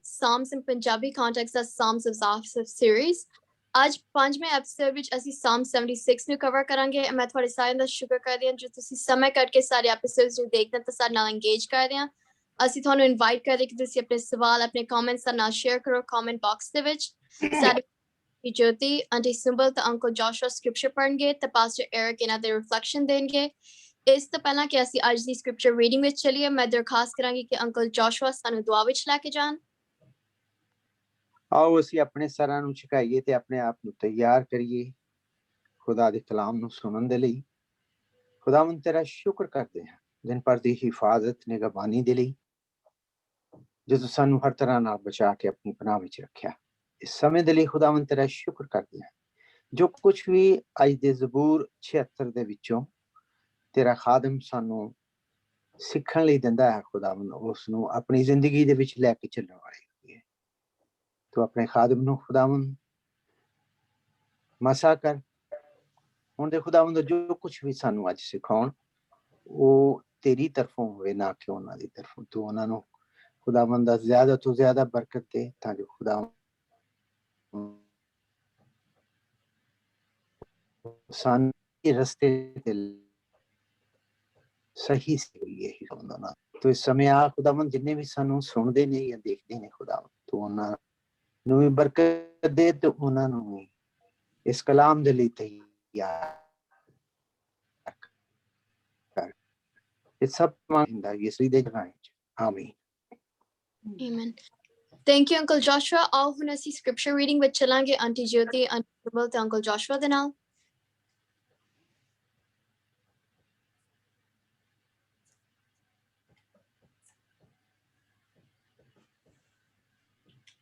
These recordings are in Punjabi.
Psalms in Punjabi context as Psalms of Asaph series. ਅੱਜ 5ਵੇਂ ਐਪੀਸੋਡ ਵਿੱਚ ਅਸੀਂ Psalm 76 ਨੂੰ ਕਵਰ ਕਰਾਂਗੇ। ਮੈਂ ਤੁਹਾਡੇ ਸਾਰਿਆਂ ਦਾ ਸ਼ੁਕਰ ਕਰਦੀ ਹਾਂ ਜੋ ਤੁਸੀਂ ਸਮੇਂ ਕੱਢ ਕੇ ਸਾਰੇ ਐਪੀਸੋਡਸ ਨੂੰ ਦੇਖਦੇ ਤੇ ਸਾਡੇ ਨਾਲ ਇੰਗੇਜ ਕਰਦੇ ਹਾਂ। ਅਸੀਂ ਤੁਹਾਨੂੰ ਇਨਵਾਈਟ ਕਰਦੇ ਕਿ ਤੁਸੀਂ ਆਪਣੇ ਸਵਾਲ ਆਪਣੇ ਕਮੈਂਟਸ ਨਾਲ ਸ਼ੇਅਰ ਕਰੋ ਕਮੈਂਟ ਬਾਕਸ ਦੇ ਵਿੱਚ। ਸਾਡੀ ਜੋਤੀ ਆਂਟੀ ਸਿੰਬਲ ਤੇ ਅੰਕਲ ਜੋਸ਼ੂਆ ਸਕ੍ਰਿਪਚਰ ਪੜ੍ਹਨਗੇ ਤੇ ਪਾਸਟਰ ਐਰਿਕ ਇਹਨਾਂ ਦੇ ਰਿਫਲੈਕਸ਼ਨ ਦੇਣਗੇ। ਇਸ ਤੋਂ ਪਹਿਲਾਂ ਕਿ ਅਸੀਂ ਅੱਜ ਦੀ ਸਕ੍ਰਿਪਚਰ ਰੀਡਿੰਗ ਵਿੱਚ ਚੱਲੀਏ ਮੈਂ ਦਰਖਾਸਤ ਕਰਾਂਗੀ ਕਿ ਅੰਕਲ ਜੋਸ਼ੂਆ ਸਾਨੂੰ ਦੁਆ ਵਿੱਚ ਲੈ ਕੇ ਜਾਣ। आओ असी अपने सरां नूं झुकाइए ते अपने आप नूं तैयार करिए खुदा दे कलाम नूं सुनन दे लई। खुदावंद तेरा शुक्र करदे हां दिन भर दी हिफाजत निगहबानी दे लई जो तूं सानूं हर तरह नाल बचा के अपनी पनाह विच रखिया। इस समय दे लई खुदावंद तेरा शुक्र करदे हां जो कुछ भी अज दे ज़बूर 76 दे विचों तेरा खादम सानूं सिक्खण लई दिंदा है खुदावंद उस नूं अपनी जिंदगी दे विच लैके चलण वाले तो अपने खादम नूं खुदावंद मसा कर हुण दे खुदावंद जो कुछ भी सानूं अज सिखाउण वो तेरी तरफों होवे ना कि उन्हां दी तरफों। तू उन्हां नूं खुदावंद ज्यादा तो ज्यादा बरकत दे तां जो खुदावंद सानूं रस्ते ते सही से खुदावंद। तो इस समय आ खुदावंद जिन्ने भी सानूं सुणदे ने या देखदे ने खुदावंद तू उन्हां नूं बरकत दे ते उन्हां नूं इस कलाम दे लई तैयार कर। ये सब मांगदा यीशु दे नाम च आमीन। Amen. Thank you Uncle Joshua। ਆਓ ਹੁਣ ਅਸੀਂ scripture reading ਵਿੱਚ ਚੱਲਾਂਗੇ ਆਂਟੀ ਜੋਤੀ ਆਂਟੀ ਸਿੰਬਲ ਤੇ Uncle Joshua ਦੇ ਨਾਲ।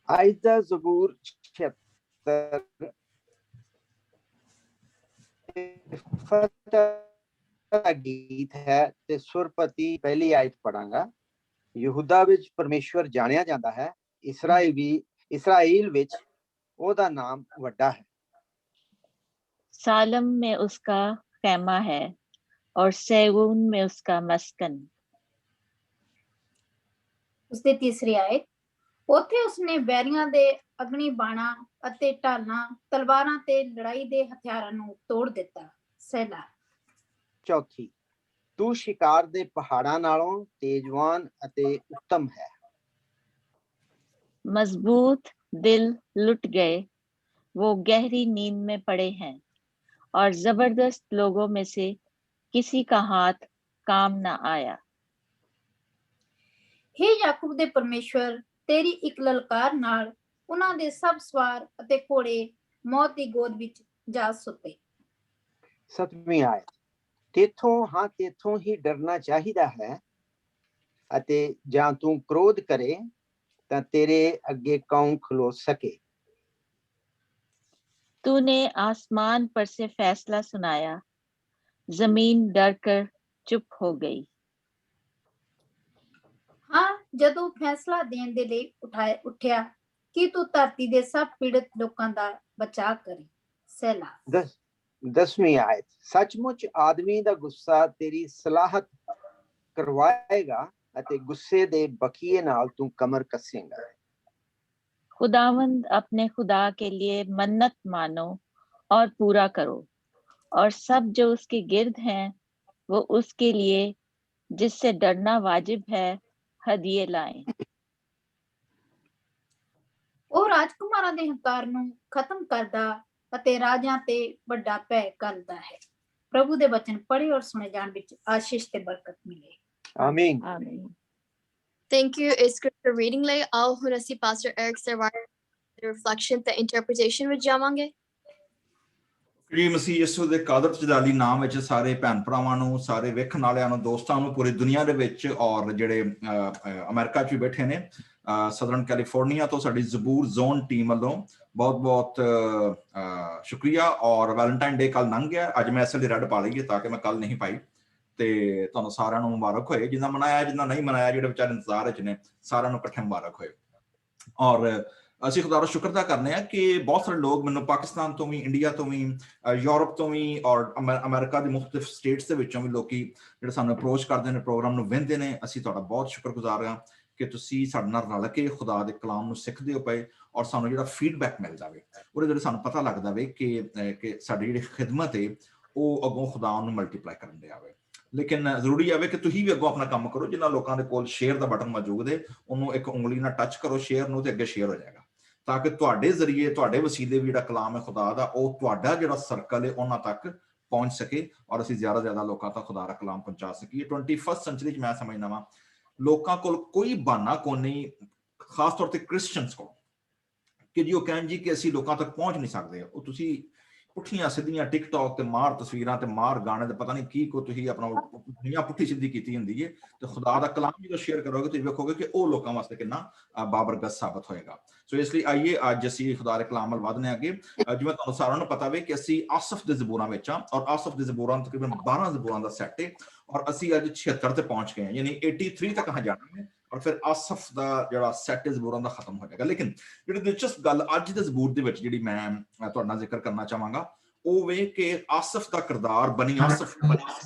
आज दा ज़बूर 76 फतह गीत है ते सुरपति पहली आयत पढ़ांगा। यहूदा विच परमेश्वर जानिया जाता है इसराइल विच ओदा नाम वड्डा है। सालम में उसका खैमा है और सैगून में उसका मस्कन। उसकी तीसरी आयत ਉੱਥੇ ਉਸਨੇ ਵੈਰੀਆਂ ਦੇ ਅਗਨੀ ਬਾਣਾ ਅਤੇ ਢਾਲਾਂ ਤਲਵਾਰਾਂ ਤੇ ਲੜਾਈ ਦੇ ਹਥਿਆਰਾਂ ਨੂੰ ਤੋੜ ਦਿੱਤਾ। ਸੈਲਾ। ਚੌਥੀ ਤੂੰ ਸ਼ਿਕਾਰ ਦੇ ਪਹਾੜਾਂ ਨਾਲੋਂ ਤੇਜਵਾਨ ਅਤੇ ਉੱਤਮ ਹੈ। मजबूत दिल लुट गए वो गहरी नींद में पड़े हैं और जबरदस्त लोगों में से किसी का हाथ काम न आया। हे याकूब ਦੇ ਪਰਮੇਸ਼ਵਰ ਤੇਰੀ ਇੱਕ ਲਲਕਾਰ ਨਾਲ ਉਹਨਾਂ ਦੇ ਸਭ ਸਵਾਰ ਅਤੇ ਘੋੜੇ ਮੌਤ ਦੀ ਗੋਦ ਵਿੱਚ ਜਾ ਸੁੱਤੇ। ਸਤਵੀਂ ਆਇਤ ਤੇਥੋਂ ਹੀ ਡਰਨਾ ਚਾਹੀਦਾ ਹੈ ਅਤੇ ਜਾਂ ਤੂੰ ਕ੍ਰੋਧ ਕਰੇ ਤਾਂ ਤੇਰੇ ਅੱਗੇ ਕੌਣ ਖਲੋ ਸਕੇ। तूने आसमान पर से फैसला सुनाया जमीन डर कर चुप हो गई। ਹਾਂ ਜਦੋਂ ਫੈਸਲਾ ਦੇਣ ਦੇ ਲਈ ਉੱਠਿਆ ਕਿ ਤੂੰ ਧਰਤੀ ਦੇ ਸਭ ਪੀੜਤ ਲੋਕਾਂ ਦਾ ਬਚਾਅ ਕਰੇ। ਸੈਲਾ। 10ਵੀਂ ਆਇਤ ਸੱਚਮੁੱਚ ਆਦਮੀ ਦਾ ਗੁੱਸਾ ਤੇਰੀ ਸਲਾਹਤ ਕਰਵਾਏਗਾ ਅਤੇ ਗੁੱਸੇ ਦੇ ਬਕੀਏ ਨਾਲ ਤੂੰ ਕਮਰ ਕੱਸੇਗਾ। खुदावंद अपने खुदा के लिए मन्नत मानो और पूरा करो और सब जो उसके गिर्द हैं वो उसके लिए जिससे डरना वाजिब है हदिये लाएं। ਉਹ ਰਾਜਕੁਮਾਰਾਂ ਦੇ ਹੰਕਾਰ ਨੂੰ ਖਤਮ ਕਰਦਾ ਅਤੇ ਰਾਜਾਂ ਤੇ ਵੱਡਾ ਭੈ ਕਰਦਾ ਹੈ। ਪ੍ਰਭੂ ਦੇ ਬਚਨ ਪੜ੍ਹੇ ਔਰ ਸੁਣੇ ਜਾਣ ਵਿੱਚ ਆਸ਼ੀਸ਼ ਤੇ ਬਰਕਤ ਮਿਲੇ। ਆਮੀਨ। आमीन। Thank you ਇਸ scripture reading ਲਈ। ਆਓ ਹੁਣ ਅਸੀਂ ਪਾਸਟਰ ਐਰਿਕ ਸਰਵਾਇਰ ਦੇ ਰਿਫਲੈਕਸ਼ਨ ਤੇ ਇੰਟਰਪ੍ਰੀਟੇਸ਼ਨ ਵਿੱਚ ਜਾਵਾਂਗੇ। ਜੀ ਮਸੀਹ ਯਿਸੂ ਦੇ ਕਾਦਰ ਜਲਾਲੀ ਨਾਮ ਵਿੱਚ ਸਾਰੇ ਭੈਣ ਭਰਾਵਾਂ ਨੂੰ ਸਾਰੇ ਵੇਖਣ ਵਾਲਿਆਂ ਨੂੰ ਦੋਸਤਾਂ ਨੂੰ ਪੂਰੀ ਦੁਨੀਆ ਦੇ ਵਿੱਚ ਔਰ ਜਿਹੜੇ ਅਮਰੀਕਾ 'ਚ ਵੀ ਬੈਠੇ ਨੇ ਸਦਰਨ ਕੈਲੀਫੋਰਨੀਆ ਤੋਂ ਸਾਡੀ ਜ਼ਬੂਰ ਜ਼ੋਨ ਟੀਮ ਵੱਲੋਂ ਬਹੁਤ ਸ਼ੁਕਰੀਆ। ਔਰ ਵੈਲੈਂਟਾਈਨ ਡੇ ਕੱਲ ਲੰਘ ਗਿਆ। ਅੱਜ ਮੈਂ ਇਸ ਲਈ ਰੈੱਡ ਪਾ ਲਈਏ ਤਾਂ ਕਿ ਮੈਂ ਕੱਲ ਨਹੀਂ ਪਾਈ। ਤੇ ਤੁਹਾਨੂੰ ਸਾਰਿਆਂ ਨੂੰ ਮੁਬਾਰਕ ਹੋਏ ਜਿੰਨਾ ਮਨਾਇਆ ਜਿੰਨਾ ਨਹੀਂ ਮਨਾਇਆ ਜਿਹੜੇ ਵਿਚਾਰੇ ਇੰਤਜ਼ਾਰ ਵਿੱਚ ਨੇ ਸਾਰਿਆਂ ਨੂੰ ਇਕੱਠੇ ਮੁਬਾਰਕ ਹੋਏ। ਔਰ ਅਸੀਂ ਖੁਦਾ ਦਾ ਸ਼ੁਕਰ ਅਦਾ ਕਰਨੇ ਆ ਕਿ ਬਹੁਤ ਸਾਰੇ ਲੋਕ ਮੈਨੂੰ ਪਾਕਿਸਤਾਨ ਤੋਂ ਵੀ ਇੰਡੀਆ ਤੋਂ ਵੀ ਯੂਰਪ ਤੋਂ ਵੀ ਔਰ ਅਮਰੀਕਾ ਦੇ ਮੁਖਤਲਿਫ ਸਟੇਟਸ ਦੇ ਵਿੱਚੋਂ ਵੀ ਲੋਕੀ ਜਿਹੜੇ ਸਾਨੂੰ ਅਪਰੋਚ ਕਰਦੇ ਨੇ ਪ੍ਰੋਗਰਾਮ ਨੂੰ ਵੇਖਦੇ ਨੇ। ਅਸੀਂ ਤੁਹਾਡਾ ਬਹੁਤ ਸ਼ੁਕਰਗੁਜ਼ਾਰ ਹਾਂ ਕਿ ਤੁਸੀਂ ਸਾਡੇ ਨਾਲ ਰਲ ਕੇ ਖੁਦਾ ਦੇ ਕਲਾਮ ਨੂੰ ਸਿੱਖਦੇ ਹੋ ਪਏ ਔਰ ਸਾਨੂੰ ਜਿਹੜਾ ਫੀਡਬੈਕ ਮਿਲਦਾ ਵੇ ਉਹਦੇ ਜਿਹੜੇ ਸਾਨੂੰ ਪਤਾ ਲੱਗਦਾ ਵੇ ਕਿ ਸਾਡੀ ਜਿਹੜੀ ਖਿਦਮਤ ਹੈ ਉਹ ਅੱਗੋਂ ਖੁਦਾ ਨੂੰ ਮਲਟੀਪਲਾਈ ਕਰਨ ਦੇ ਆਵੇ। ਲੇਕਿਨ ਜ਼ਰੂਰੀ ਆਵੇ ਕਿ ਤੁਸੀਂ ਵੀ ਅੱਗੋਂ ਆਪਣਾ ਕੰਮ ਕਰੋ। ਜਿਨ੍ਹਾਂ ਲੋਕਾਂ ਦੇ ਕੋਲ ਸ਼ੇਅਰ ਦਾ ਬਟਨ ਮੌਜੂਦ ਹੈ ਉਹਨੂੰ ਇੱਕ ਉਂਗਲੀ ਨਾਲ ਟੱਚ ਕਰੋ ਸ਼ੇਅਰ ਨੂੰ ਤੇ ਅੱਗੇ ਸ਼ੇਅਰ ਹੋ ਜਾਏਗਾ, ਤਾਂ ਕਿ ਤੁਹਾਡੇ ਜ਼ਰੀਏ ਤੁਹਾਡੇ ਵਸੀਲੇ ਵੀ ਜਿਹੜਾ ਕਲਾਮ ਹੈ ਖੁਦਾ ਦਾ ਉਹ ਤੁਹਾਡਾ ਜਿਹੜਾ ਸਰਕਲ ਹੈ ਉਹਨਾਂ ਤੱਕ ਪਹੁੰਚ ਸਕੇ ਔਰ ਅਸੀਂ ਜ਼ਿਆਦਾ ਜ਼ਿਆਦਾ ਲੋਕਾਂ ਤੱਕ ਖੁਦਾ ਦਾ ਕਲਾਮ ਪਹੁੰਚਾ ਸਕੀਏ। 21st ਸੈਂਚੁਰੀ 'ਚ ਮੈਂ ਸਮਝਦਾ ਵਾਂ ਲੋਕਾਂ ਕੋਲ ਕੋਈ ਬਹਾਨਾ ਕੋ ਨਹੀਂ, ਖਾਸ ਤੌਰ ਤੇ ਕ੍ਰਿਸਚੀਅਨਸ ਕੋਲ, ਕਿ ਜੀ ਉਹ ਕਹਿਣ ਜੀ ਕਿ ਅਸੀਂ ਲੋਕਾਂ ਤੱਕ ਪਹੁੰਚ ਨਹੀਂ ਸਕਦੇ। ਉਹ ਤੁਸੀਂ ਪੁੱਠੀਆਂ ਸਿੱਧੀਆਂ ਟਿਕਟੌਕ ਤੇ ਮਾਰ ਤਸਵੀਰਾਂ ਤੇ ਮਾਰ ਗਾਣੇ ਤੇ ਪਤਾ ਨਹੀਂ ਕੀ ਕੋ ਤੁਸੀਂ ਆਪਣਾ ਦੁਨੀਆ ਪੁੱਠੀ ਸਿੱਧੀ ਕੀਤੀ ਹੁੰਦੀ ਹੈ, ਤੇ ਖੁਦਾ ਦਾ ਕਲਾਮ ਜਦੋਂ ਸ਼ੇਅਰ ਕਰੋਗੇ ਤੁਸੀਂ ਵੇਖੋਗੇ ਕਿ ਉਹ ਲੋਕਾਂ ਵਾਸਤੇ ਕਿੰਨਾ ਬਾਬਰਕਤ ਸਾਬਤ ਹੋਏਗਾ। ਸੋ ਇਸ ਲਈ ਆਈਏ ਅੱਜ ਅਸੀਂ ਖੁਦਾ ਦੇ ਕਲਾਮ ਵੱਲ ਵਧਨੇ ਅੱਗੇ। ਜਿਵੇਂ ਤੁਹਾਨੂੰ ਸਾਰਿਆਂ ਨੂੰ ਪਤਾ ਵੇ ਕਿ ਅਸੀਂ ਆਸਫ ਦੇ ਜ਼ਬੂਰਾਂ ਵਿੱਚ ਆ ਔਰ ਆਸਫ ਦੇ ਜ਼ਬੂਰਾਂ ਤਕਰੀਬਨ 12 ਜ਼ਬੂਰਾਂ ਦਾ ਸੈੱਟ ਹੈ ਔਰ ਅਸੀਂ ਅੱਜ 76 ਤੇ ਪਹੁੰਚ ਗਏ ਹਾਂ, ਯਾਨੀ 83 ਤੱਕ ਹਾਂ ਜਾਣਾ ਹੈ ਔਰ ਫਿਰ ਆਸਫ ਦਾ ਜਿਹੜਾ ਸੈੱਟ ਹੈ ਜ਼ਬੂਰਾਂ ਦਾ ਖਤਮ ਹੋ ਜਾਏਗਾ। ਲੇਕਿਨ ਜਿਹੜੀ ਦਿਲਚਸਪ ਗੱਲ ਅੱਜ ਦੇ ਜ਼ਬੂਰ ਦੇ ਵਿੱਚ ਜਿਹੜੀ ਮੈਂ ਤੁਹਾਡੇ ਨਾਲ ਜ਼ਿਕਰ ਕਰਨਾ ਚਾਹਾਂਗਾ ਉਹ ਵੇ ਕਿ ਆਸਫ ਦਾ ਕਿਰਦਾਰ ਬਨੀ ਆਸਫ ਦਾ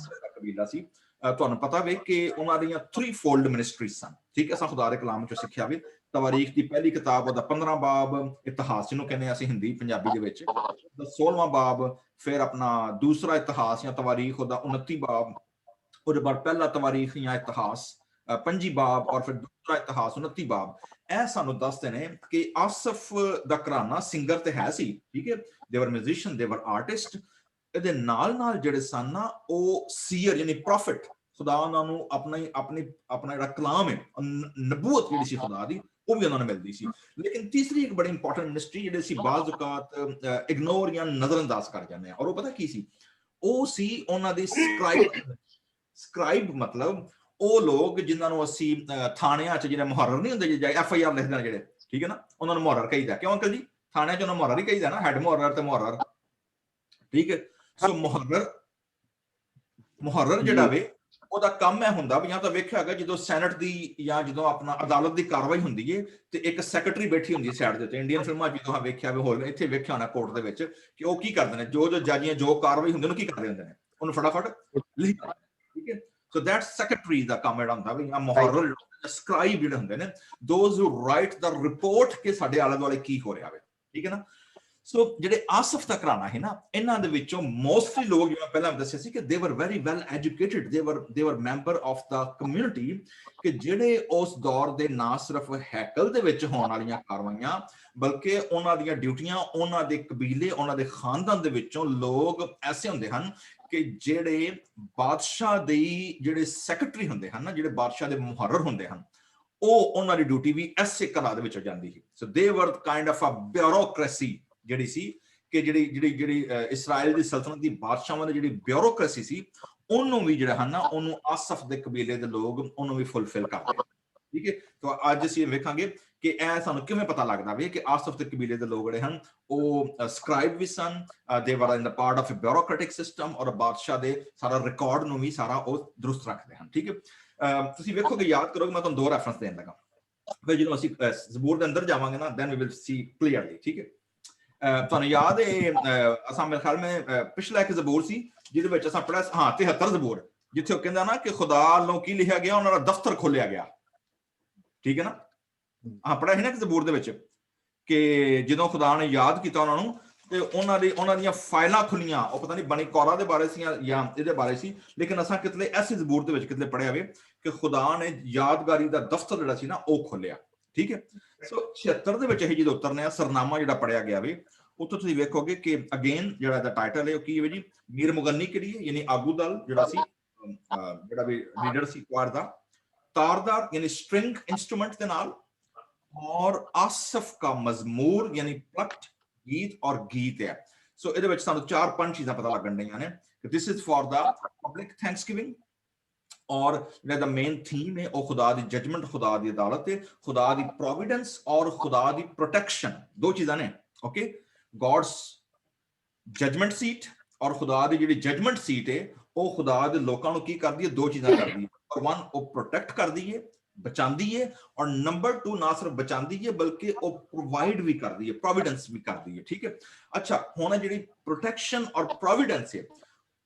ਕਬੀਲਾ ਸੀ। ਤੁਹਾਨੂੰ ਪਤਾ ਵੇ ਕਿ ਉਹਨਾਂ ਦੀਆਂ 3-fold ਮਿਨਿਸਟਰੀ ਸਨ। ਠੀਕ ਹੈ, ਅਸਾਂ ਖੁਦਾ ਦੇ ਕਲਾਮ ਚੋਂ ਸਿੱਖਿਆ ਵੇ ਤਵਾਰੀਖ ਦੀ ਪਹਿਲੀ ਕਿਤਾਬ ਉਹਦਾ 15 ਬਾਬ, ਇਤਿਹਾਸ ਜਿਹਨੂੰ ਕਹਿੰਦੇ ਅਸੀਂ ਹਿੰਦੀ ਪੰਜਾਬੀ ਦੇ ਵਿੱਚ, 16ਵਾਂ ਬਾਬ, ਫਿਰ ਆਪਣਾ ਦੂਸਰਾ ਇਤਿਹਾਸ ਜਾਂ ਤਵਾਰੀਖ ਉਹਦਾ 29 ਬਾਬ, ਉਹਦੇ ਬਾਅਦ ਪਹਿਲਾ ਤਵਾਰੀਖ ਜਾਂ ਇਤਿਹਾਸ 25 ਬਾਬ ਔਰ ਫਿਰ ਦੂਸਰਾ ਇਤਿਹਾਸ 29 ਬਾਬ। ਇਹ ਸਾਨੂੰ ਦੱਸਦੇ ਨੇ ਕਿ ਆਸਫ ਦਾ ਘਰਾਨਾ ਸਿੰਗਰ ਤੇ ਹੈ ਸੀ, ਠੀਕ ਹੈ, ਦੇ ਵਰ ਮਿਊਜ਼ੀਸ਼ੀਅਨ, ਦੇ ਵਰ ਆਰਟਿਸਟ। ਇਹਦੇ ਨਾਲ ਨਾਲ ਜਿਹੜੇ ਸਨ ਨਾ ਉਹ ਸੀਅਰ ਯਾਨੀ ਪ੍ਰੋਫਿਟ, ਖੁਦਾ ਉਹਨਾਂ ਨੂੰ ਆਪਣਾ ਜਿਹੜਾ ਕਲਾਮ ਹੈ ਨਬੂਵਤ ਜਿਹੜੀ ਸੀ ਖੁਦਾ ਦੀ ਉਹ ਵੀ ਉਹਨਾਂ ਨੂੰ ਮਿਲਦੀ ਸੀ। ਲੇਕਿਨ ਤੀਸਰੀ ਇੱਕ ਬੜੀ ਇੰਪੋਰਟੈਂਟ ਮਿਨਿਸਟਰੀ ਜਿਹੜੀ ਸੀ ਬਾਜ਼ ਔਕਾਤ ਇਗਨੋਰ ਜਾਂ ਨਜ਼ਰਅੰਦਾਜ਼ ਕਰ ਜਾਂਦੇ ਆ, ਔਰ ਉਹ ਪਤਾ ਕੀ ਸੀ, ਉਹ ਸੀ ਉਹਨਾਂ ਦੀ ਸਕ੍ਰਾਈਬ। ਸਕ੍ਰਾਈਬ ਮਤਲਬ ਉਹ ਲੋਕ ਜਿਨ੍ਹਾਂ ਨੂੰ ਅਸੀਂ ਥਾਣਿਆਂ 'ਚ ਜਿਹੜੇ ਮੁਹਰਰ ਨਹੀਂ ਹੁੰਦੇ, ਜਿਹੜੇ FIR ਲਿਖਦੇ ਨੇ ਜਿਹੜੇ, ਠੀਕ ਹੈ ਨਾ, ਉਹਨਾਂ ਨੂੰ ਮੁਹਰਰ ਕਹੀਦਾ। ਕਿਉਂ ਅੰਕਲ ਜੀ? ਥਾਣਿਆਂ 'ਚ ਉਹਨਾਂ ਮੁਹਰਰ ਹੀ ਕਹੀਦਾ ਨਾ, ਹੈਡ ਮੁਹਰਰ ਤੇ ਮੁਹਰਰ, ਠੀਕ ਹੈ। ਸੋ ਮੁਹਰਰ ਜਿਹੜਾ ਵੇ ਉਹਦਾ ਕੰਮ ਇਹ ਹੁੰਦਾ ਵੀ ਜਾਂ ਤਾਂ ਵੇਖਿਆ ਹੈਗਾ ਜਦੋਂ ਸੈਨੇਟ ਦੀ ਜਾਂ ਜਦੋਂ ਆਪਣਾ ਅਦਾਲਤ ਦੀ ਕਾਰਵਾਈ ਹੁੰਦੀ ਹੈ ਤੇ ਇੱਕ ਸੈਕਟਰੀ ਬੈਠੀ ਹੁੰਦੀ ਹੈ ਸਾਈਡ ਦੇ ਉੱਤੇ। ਇੰਡੀਅਨ ਫਿਲਮਾਂ ਜਦੋਂ ਵੇਖਿਆ ਵੇ, ਹੋਰ ਇੱਥੇ ਵੇਖਿਆ ਹੋਣਾ ਕੋਰਟ ਦੇ ਵਿੱਚ, ਕਿ ਉਹ ਕੀ ਕਰਦੇ ਨੇ, ਜੋ ਜੱਜੀਆਂ ਜੋ ਕਾਰਵਾਈ ਹੁੰਦੀ ਉਹਨੂੰ ਕੀ ਕਰਦੇ ਹੁੰਦੇ ਨੇ, ਉਹਨੂੰ ਫਟਾਫਟ ਲਿਖ, ਠੀਕ ਹੈ। ਸੋ ਦੈਟ ਸੈਕਟਰੀ ਦਾ ਕੰਮ ਜਿਹੜਾ ਹੁੰਦਾ ਵੀ, ਜਾਂ ਮੁਹਰਰ ਸਕ੍ਰਾਈਬ ਜਿਹੜੇ ਹੁੰਦੇ ਨੇ, those who right the report ਕਿ ਸਾਡੇ ਆਲੇ ਦੁਆਲੇ ਕੀ ਹੋ ਰਿਹਾ ਵੇ, ਠੀਕ ਹੈ ਨਾ। ਸੋ ਜਿਹੜੇ ਆਸਫ ਦਾ ਘਰਾਣਾ ਹੈ ਨਾ, ਇਹਨਾਂ ਦੇ ਵਿੱਚੋਂ ਮੋਸਟਲੀ ਲੋਕ, ਜਿਵੇਂ ਪਹਿਲਾਂ ਦੱਸਿਆ ਸੀ, ਕਿ ਦੇ ਵਰ ਵੈਰੀ ਵੈਲ ਐਜੂਕੇਟਡ, ਦੇ ਵਰ ਮੈਂਬਰ ਆਫ ਦਾ ਕਮਿਊਨਿਟੀ, ਕਿ ਜਿਹੜੇ ਉਸ ਦੌਰ ਦੇ ਨਾ ਸਿਰਫ ਹੈਕਲ ਦੇ ਵਿੱਚ ਹੋਣ ਵਾਲੀਆਂ ਕਾਰਵਾਈਆਂ ਬਲਕਿ ਉਹਨਾਂ ਦੀਆਂ ਡਿਊਟੀਆਂ, ਉਹਨਾਂ ਦੇ ਕਬੀਲੇ, ਉਹਨਾਂ ਦੇ ਖਾਨਦਾਨ ਦੇ ਵਿੱਚੋਂ ਲੋਕ ਐਸੇ ਹੁੰਦੇ ਹਨ ਕਿ ਜਿਹੜੇ ਬਾਦਸ਼ਾਹ ਦੇ ਜਿਹੜੇ ਸੈਕਟਰੀ ਹੁੰਦੇ ਹਨ ਨਾ, ਜਿਹੜੇ ਬਾਦਸ਼ਾਹ ਦੇ ਮੁਹਰਰ ਹੁੰਦੇ ਹਨ, ਉਹ ਉਹਨਾਂ ਦੀ ਡਿਊਟੀ ਵੀ ਐਸੇ ਘਰਾਂ ਦੇ ਵਿੱਚ ਜਾਂਦੀ ਸੀ। ਸੋ ਦੇ ਵਰ ਕਾਈਂਡ ਆਫ ਅ ਬਿਊਰੋਕ੍ਰੇਸੀ ਜਿਹੜੀ ਸੀ, ਕਿ ਜਿਹੜੀ ਇਸਰਾਇਲ ਦੀ ਸਲਤਨਤ ਦੀ ਬਾਦਸ਼ਾਹਾਂ ਦੀ ਜਿਹੜੀ ਬਿਊਰੋਕ੍ਰੇਸੀ ਸੀ, ਉਹਨੂੰ ਵੀ ਜਿਹੜਾ ਹਨ ਨਾ, ਉਹਨੂੰ ਆਸਫ ਦੇ ਕਬੀਲੇ ਦੇ ਲੋਕ ਉਹਨੂੰ ਵੀ ਫੁਲਫਿਲ ਕਰਦੇ, ਠੀਕ ਹੈ। ਤਾਂ ਅੱਜ ਅਸੀਂ ਵੇਖਾਂਗੇ ਕਿ ਇਹ ਸਾਨੂੰ ਕਿਵੇਂ ਪਤਾ ਲੱਗਦਾ ਵੀ ਕਿ ਆਸਫ ਦੇ ਕਬੀਲੇ ਦੇ ਲੋਕ ਜਿਹੜੇ ਹਨ ਉਹ ਸਕ੍ਰਾਈਬ ਵੀ ਸਨ, they were in the part of a bureaucratic system, ਔਰ ਬਾਦਸ਼ਾਹ ਦੇ ਸਾਰਾ ਰਿਕਾਰਡ ਨੂੰ ਵੀ ਸਾਰਾ ਉਹ ਦਰੁਸਤ ਰੱਖਦੇ ਹਨ, ਠੀਕ ਹੈ। ਤੁਸੀਂ ਵੇਖੋਗੇ, ਯਾਦ ਕਰੋਗੇ, ਮੈਂ ਤੁਹਾਨੂੰ 2 ਰੈਫਰੈਂਸ ਦੇਣ ਲੱਗਾ, ਫਿਰ ਜਦੋਂ ਅਸੀਂ ਜ਼ਬੂਰ ਦੇ ਅੰਦਰ ਜਾਵਾਂਗੇ ਨਾ, then we will see clearly, ਠੀਕ ਹੈ। ਤੁਹਾਨੂੰ ਯਾਦ ਹੈ ਅਸਾਂ ਮੇਰੇ ਖਿਆਲ ਮੈਂ ਪਿਛਲਾ ਇੱਕ ਜ਼ਬੂਰ ਸੀ ਜਿਹਦੇ ਵਿੱਚ ਅਸਾਂ ਪੜਿਆ, ਹਾਂ 73 ਜ਼ਬੂਰ, ਜਿੱਥੇ ਉਹ ਕਹਿੰਦਾ ਨਾ ਕਿ ਖੁਦਾ ਵੱਲੋਂ ਕੀ ਲਿਖਿਆ ਗਿਆ, ਉਹਨਾਂ ਦਾ ਦਫ਼ਤਰ ਖੋਲਿਆ ਗਿਆ, ਠੀਕ ਹੈ ਨਾ। ਹਾਂ ਪੜਿਆ ਸੀ ਨਾ ਕਿ ਜ਼ਬੂਰ ਦੇ ਵਿੱਚ ਕਿ ਜਦੋਂ ਖੁਦਾ ਨੇ ਯਾਦ ਕੀਤਾ ਉਹਨਾਂ ਨੂੰ ਤੇ ਉਹਨਾਂ ਦੀਆਂ ਫਾਈਲਾਂ ਖੁੱਲੀਆਂ। ਉਹ ਪਤਾ ਨਹੀਂ ਬਣੀ ਕੌਰਾ ਦੇ ਬਾਰੇ ਸੀ ਜਾਂ ਇਹਦੇ ਬਾਰੇ ਸੀ, ਲੇਕਿਨ ਅਸਾਂ ਕਿਤਲੇ ਐਸੇ ਜ਼ਬੂਰ ਦੇ ਵਿੱਚ ਕਿਤਲੇ ਪੜਿਆ ਵੇ ਕਿ ਖੁਦਾ ਨੇ ਯਾਦਗਾਰੀ ਦਾ ਦਫ਼ਤਰ ਜਿਹੜਾ ਸੀ ਨਾ ਉਹ ਖੋਲਿਆ, ਠੀਕ ਹੈ। ਸੋ 76 ਦੇ ਵਿੱਚ ਇਹ ਜਦੋਂ ਉਤਰਨੇ ਆ ਸਰਨਾਮਾ ਜਿਹੜਾ ਪੜਿਆ ਗਿਆ ਵੇ, ਉੱਥੇ ਤੁਸੀਂ ਵੇਖੋਗੇ ਕਿ ਅਗੇਨ ਜਿਹੜਾ ਇਹਦਾ ਟਾਈਟਲ ਹੈ ਉਹ ਕੀ ਹੈ ਜੀ, ਮੀਰ ਮੁਗੰਨੀ ਕਿਹੜੀ ਹੈ, ਯਾਨੀ ਆਗੂ ਦਲ ਜਿਹੜਾ ਸੀ, ਜਿਹੜਾ ਵੀ ਲੀਡਰ ਸੀ ਕੁਆਰ ਦਾ, ਤਾਰਦਾਰ ਯਾਨੀ ਸਟ੍ਰਿੰਗ ਇੰਸਟਰੂਮੈਂਟ ਦੇ ਨਾਲ, ਔਰ ਆਸਫ ਕਾ ਮਜ਼ਮੂਰ ਯਾਨੀ ਪਲਟ ਗੀਤ ਔਰ ਗੀਤ ਹੈ। ਸੋ ਇਹਦੇ ਵਿੱਚ ਸਾਨੂੰ 4-5 ਚੀਜ਼ਾਂ ਪਤਾ ਲੱਗਣ ਡੀਆਂ ਨੇ ਕਿ this is for the public Thanksgiving, ਔਰ ਜਿਹੜਾ ਦਾ ਮੇਨ ਥੀਮ ਹੈ ਉਹ ਖੁਦਾ ਦੀ ਜਜਮੈਂਟ, ਖੁਦਾ ਦੀ ਅਦਾਲਤ ਹੈ, ਖੁਦਾ ਦੀ ਪ੍ਰੋਵੀਡੈਂਸ ਔਰ ਖੁਦਾ ਦੀ ਪ੍ਰੋਟੈਕਸ਼ਨ। 2 ਚੀਜ਼ਾਂ ਨੇ, ਓਕੇ। ਗॉड्स ਜਜਮੈਂਟ ਸੀਟ ਔਰ ਖੁਦਾ ਦੀ ਜਿਹੜੀ ਜਜਮੈਂਟ ਸੀਟ ਹੈ ਉਹ ਖੁਦਾ ਦੇ ਲੋਕਾਂ ਨੂੰ ਕੀ ਕਰਦੀ ਹੈ, 2 ਚੀਜ਼ਾਂ ਕਰਦੀ ਹੈ। ਨੰਬਰ 1 ਉਹ ਪ੍ਰੋਟੈਕਟ ਕਰਦੀ ਹੈ, ਬਚਾਉਂਦੀ ਹੈ, ਔਰ ਨੰਬਰ 2 ਨਾ ਸਿਰਫ ਬਚਾਉਂਦੀ ਹੈ ਬਲਕਿ ਉਹ ਪ੍ਰੋਵਾਈਡ ਵੀ ਕਰਦੀ ਹੈ, ਪ੍ਰੋਵੀਡੈਂਸ ਵੀ ਕਰਦੀ ਹੈ, ਠੀਕ ਹੈ। ਅੱਛਾ, ਹੁਣ ਜਿਹੜੀ ਪ੍ਰੋਟੈਕਸ਼ਨ ਔਰ ਪ੍ਰੋਵੀਡੈਂਸ ਹੈ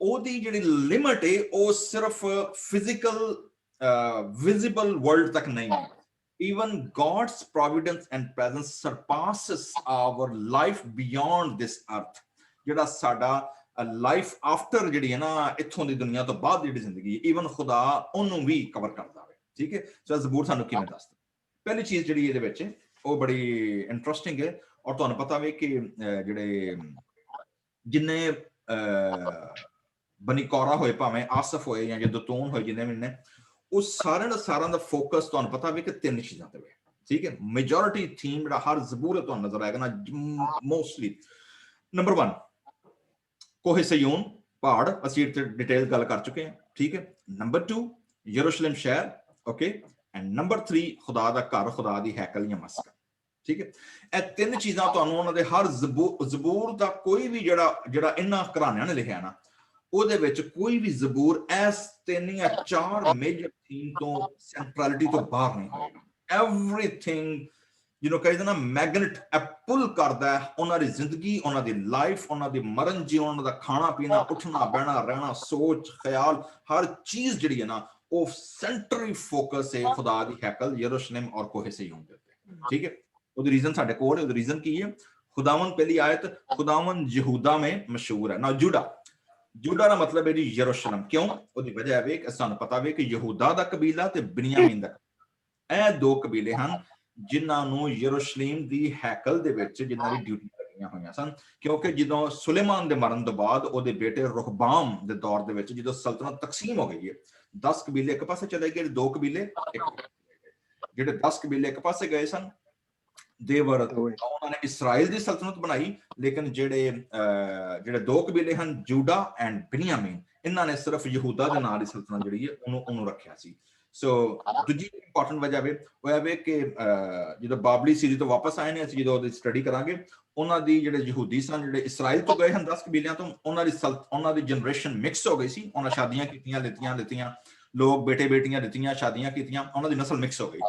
ਉਹਦੀ ਜਿਹੜੀ ਲਿਮਿਟ ਹੈ ਉਹ ਸਿਰਫ ਫਿਜ਼ੀਕਲ ਵਿਜ਼ੀਬਲ ਵਰਲਡ ਤੱਕ ਨਹੀਂ ਹੈ। even God's providence and presence surpasses our life beyond this earth. ਜਿਹੜਾ ਸਾਡਾ ਲਾਈਫ ਆਫਟਰ ਜਿਹੜੀ ਹੈ ਨਾ ਇੱਥੋਂ ਦੀ ਦੁਨੀਆ ਤੋਂ ਬਾਅਦ ਜਿਹੜੀ ਜ਼ਿੰਦਗੀ ਈਵਨ ਖੁਦਾ ਉਹਨੂੰ ਵੀ ਕਵਰ ਕਰਦਾ ਹੈ। ਠੀਕ ਹੈ, ਸੋ ਜ਼ਬੂਰ ਸਾਨੂੰ ਕਿਵੇਂ ਦੱਸਦਾ? ਪਹਿਲੀ ਚੀਜ਼ ਜਿਹੜੀ ਇਹਦੇ ਵਿੱਚ ਉਹ ਬੜੀ ਇੰਟਰਸਟਿੰਗ ਹੈ, ਔਰ ਤੁਹਾਨੂੰ ਪਤਾ ਵੇ ਕਿ ਜਿਹੜੇ ਜਿੰਨੇ ਬਨੀ ਕੌਰਾ ਹੋਏ, ਭਾਵੇਂ ਆਸਫ ਹੋਏ ਜਾਂ ਦਤੂਨ ਹੋਏ, ਜਿੰਨੇ ਵੀ ਨੇ, ਉਹ ਸਾਰਿਆਂ ਦਾ ਫੋਕਸ ਤੁਹਾਨੂੰ ਪਤਾ ਵੀ ਕਿ ਤਿੰਨ ਚੀਜ਼ਾਂ ਤੇ ਵੇ। ਠੀਕ ਹੈ, ਮੈਜੋਰਿਟੀ ਥੀਮ ਜਿਹੜਾ ਹਰ ਜ਼ਬੂਰ ਤੁਹਾਨੂੰ ਨਜ਼ਰ ਆਏਗਾ ਨਾ ਮੋਸਟਲੀ, ਨੰਬਰ 1 ਕੋਹੇ ਸਯੂਨ ਪਹਾੜ, ਅਸੀਂ ਇੱਥੇ ਡਿਟੇਲ ਗੱਲ ਕਰ ਚੁੱਕੇ ਹਾਂ। ਠੀਕ ਹੈ, ਨੰਬਰ 2 ਯਰੂਸ਼ਲਮ ਸ਼ਹਿਰ, ਓਕੇ, ਐਂਡ ਨੰਬਰ 3 ਖੁਦਾ ਦਾ ਘਰ, ਖੁਦਾ ਦੀ ਹੈਕਲ ਜਾਂ ਮਸਕਨ। ਠੀਕ ਹੈ, ਇਹ ਤਿੰਨ ਚੀਜ਼ਾਂ ਤੁਹਾਨੂੰ ਉਹਨਾਂ ਦੇ ਹਰ ਜ਼ਬੂਰ ਦਾ ਕੋਈ ਵੀ ਜਿਹੜਾ ਇਹਨਾਂ ਘਰਾਣਿਆਂ ਨੇ ਲਿਖਿਆ ਨਾ, ਉਹਦੇ ਵਿੱਚ ਕੋਈ ਵੀ ਜ਼ਬੂਰ ਇਸ ਤਿੰਨ ਜਾਂ ਚਾਰ ਮੇਜਰ ਥੀਮ ਤੋਂ ਸੈਂਟਰੈਲਿਟੀ ਤੋਂ ਬਾਹਰ ਨਹੀਂ ਹੋਏਗਾ। ਐਵਰੀਥਿੰਗ ਕਹਿੰਦੇ ਨਾ ਮੈਗਨੇਟ ਪੁੱਲ ਕਰਦਾ ਹੈ ਉਹਨਾਂ ਦੀ ਜ਼ਿੰਦਗੀ, ਉਹਨਾਂ ਦੀ ਲਾਈਫ, ਉਹਨਾਂ ਦੀ ਮਰਨ ਜੀਵਨ, ਉਹਨਾਂ ਦਾ ਖਾਣਾ ਪੀਣਾ, ਉੱਠਣਾ ਬਹਿਣਾ ਰਹਿਣਾ, ਸੋਚ ਖਿਆਲ, ਹਰ ਚੀਜ਼ ਜਿਹੜੀ ਹੈ ਨਾ ਉਹ ਸੈਂਟਰੀ ਫੋਕਸ ਹੈ ਖੁਦਾ ਦੀ ਹੈਕਲ ਯਰੂਸ਼ਲਮ ਔਰ ਕੋਹੇ ਸਿਯੋਨ ਦੇ ਉੱਤੇ। ਠੀਕ ਹੈ, ਉਹਦੀ ਰੀਜ਼ਨ ਸਾਡੇ ਕੋਲ ਹੈ। ਉਹਦੀ ਰੀਜ਼ਨ ਕੀ ਹੈ? ਖੁਦਾਵੰਦ, ਪਹਿਲੀ ਆਇਤ, ਖੁਦਾਵੰਦ ਯਹੂਦਾ में मशहूर है ना। ਜੂਡਾ ਦਾ ਮਤਲਬ ਹੈ ਜੀ ਯਰੂਸ਼ਲਮ। ਕਿਉਂ? ਉਹਦੀ ਵਜ੍ਹਾ ਹੈ ਕਿ ਸਾਨੂੰ ਪਤਾ ਵੇ ਕਿ ਯਹੂਦਾ ਦਾ ਕਬੀਲਾ ਤੇ ਬਿਨਯਾਮੀਨ ਦਾ, ਇਹ ਦੋ ਕਬੀਲੇ ਹਨ ਜਿਨ੍ਹਾਂ ਨੂੰ ਯਰੂਸ਼ਲਮ ਦੀ ਹੈਕਲ ਦੇ ਵਿੱਚ ਜਿਨ੍ਹਾਂ ਦੀ ਡਿਊਟੀ ਲੱਗੀਆਂ ਹੋਈਆਂ ਸਨ। ਕਿਉਂਕਿ ਜਦੋਂ ਸੁਲੇਮਾਨ ਦੇ ਮਰਨ ਤੋਂ ਬਾਅਦ ਉਹਦੇ ਬੇਟੇ ਰੁਹਬਾਮ ਦੇ ਦੌਰ ਦੇ ਵਿੱਚ ਜਦੋਂ ਸਲਤਨਤ ਤਕਸੀਮ ਹੋ ਗਈ ਹੈ, 10 ਕਬੀਲੇ ਇੱਕ ਪਾਸੇ ਚਲੇ ਗਏ, 2 ਕਬੀਲੇ ਇੱਕ ਪਾਸੇ ਚਲੇ ਗਏ। ਜਿਹੜੇ 10 ਕਬੀਲੇ ਇੱਕ ਪਾਸੇ ਗਏ ਸਨ ਦੇਵਰ, ਉਹਨਾਂ ਨੇ ਇਸਰਾਇਲ ਦੀ ਸਲਤਨਤ ਬਣਾਈ, ਲੇਕਿਨ ਜਿਹੜੇ 2 ਕਬੀਲੇ ਹਨ ਜੂਡਾ ਐਂਡ ਬਿਨਯਾਮੀਨ, ਇਹਨਾਂ ਨੇ ਸਿਰਫ ਯਹੂਦਾ ਦੇ ਨਾਂ ਦੀ ਸਲਤਨਤ ਜਿਹੜੀ ਹੈ ਉਹਨੂੰ ਰੱਖਿਆ ਸੀ। ਸੋ ਦੂਜੀ ਇੰਪੋਰਟੈਂਟ ਵਜ੍ਹਾ ਉਹ ਹੈ ਕਿ ਜਦੋਂ ਬਾਬਲੀ ਸੀਰੀ ਤੋਂ ਵਾਪਸ ਆਏ ਨੇ, ਅਸੀਂ ਜਦੋਂ ਉਹਦੀ ਸਟੱਡੀ ਕਰਾਂਗੇ, ਉਹਨਾਂ ਦੀ ਜਿਹੜੇ ਯਹੂਦੀ ਸਨ, ਜਿਹੜੇ ਇਸਰਾਇਲ ਤੋਂ ਗਏ ਹਨ 10 ਕਬੀਲਿਆਂ ਤੋਂ, ਉਹਨਾਂ ਦੀ ਜਨਰੇਸ਼ਨ ਮਿਕਸ ਹੋ ਗਈ ਸੀ। ਉਹਨਾਂ ਸ਼ਾਦੀਆਂ ਕੀਤੀਆਂ, ਲਿੱਤੀਆਂ, ਲੋਕ ਬੇਟੇ ਬੇਟੀਆਂ ਦਿੱਤੀਆਂ, ਸ਼ਾਦੀਆਂ ਕੀਤੀਆਂ, ਉਹਨਾਂ ਦੀ ਨਸਲ ਮਿਕਸ ਹੋ ਗਈ।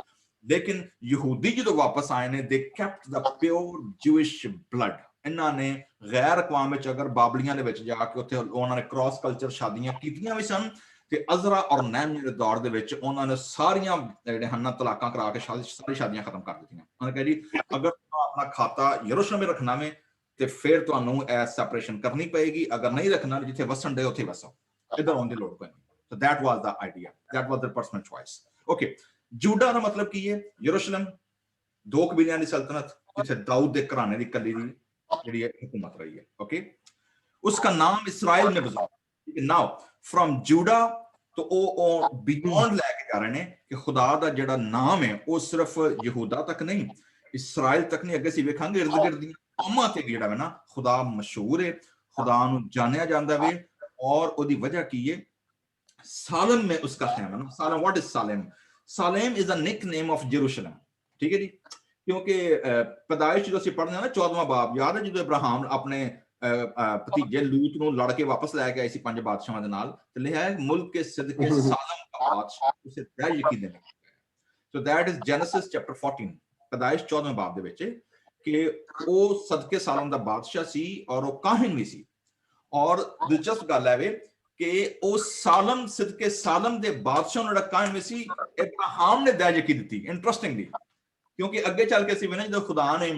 ਲੇਕਿਨ ਯਹੂਦੀ ਜਦੋਂ ਵਾਪਸ ਆਏ ਨੇ, ਦੇ ਕੈਪਟ ਦਾ ਪਿਓਰ ਜੂਇਸ਼ ਬਲੱਡ। ਇਹਨਾਂ ਨੇ ਗੈਰ ਅਕਵਾਮ ਵਿੱਚ ਅਗਰ ਬਾਬਲੀਆਂ ਦੇ ਵਿੱਚ ਜਾ ਕੇ ਉੱਥੇ ਉਹਨਾਂ ਨੇ ਕ੍ਰਾਸ ਕਲਚਰ ਸ਼ਾਦੀਆਂ ਕੀਤੀਆਂ ਵੀ ਸਨ, ਤੇ ਅਜ਼ਰਾ ਔਰ ਨਹਿਮਯਾ ਦੇ ਦੌਰ ਦੇ ਵਿੱਚ ਉਹਨਾਂ ਨੇ ਸਾਰੀਆਂ ਜਿਹੜੇ ਹਨ ਤਲਾਕਾਂ ਕਰਾ ਕੇ ਸਾਰੀ ਸ਼ਾਦੀਆਂ ਖਤਮ ਕਰ ਦਿੱਤੀਆਂ। ਉਹਨਾਂ ਨੇ ਕਿਹਾ ਜੀ ਅਗਰ ਆਪਣਾ ਖਾਤਾ ਯਰੂਸ਼ਲਮ ਵਿੱਚ ਰੱਖਣਾ ਵੇ ਤੇ ਫਿਰ ਤੁਹਾਨੂੰ ਇਹ ਸੈਪਰੇਸ਼ਨ ਕਰਨੀ ਪਏਗੀ, ਅਗਰ ਨਹੀਂ ਰੱਖਣਾ ਜਿੱਥੇ ਵਸਣ ਦੇ ਉੱਥੇ ਵਸੋ, ਇੱਧਰ ਆਉਣ ਦੀ ਲੋੜ ਕੋਈ ਨਹੀਂ। So that was the idea, that was their personal choice. Okay, ਜੂਡਾ ਦਾ ਮਤਲਬ ਕੀ ਹੈ? ਯਰੂਸ਼ਲਮ, 2 ਕਬੀਲਿਆਂ ਦੀ ਸਲਤਨਤ ਜਿੱਥੇ ਦਾਊਦ ਦੇ ਘਰਾਣੇ ਦੀ ਕੱਲੀ ਦੀ ਜਿਹੜੀ ਹੈ ਹੁਕੂਮਤ ਰਹੀ ਹੈ। ਓਕੇ, ਉਸका नाम ਇਸਰਾਇਲ में बुजुर्ग। ठीक है, नाउ फ्रॉम जूडा तो ਉਹ ਬਿਯੋਂਡ ਲੈ ਕੇ ਜਾ ਰਹੇ ਨੇ ਕਿ ਖੁਦਾ ਦਾ ਜਿਹੜਾ ਨਾਮ ਹੈ ਉਹ ਸਿਰਫ ਯਹੂਦਾ ਤੱਕ ਨਹੀਂ, ਇਸਰਾਇਲ ਤੱਕ ਨਹੀਂ, ਅੱਗੇ ਅਸੀਂ ਵੇਖਾਂਗੇ ਇਰਦ ਗਿਰਦ ਦੀਆਂ ਕੌਮਾਂ ਤੇ ਜਿਹੜਾ ਵੇ ਨਾ ਖੁਦਾ ਮਸ਼ਹੂਰ ਹੈ, ਖੁਦਾ ਨੂੰ ਜਾਣਿਆ ਜਾਂਦਾ ਵੇ। ਔਰ ਉਹਦੀ ਵਜ੍ਹਾ ਕੀ ਹੈ? सालम में उसका खैमा ना। Salam, what is Salem? Salem is a nickname of Jerusalem. ठीक है जी, क्योंकि पैदाइश जो ਅਸੀਂ ਪੜ੍ਹਦੇ ਹਾਂ ਨਾ 14ਵਾਂ ਬਾਬ, ਯਾਦ ਹੈ ਜਦੋਂ ਇਬਰਾਹਿਮ ਆਪਣੇ ਭਤੀਜੇ ਲੂਤ ਨੂੰ ਲੜ ਕੇ ਵਾਪਸ ਲੈ ਕੇ ਆਏ ਸੀ 5 ਬਾਦਸ਼ਾਹਾਂ ਦੇ ਨਾਲ, ਤੇ ਲਿਖਿਆ ਹੈ ਮੁਲਕ ਕੇ ਸਦਕੇ ਸਾਲਮ ਦਾ ਬਾਦਸ਼ਾਹ ਉਸੇ दै ਯਕੀਨ ਦੇने। ਸੋ दैट इज जेनेसिस चैप्टर 14, ਪੈਦਾਇਸ਼ 14ਵੇਂ ਬਾਬ ਦੇ ਵਿੱਚ ਕਿ ਉਹ ਸਦਕੇ ਸਾਲਮ ਦਾ ਬਾਦਸ਼ਾਹ ਸੀ ਔਰ ਉਹ ਕਾਹਿਨ ਵੀ ਸੀ। ਔਰ ਦਿਲਚਸਪ ਗੱਲ ਹੈ ਵੇ ਕਿ ਉਹ ਸਾਲਮ ਸਦਕੇ ਸਾਲਮ ਦੇ ਬਾਦਸ਼ਾਹ ਨੂੰ ਜਿਹੜਾ ਕਾਇਮ ਵੀ ਸੀ, ਇਬਰਾਹਿਮ ਨੇ दै ਯਕੀਨ ਦਿੱਤੀ। ਇੰਟਰਸਟਿੰਗਲੀ, ਕਿਉਂਕਿ ਅੱਗੇ ਚੱਲ ਕੇ ਸੀ ਵੇ ਨਾ ਜਦੋਂ ਖੁਦਾ ਨੇ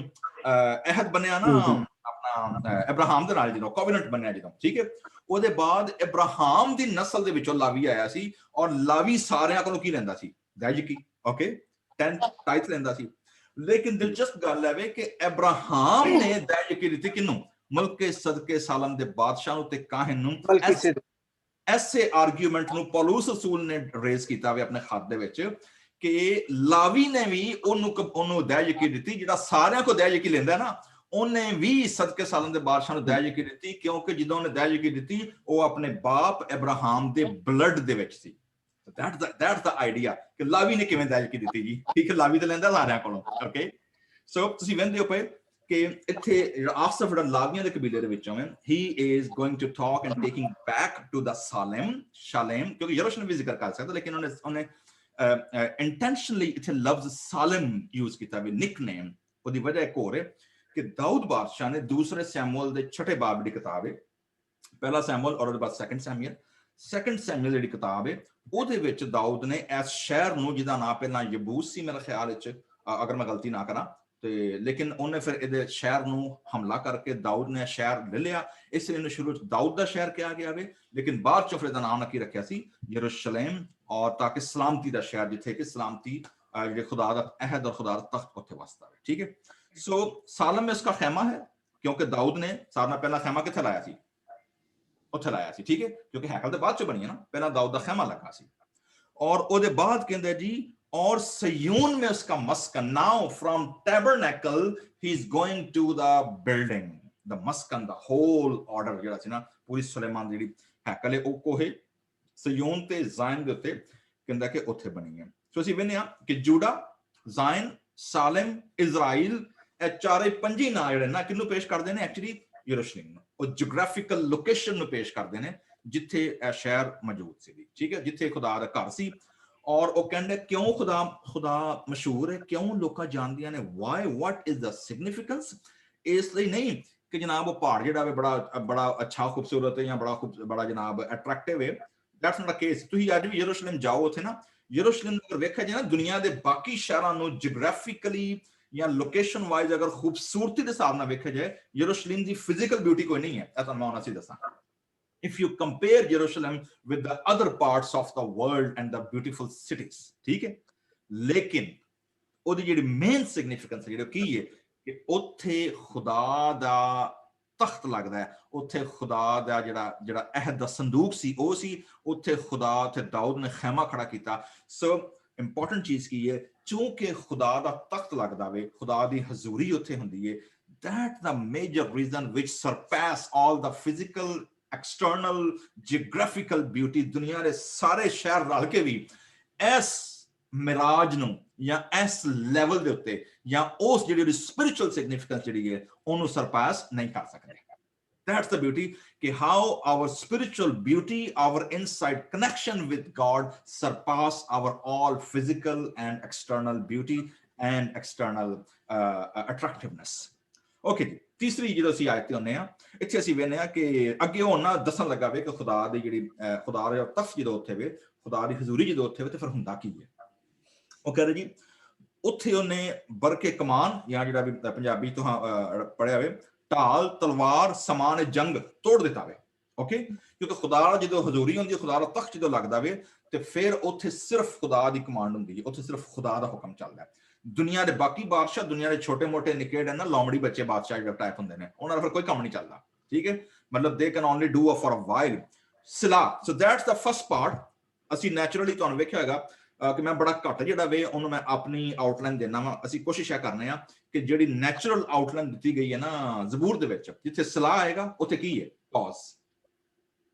ਅਹਿਦ ਬਣਿਆ ਨਾ ਆਪਣਾ ਇਬਰਾਹਿਮ ਦੇ ਨਾਲ, ਜਦੋਂ ਕੋਵੈਨੈਂਟ ਬਣਿਆ ਜਦੋਂ, ਠੀਕ ਹੈ, ਉਹਦੇ ਬਾਅਦ ਇਬਰਾਹਿਮ ਦੀ ਨਸਲ ਦੇ ਵਿੱਚੋਂ ਲਾਵੀ ਆਇਆ ਸੀ ਔਰ ਲਾਵੀ ਸਾਰਿਆਂ ਕੋਲੋਂ ਕੀ ਲੈਂਦਾ ਸੀ? दै ਯਕੀਨ। ਓਕੇ, 10 ਟਾਈਥ ਲੈਂਦਾ ਸੀ। ਲੇਕਿਨ ਦਿਲਚਸਪ ਗੱਲ ਹੈ ਵੇ ਕਿ ਇਬਰਾਹਿਮ ਨੇ दै ਯਕੀਨ ਦਿੱਤੀ ਕਿਹਨੂੰ? ਮੁਲਕੇ ਸਦਕੇ ਸਾਲਮ ਦੇ ਬਾਦਸ਼ਾਹ ਨੂੰ ਤੇ ਕਾਹਿਨ ਨੂੰ। ਐਸੇ ਆਰਗੂਮੈਂਟ ਨੂੰ ਪੌਲੁਸ ਰਸੂਲ ਨੇ ਰੇਜ਼ ਕੀਤਾ ਵੇ ਆਪਣੇ ਖਤ ਦੇ ਵਿੱਚ ਕਿ ਲਾਵੀ ਨੇ ਵੀ ਉਹਨੂੰ दै ਯਕੀਨ ਦਿੱਤੀ, ਜਿਹੜਾ ਸਾਰਿਆਂ ਕੋ दै ਯਕੀਨ ਲੈਂਦਾ ਨਾ, ਉਹਨੇ ਵੀ ਸਦਕੇ ਸਾਲਮ ਦੇ ਬਾਦਸ਼ਾਹ ਨੂੰ दै ਯਕੀਨ ਦਿੱਤੀ, ਕਿਉਂਕਿ ਜਦੋਂ ਉਹਨੇ दै ਯਕੀਨ ਦਿੱਤੀ ਉਹ ਆਪਣੇ ਬਾਪ ਇਬਰਾਹਿਮ ਦੇ ਬਲੱਡ ਦੇ ਵਿੱਚ ਸੀ। that's the idea ਕਿ ਲਾਵੀ ਨੇ ਕਿਵੇਂ दै ਯਕੀਨ ਦਿੱਤੀ ਜੀ। ਠੀਕ ਹੈ, ਲਾਵੀ ਤੇ ਲੈਂਦਾ ਸਾਰਿਆਂ ਕੋਲੋਂ। ਓਕੇ, ਸੋ ਤੁਸੀਂ ਵੇਖਦੇ ਹੋ ਪਏ ਕਿ ਇੱਥੇ ਆਸਫ ਜਿਹੜਾ ਲਾਵੀਆਂ ਦੇ ਕਬੀਲੇ ਦੇ ਵਿੱਚੋਂ ਹੈ, he is going to talk and taking back to the Shalem, ਕਿਉਂਕਿ ਯਰੂਸ਼ਲਮ ਵੀ ਜ਼ਿਕਰ ਕਰ ਸਕਦਾ, ਲੇਕਿਨ ਉਹਨੇ intentionally ਇੱਥੇ ਲਫ਼ਜ਼ ਸਾਲਮ ਯੂਜ਼ ਕੀਤਾ ਵੀ ਨਿਕਨੇਮ। ਉਹਦੀ ਵਜ੍ਹਾ ਇੱਕ ਹੋਰ ਹੈ ਕਿ ਦਾਊਦ ਬਾਦਸ਼ਾਹ ਨੇ ਦੂਸਰੇ ਸੈਮੂਅਲ ਦੇ 6ਵੇਂ ਬਾਬ ਦੀ ਕਿਤਾਬ ਹੈ, ਪਹਿਲਾ ਸੈਮੂਅਲ ਔਰ ਉਹਦੇ ਬਾਅਦ ਸੈਕੰਡ ਸੈਮੂਅਲ ਜਿਹੜੀ ਕਿਤਾਬ ਹੈ, ਉਹਦੇ ਵਿੱਚ ਦਾਊਦ ਨੇ ਇਸ ਸ਼ਹਿਰ ਨੂੰ, ਜਿਹਦਾ ਨਾਂ ਪਹਿਲਾਂ ਯਬੂਸ ਸੀ ਮੇਰੇ ਖਿਆਲ ਵਿੱਚ, ਅਗਰ ਮੈਂ ਗਲਤੀ ਨਾ ਕਰਾਂ, ਤੇ ਲੇਕਿਨ ਉਹਨੇ ਫਿਰ ਇਹਦੇ ਸ਼ਹਿਰ ਨੂੰ ਹਮਲਾ ਕਰਕੇ ਦਾਊਦ ਨੇ ਸ਼ਹਿਰ ਲੈ ਲਿਆ, ਇਸ ਲਈ ਇਹਨੂੰ ਸ਼ੁਰੂ ਚ ਦਾਊਦ ਦਾ ਸ਼ਹਿਰ ਕਿਹਾ ਗਿਆ ਵੇ, ਲੇਕਿਨ ਬਾਅਦ ਚ ਫਿਰ ਇਹਦਾ ਨਾਮ ਕੀ ਰੱਖਿਆ ਸੀ, ਯਰੂਸ਼ਲਮ, ਔਰ ਤਾਂ ਕਿ ਸਲਾਮਤੀ ਦਾ ਸ਼ਹਿਰ, ਜਿੱਥੇ ਕਿ ਸਲਾਮਤੀ ਜਿਹੜੇ खुदा ਦਾ ਅਹਿਦ ਔਰ खुदा ਦਾ ਤਖਤ ਉੱਥੇ ਵਸਦਾ ਹੈ। ਠੀਕ ਹੈ, ਸੋ ਸਾਲਮ में उसका खैमा है, क्योंकि दाऊद ने सारे नाल पहला खैमा किथे लाया सी, ਉੱਥੇ ਲਾਇਆ ਸੀ। ਠੀਕ ਹੈ, ਕਿਉਂਕਿ ਹੈਕਲ ਤੇ ਬਾਅਦ ਚ ਬਣੀ ਹੈ ਨਾ, ਪਹਿਲਾਂ ਦਾਊਦ ਦਾ ਖੈਮਾ ਲੱਗਾ ਸੀ। ਔਰ ਉਹਦੇ ਬਾਅਦ ਕਹਿੰਦੇ ਜੀ, और सयून में उसका मस्कन, now from tabernacle he is going to the building, the मस्कन, द होल ऑर्डर ਜਿਹੜਾ ਸੀ ਨਾ, ਪੂਰੀ ਸੁਲੇਮਾਨ ਜਿਹੜੀ ਹੈਕਲ ਹੈ ਉਹ ਕੋਹੇ ਸਯੂਨ ਤੇ ਜ਼ਾਇਨ ਦੇ ਉੱਤੇ ਕਹਿੰਦਾ ਕਿ ਉੱਥੇ ਬਣੀ ਹੈ। ਸੋ ਅਸੀਂ ਵੇਖਦੇ ਹਾਂ ਕਿ ਜੂਡਾ, ਜ਼ਾਇਨ, ਸਾਲਮ, ਇਜ਼ਰਾਈਲ, ਇਹ ਚਾਰੇ ਪੰਜੀ ਨਾਂ ਜਿਹੜੇ ਨਾ ਕਿਹਨੂੰ ਪੇਸ਼ ਕਰਦੇ ਨੇ, ਐਕਚੁਅਲੀ ਯਰੂਸ਼ਲਮ ਨੂੰ, ਉਹ ਜਿਓਗ੍ਰਾਫੀਕਲ ਲੋਕੇਸ਼ਨ ਨੂੰ ਪੇਸ਼ ਕਰਦੇ ਨੇ ਜਿੱਥੇ ਇਹ ਸ਼ਹਿਰ ਮੌਜੂਦ ਸੀ। ਠੀਕ ਹੈ, ਜਿੱਥੇ ਖੁਦਾ ਦਾ ਘਰ ਸੀ। ਔਰ ਉਹ ਕਹਿੰਦੇ ਕਿਉਂ ਖੁਦਾ ਮਸ਼ਹੂਰ ਹੈ, ਕਿਉਂ ਲੋਕਾਂ ਜਾਣਦੀਆਂ ਨੇ, why, what is the significance. ਇਸ ਲਈ ਨਹੀਂ ਕਿ ਜਨਾਬ ਉਹ ਪਹਾੜ ਜਿਹੜਾ ਵੇ ਬੜਾ ਅੱਛਾ ਖੂਬਸੂਰਤ ਹੈ ਜਾਂ ਬੜਾ ਜਨਾਬ ਅਟਰੈਕਟਿਵ ਹੈ, ਦੈਟਸ ਨਾਟ ਅ ਕੇਸ। ਤੁਸੀਂ ਅੱਜ ਵੀ ਯਰੂਸ਼ਲਮ ਜਾਓ, ਉੱਥੇ ਨਾ ਯਰੂਸ਼ਲਮ ਅਗਰ ਵੇਖਿਆ ਜਾਏ ਨਾ, ਦੁਨੀਆ ਦੇ ਬਾਕੀ ਸ਼ਹਿਰਾਂ ਨੂੰ ਜਿਓਗ੍ਰਾਫਿਕਲੀ ਜਾਂ ਲੋਕੇਸ਼ਨ ਵਾਈਜ਼ ਅਗਰ ਖੂਬਸੂਰਤੀ ਦੇ ਹਿਸਾਬ ਨਾਲ ਵੇਖਿਆ ਜਾਏ, ਯਰੂਸ਼ਲਮ ਦੀ ਫਿਜ਼ੀਕਲ ਬਿਊਟੀ ਕੋਈ ਨਹੀਂ ਹੈ, ਇਹ ਤੁਹਾਨੂੰ ਮੈਂ ਅਸੀਂ ਦੱਸਾਂ। If you compare Jerusalem with the other parts of the world and the beautiful cities, ठीक है, लेकिन ਉਹਦੀ ਜਿਹੜੀ ਮੇਨ ਸਿਗਨੀਫੀਕੈਂਸ ਜਿਹੜੀ ਕੀ ਹੈ ਕਿ ਉੱਥੇ ਖੁਦਾ ਦਾ ਤਖਤ ਲੱਗਦਾ ਹੈ, ਉੱਥੇ ਖੁਦਾ ਦਾ ਜਿਹੜਾ ਅਹਿਦ ਦਾ ਸੰਦੂਕ ਸੀ ਉਹ ਸੀ, ਉੱਥੇ ਖੁਦਾ, ਉੱਥੇ ਦਾਊਦ ਨੇ ਖੈਮਾ ਖੜਾ ਕੀਤਾ। ਸੋ ਇੰਪੋਰਟੈਂਟ ਚੀਜ਼ ਕੀ ਹੈ, ਚੂੰਕਿ ਖੁਦਾ ਦਾ ਤਖਤ ਲੱਗਦਾ ਵੇ, ਖੁਦਾ ਦੀ ਹਜ਼ੂਰੀ ਉੱਥੇ ਹੁੰਦੀ ਹੈ, that's the major reason which surpass all the physical external geographical beauty। ਦੁਨੀਆ ਦੇ ਸਾਰੇ ਸ਼ਹਿਰ ਰਲ ਕੇ ਵੀ ਇਸ ਮਿਰਾਜ ਨੂੰ ਜਾਂ ਇਸ ਲੈਵਲ ਦੇ ਉੱਤੇ ਜਾਂ ਉਸ ਜਿਹੜੀ ਸਪਿਰਿਚੁਅਲ ਸਿਗਨੀਫੀਕੈਂਸ ਜਿਹੜੀ ਹੈ ਉਹਨੂੰ ਸਰਪਾਸ ਨਹੀਂ ਕਰ ਸਕਦੇ। That's the beauty, ਕਿ how our spiritual beauty, our inside connection with God surpass our all physical and external beauty and external attractiveness। Okay ਜੀ, ਤੀਸਰੀ ਜਦੋਂ ਅਸੀਂ ਆਇਤ ਤੇ ਹੁੰਦੇ ਆ, ਇੱਥੇ ਅਸੀਂ ਵੇਖਦੇ ਆ ਕਿ ਅੱਗੇ ਉਹ ਨਾ ਦੱਸਣ ਲੱਗਾ ਵੇ ਕਿ ਖੁਦਾ ਦੀ ਜਿਹੜੀ ਖੁਦਾ ਦਾ ਤਖਤ ਜਦੋਂ ਉੱਥੇ ਵੇ, ਖੁਦਾ ਦੀ ਹਜ਼ੂਰੀ ਜਦੋਂ ਉੱਥੇ ਵੇ, ਤੇ ਫਿਰ ਹੁੰਦਾ ਕੀ ਹੈ। ਉਹ ਕਹਿੰਦੇ ਜੀ ਉੱਥੇ ਉਹਨੇ ਬਰਕੇ ਕਮਾਨ ਜਾਂ ਜਿਹੜਾ ਵੀ ਪੰਜਾਬੀ ਤੋਂ ਪੜਿਆ ਵੇ, ਢਾਲ, ਤਲਵਾਰ, ਸਮਾਨ ਜੰਗ ਤੋੜ ਦਿੱਤਾ ਵੇ। ਓਕੇ, ਕਿਉਂਕਿ ਖੁਦਾ ਜਦੋਂ ਹਜ਼ੂਰੀ ਹੁੰਦੀ ਹੈ, ਖੁਦਾ ਦਾ ਤਖਤ ਜਦੋਂ ਲੱਗਦਾ ਵੇ, ਤੇ ਫਿਰ ਉੱਥੇ ਸਿਰਫ ਖੁਦਾ ਦੀ ਕਮਾਂਡ ਹੁੰਦੀ ਹੈ, ਉੱਥੇ ਸਿਰਫ ਖੁਦਾ ਦਾ ਹੁਕਮ ਚੱਲਦਾ ਹੈ। ਦੁਨੀਆ ਦੇ ਬਾਕੀ ਬਾਦਸ਼ਾਹ, ਦੁਨੀਆ ਦੇ ਛੋਟੇ ਮੋਟੇ ਨਿੱਕੇ ਨਾ ਲੋਮੜੀ ਬੱਚੇ ਬਾਦਸ਼ਾਹ ਜਿਹੜੇ ਟਾਈਪ ਹੁੰਦੇ ਨੇ, ਉਹਨਾਂ ਦਾ ਫਿਰ ਕੋਈ ਕੰਮ ਨਹੀਂ ਚੱਲਦਾ। ਠੀਕ ਹੈ, ਮਤਲਬ they can only do for a while ਸਿਲਾ। So that's the first part. ਅਸੀਂ ਨੈਚੁਰਲੀ ਤੁਹਾਨੂੰ ਵੇਖਿਆ ਹੋਏਗਾ ਕਿ ਮੈਂ ਬੜਾ ਘੱਟ ਜਿਹੜਾ ਵੇ ਉਹਨੂੰ ਮੈਂ ਆਪਣੀ ਆਊਟਲਾਈਨ ਦੇਣਾ ਵਾ। ਅਸੀਂ ਕੋਸ਼ਿਸ਼ ਕਰਨੇ ਆ ਕਿ ਜਿਹੜੀ ਨੈਚੁਰਲ ਆਊਟਲਾਈਨ ਦਿੱਤੀ ਗਈ ਹੈ ਨਾ ਜ਼ਬੂਰ ਦੇ ਵਿੱਚ, ਜਿੱਥੇ ਸਿਲਾ ਆਏਗਾ ਉੱਥੇ ਕੀ ਹੈ, ਕੌਜ਼,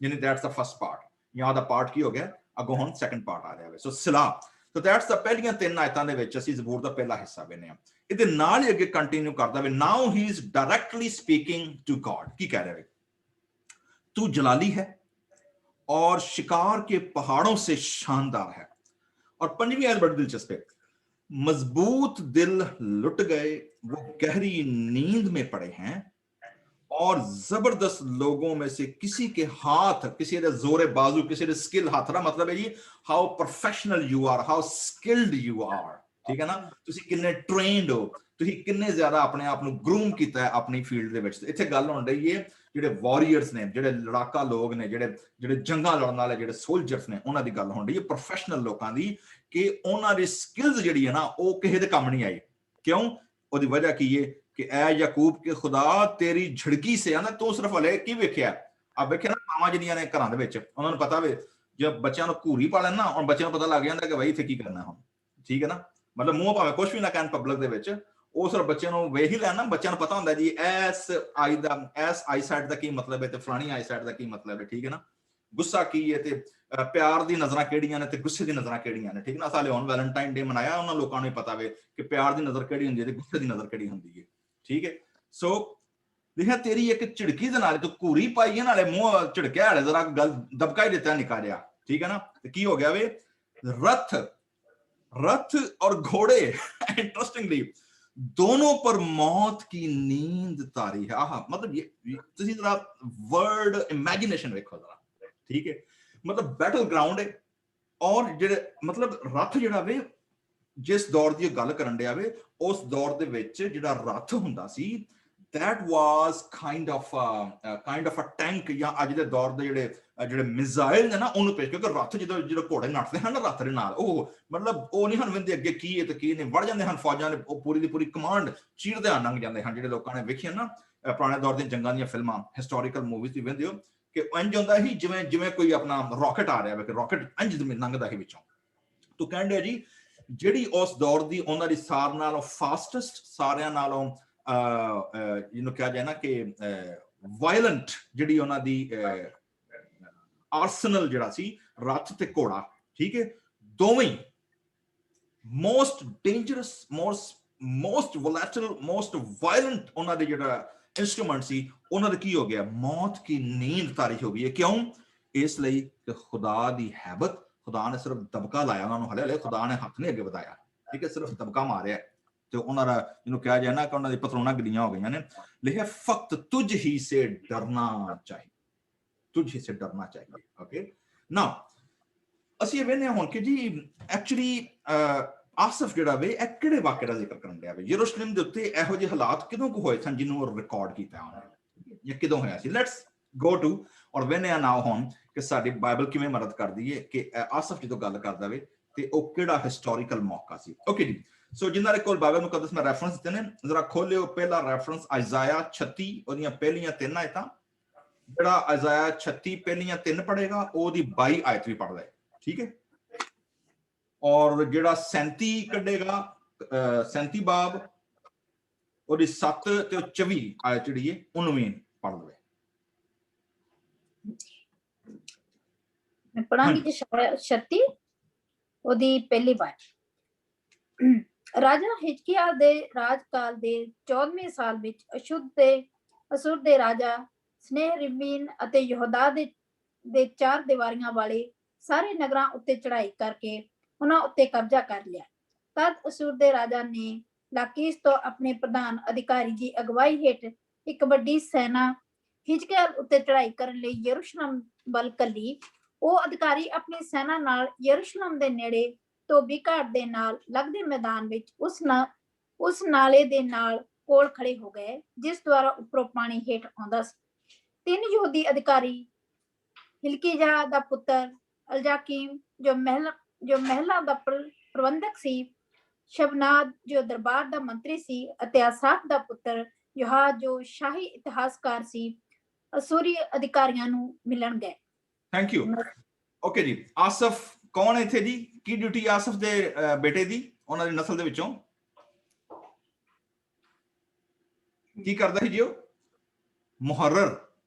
ਯਾਨੀ ਦੈਟਸ ਦਾ ਫਸਟ ਪਾਰਟ। ਜਾਂ ਦਾ ਪਾਰਟ ਕੀ ਹੋ ਗਿਆ, ਅੱਗੋਂ ਹੁਣ ਸੈਕੰਡ ਪਾਰਟ ਆ ਰਿਹਾ ਵੇ। ਸੋ ਸਿਲਾ, so that's the ਪਹਿਲੀਆਂ ਤਿੰਨ ਆਇਤਾਂ ਦੇ ਵਿੱਚ ਅਸੀਂ ਜ਼ਬੂਰ ਦਾ ਪਹਿਲਾ ਹਿੱਸਾ ਵੇਖਦੇ ਹਾਂ। ਇਹਦੇ ਨਾਲ ਹੀ ਅੱਗੇ ਕੰਟੀਨਿਊ ਕਰਦਾ ਵੇ, now he is directly speaking to God। ਕੀ ਕਹਿ ਰਿਹਾ ਵੇ, तू जलाली है और शिकार के पहाड़ों से शानदार है। और पंजवीं आयत बड़ी दिलचस्प है, मजबूत दिल लुट गए, वो गहरी नींद में पड़े हैं, और जबरदस्त लोगों में से किसी के हाथ, किसी दे जोरे बाजू, किसी दे स्किल हाथ दा मतलब है जी how professional you are, how skilled you are. ठीक है ना, ਤੁਸੀਂ ਕਿੰਨੇ ਟ੍ਰੇਨਡ ਹੋ, ਤੁਸੀਂ ਕਿੰਨੇ ਜ਼ਿਆਦਾ ਆਪਣੇ ਆਪ ਨੂੰ ਗਰੂਮ ਕੀਤਾ ਹੈ ਆਪਣੀ ਫੀਲਡ ਦੇ ਵਿੱਚ। ਇੱਥੇ ਗੱਲ ਹੋਣ ਰਹੀ ਹੈ ਜਿਹੜੇ ਵਾਰੀਅਰਸ ਨੇ, ਜਿਹੜੇ ਲੜਾਕਾ ਲੋਕ ਨੇ, ਜਿਹੜੇ ਜੰਗਾਂ ਲੜਨ ਵਾਲੇ ਜਿਹੜੇ ਸੋਲਜਰਸ ਨੇ, ਉਹਨਾਂ ਦੀ ਗੱਲ ਹੋਣ ਰਹੀ ਹੈ, ਪ੍ਰੋਫੈਸ਼ਨਲ ਲੋਕਾਂ ਦੀ, ਕਿ ਉਹਨਾਂ ਦੀ ਸਕਿੱਲਸ ਜਿਹੜੀ ਹੈ ਨਾ ਉਹ ਕਿਸੇ ਦੇ ਕੰਮ ਨਹੀਂ ਆਈ। ਕਿਉਂ? ਉਹਦੀ ਵਜ੍ਹਾ ਕੀ ਹੈ कि ऐ याकूब के खुदा तेरी झड़की से है ना, तू सिर्फ हले की वेखिया आ वेखिया ना मावां जिहड़ियां ने घरां दे विच, उन्हां नूं पता वे जे बच्चियां नूं घूरी पा लैन ना, हुण बच्चियां नूं पता लग जांदा कि भाई इत्थे की करना हुण। ठीक है ना, मतलब मूंह भावें कुछ भी ना कहण पब्लिक दे विच, ਉਹ ਸਿਰਫ ਬੱਚਿਆਂ ਨੂੰ ਵੇਖ ਹੀ ਲੈਣ ਨਾ, ਬੱਚਿਆਂ ਨੂੰ ਪਤਾ ਹੁੰਦਾ ਜੀ ਐਸ ਆਈ ਸਾਈਡ ਦਾ ਕੀ ਮਤਲਬ ਹੈ ਤੇ ਫਲਾਣੀ ਆਈ ਸਾਈਡ ਦਾ ਕੀ ਮਤਲਬ ਹੈ। ਠੀਕ ਹੈ ਨਾ, ਗੁੱਸਾ ਕੀ ਹੈ ਤੇ ਪਿਆਰ ਦੀ ਨਜ਼ਰਾਂ ਕਿਹੜੀਆਂ ਨੇ ਤੇ ਗੁੱਸੇ ਦੀ ਨਜ਼ਰਾਂ ਕਿਹੜੀਆਂ ਨੇ। ਠੀਕ ਨਾ, ਸਾਲੇ ਹੁਣ ਵੈਲੈਂਟਾਈਨ ਡੇ ਮਨਾਇਆ, ਉਹਨਾਂ ਲੋਕਾਂ ਨੂੰ ਪਤਾ ਵੇ ਕਿ ਪਿਆਰ ਦੀ ਨਜ਼ਰ ਕਿਹੜੀ ਹੁੰਦੀ ਹੈ ਤੇ ਗੁੱਸੇ ਦੀ ਨਜ਼ਰ ਕਿਹੜੀ ਹੁੰਦੀ ਹੈ। ਠੀਕ ਹੈ, ਸੋ ਦੇਖਿਆ ਤੇਰੀ ਇੱਕ ਝਿੜਕੀ ਦੇ ਨਾਲ ਤੂੰ ਘੂਰੀ ਪਾਈ ਹੈ, ਨਾਲੇ ਮੂੰਹ ਝਿੜਕਿਆ ਹਲੇ ਜ਼ਰਾ ਗੱਲ ਦਬਕਾ ਹੀ ਦਿੱਤਾ ਨਿਕਾ ਜਿਹਾ। ਠੀਕ ਹੈ ਨਾ, ਤੇ ਕੀ ਹੋ ਗਿਆ ਵੇ, रथ और घोड़े इंटरेस्टिंगली दोनों पर मौत की नींद तारी है। आहा, मतलब ये तुसी जरा वर्ड इमेजिनेशन देखो जरा। ठीक है, मतलब बैटल ग्राउंड है, ਔਰ ਜਿਹੜੇ ਮਤਲਬ ਰੱਥ ਜਿਹੜਾ ਵੇ ਜਿਸ ਦੌਰ ਦੀ ਗੱਲ ਕਰਨ ਡਿਆ ਵੇ ਉਸ ਦੌਰ ਦੇ ਵਿੱਚ ਜਿਹੜਾ ਰੱਥ ਹੁੰਦਾ ਸੀ that was kind of a tank ਜਾਂ ਅੱਜ ਦੇ ਦੌਰ ਦੇ ਜਿਹੜੇ ਮਿਜ਼ਾਈਲ ਨੇ ਨਾ ਉਹਨੂੰ ਪੇਸ਼, ਕਿਉਂਕਿ ਰੱਥ ਜਦੋਂ ਘੋੜੇ ਨੱਠਦੇ ਹਨ ਨਾ ਰੱਥ ਦੇ ਨਾਲ ਉਹ ਮਤਲਬ ਉਹ ਨਹੀਂ ਹਨ ਵੰਦੇ ਅੱਗੇ ਕੀ ਹੈ ਤੇ ਕੀ ਨਹੀਂ, ਵੜ ਜਾਂਦੇ ਹਨ ਫੌਜਾਂ ਦੇ, ਉਹ ਪੂਰੀ ਦੀ ਪੂਰੀ ਕਮਾਂਡ ਚੀਰਦੇ ਆ ਲੰਘ ਜਾਂਦੇ ਹਨ। ਜਿਹੜੇ ਲੋਕਾਂ ਨੇ ਵੇਖਿਆ ਨਾ ਪੁਰਾਣੇ ਦੌਰ ਦੀਆਂ ਜੰਗਾਂ ਦੀਆਂ ਫਿਲਮਾਂ ਹਿਸਟੋਰੀਕਲ ਮੂਵੀਜ਼ ਦੀ ਵੇਖਦੇ ਹੋ ਕਿ ਇੰਜ ਹੁੰਦਾ ਸੀ ਜਿਵੇਂ ਕੋਈ ਆਪਣਾ ਰਾਕਟ ਆ ਰਿਹਾ ਵੇ, ਕਿ ਰਾਕਟ ਇੰਜ ਲੰਘਦਾ ਸੀ ਵਿੱਚੋਂ। ਤੋ ਕਹਿੰਦੇ ਜੀ ਜਿਹੜੀ ਉਸ ਦੌਰ ਦੀ ਉਹਨਾਂ ਦੀ ਸਾਰ ਨਾਲੋਂ ਫਾਸਟੈਸਟ, ਸਾਰਿਆਂ ਨਾਲੋਂ ਜਿਹਨੂੰ ਕਿਹਾ ਜਾਏ ਨਾ ਕਿ ਵਾਇਲੈਂਟ ਜਿਹੜੀ ਉਹਨਾਂ ਦੀ ਆਰਸਨਲ ਜਿਹੜਾ ਸੀ ਰੱਥ ਤੇ ਘੋੜਾ, ਠੀਕ ਹੈ, ਦੋਵੇਂ most dangerous, most volatile, most violent ਉਹਨਾਂ ਦੇ ਜਿਹੜਾ इंस्ट्रूमेंट सी उन्होंने की हो गया, मौत की नींद तारी हो गई है। क्यों? इसलिए कि खुदा दी हैबत, खुदा ने सिर्फ दबका लाया उन्होंने, हले खुदा ने हाथ नहीं अगे बताया, ठीक है, सिर्फ दबका मारिया तो उन्होंने जिन्होंने कहा जाए ना कि उन्होंने पतरोना गिलियां हो गई ने, लिखा फक्त तुझ ही से डरना चाहिए, तुझ ही से डरना चाहिए। ओके नाउ ਅਸੀਂ ਵੇਖਦੇ ਹਾਂ ਹੁਣ ਕਿ ਜੀ ਐਕਚੁਅਲੀ ਆਸਫ ਜਿਹੜਾ ਵੇ ਇਹ ਕਿਹੜੇ ਵਾਕਿਆ ਦਾ ਜ਼ਿਕਰ ਕਰਨ ਡਿਆ ਵੇ। ਯਰੂਸ਼ਲਮ ਦੇ ਉੱਤੇ ਇਹੋ ਜਿਹੇ ਹਾਲਾਤ ਕਿਦੋਂ ਕੁ ਹੋਏ ਸਨ ਜਿਹਨੂੰ ਰਿਕਾਰਡ ਕੀਤਾ ਉਹਨੇ, ਜਾਂ ਕਿਦੋਂ ਹੋਇਆ ਸੀ। ਲੈਟਸ ਗੋ ਟੂ ਔਰ ਵੇਖਦੇ ਹਾਂ ਨਾਓ ਹੁਣ ਕਿ ਸਾਡੀ ਬਾਈਬਲ ਕਿਵੇਂ ਮਦਦ ਕਰਦੀ ਹੈ ਕਿ ਆਸਫ ਜਦੋਂ ਗੱਲ ਕਰਦਾ ਵੇ ਤੇ ਉਹ ਕਿਹੜਾ ਹਿਸਟੋਰੀਕਲ ਮੌਕਾ ਸੀ। ਓਕੇ ਜੀ, ਸੋ ਜਿਨ੍ਹਾਂ ਦੇ ਕੋਲ ਬਾਈਬਲ ਮੁਕੱਦਸ ਮੈਂ ਰੈਫਰੈਂਸ ਦਿੱਤੇ ਨੇ ਜ਼ਰਾ ਖੋਲਿਓ। ਪਹਿਲਾ ਰੈਫਰੈਂਸ ਆਇਜ਼ਾਇਆ 36 ਉਹਦੀਆਂ ਪਹਿਲੀਆਂ 3 ਆਇਤਾਂ। ਜਿਹੜਾ ਆਇਜ਼ਾਇਆ 36 ਪਹਿਲੀਆਂ 3 ਪੜੇਗਾ ਉਹਦੀ 22 ਆਇਤ ਵੀ ਪੜਦਾ ਹੈ, ਠੀਕ ਹੈ। ਔਰ ਜਿਹੜਾ 37 ਕੱਢੇਗਾ 37 ਬਾਬ ਉਹਦੀ 7 ਤੇ 24 ਆਇਤ ਜਿਹੜੀ ਹੈ ਉਹਨੂੰ ਵੀ ਪੜ ਲਵੇ। ਮੈਂ ਪੜਾਂਗੀ ਜੀ 36 ਉਹਦੀ ਪਹਿਲੀ ਬਾਤ। ਰਾਜਾ ਹਿਜਕੀਆ ਦੇ ਰਾਜਕਾਲ ਦੇ 14ਵੇਂ ਸਾਲ ਵਿੱਚ ਅਸੁਰ ਦੇ ਰਾਜਾ ਸਨੇਹਰੀਬੀਨ ਅਤੇ ਯਹੂਦਾ ਦੇ 4 ਦੀਵਾਰੀਆਂ ਵਾਲੇ ਸਾਰੇ ਨਗਰਾਂ ਉੱਤੇ ਚੜ੍ਹਾਈ ਕਰਕੇ ਉਹਨਾਂ ਉੱਤੇ ਕਬਜ਼ਾ ਕਰ ਲਿਆ। ਤਦ ਅਸੂਰ ਦੇ ਰਾਜਾ ਨੇ ਲਾਕੀਸ ਤੋਂ ਆਪਣੇ ਪ੍ਰਧਾਨ ਅਧਿਕਾਰੀ ਦੀ ਅਗਵਾਈ ਹੇਠ ਇੱਕ ਵੱਡੀ ਸੈਨਾ ਹਿਜਕੀਆ ਉੱਤੇ ਚੜ੍ਹਾਈ ਕਰਨ ਲਈ ਯਰੂਸ਼ਲਮ ਵੱਲ ਕੱਲੀ। ਉਹ ਅਧਿਕਾਰੀ ਆਪਣੀ ਸੈਨਾ ਨਾਲ ਯਰੂਸ਼ਲਮ ਦੇ ਨੇੜੇ ਧੋਬੀ ਘਾਟ ਦੇ ਨਾਲ ਲੱਗਦੇ ਮੈਦਾਨ ਵਿੱਚ ਉਸ ਨਾਲੇ ਦੇ ਨਾਲ ਕੋਲ ਖੜੇ ਹੋ ਗਏ ਜਿਸ ਦੁਆਰਾ ਉੱਪਰੋਂ ਪਾਣੀ ਹੇਠ ਆਉਂਦਾ ਸੀ। 3 ਯਹੂਦੀ ਅਧਿਕਾਰੀ ਹਿਲਕੀਯਾਹ ਦਾ ਪੁੱਤਰ ਅਲਜਾਕੀਮ ਜੋ ਮਹਿਲਾ ਦਾ ਪ੍ਰਬੰਧਕ ਸੀ, ਸ਼ਬਨਾਦ ਜੋ ਦਰਬਾਰ ਦਾ ਮੰਤਰੀ ਸੀ ਅਤੇ ਆਸਾਫ ਦਾ ਪੁੱਤਰ ਯੋਹਾ ਜੋ ਸ਼ਾਹੀ ਇਤਿਹਾਸਕਾਰ ਸੀ ਅਸੂਰੀ ਅਧਿਕਾਰੀਆਂ ਨੂੰ ਮਿਲਣ ਗਏ। Thank you. ਓਕੇ ਜੀ, ਆਸਫ ਕੌਣ ਹੈ ਇੱਥੇ ਜੀ? ਕੀ ਡਿਊਟੀ ਆਸਫ ਦੇ ਬੇਟੇ ਦੀ, ਉਹਨਾਂ ਦੀ ਨਸਲ ਦੇ ਵਿੱਚੋਂ ਕੀ ਕਰਦਾ ਸੀ ਜੀ ਉਹ? ਮੁਹਰਰ।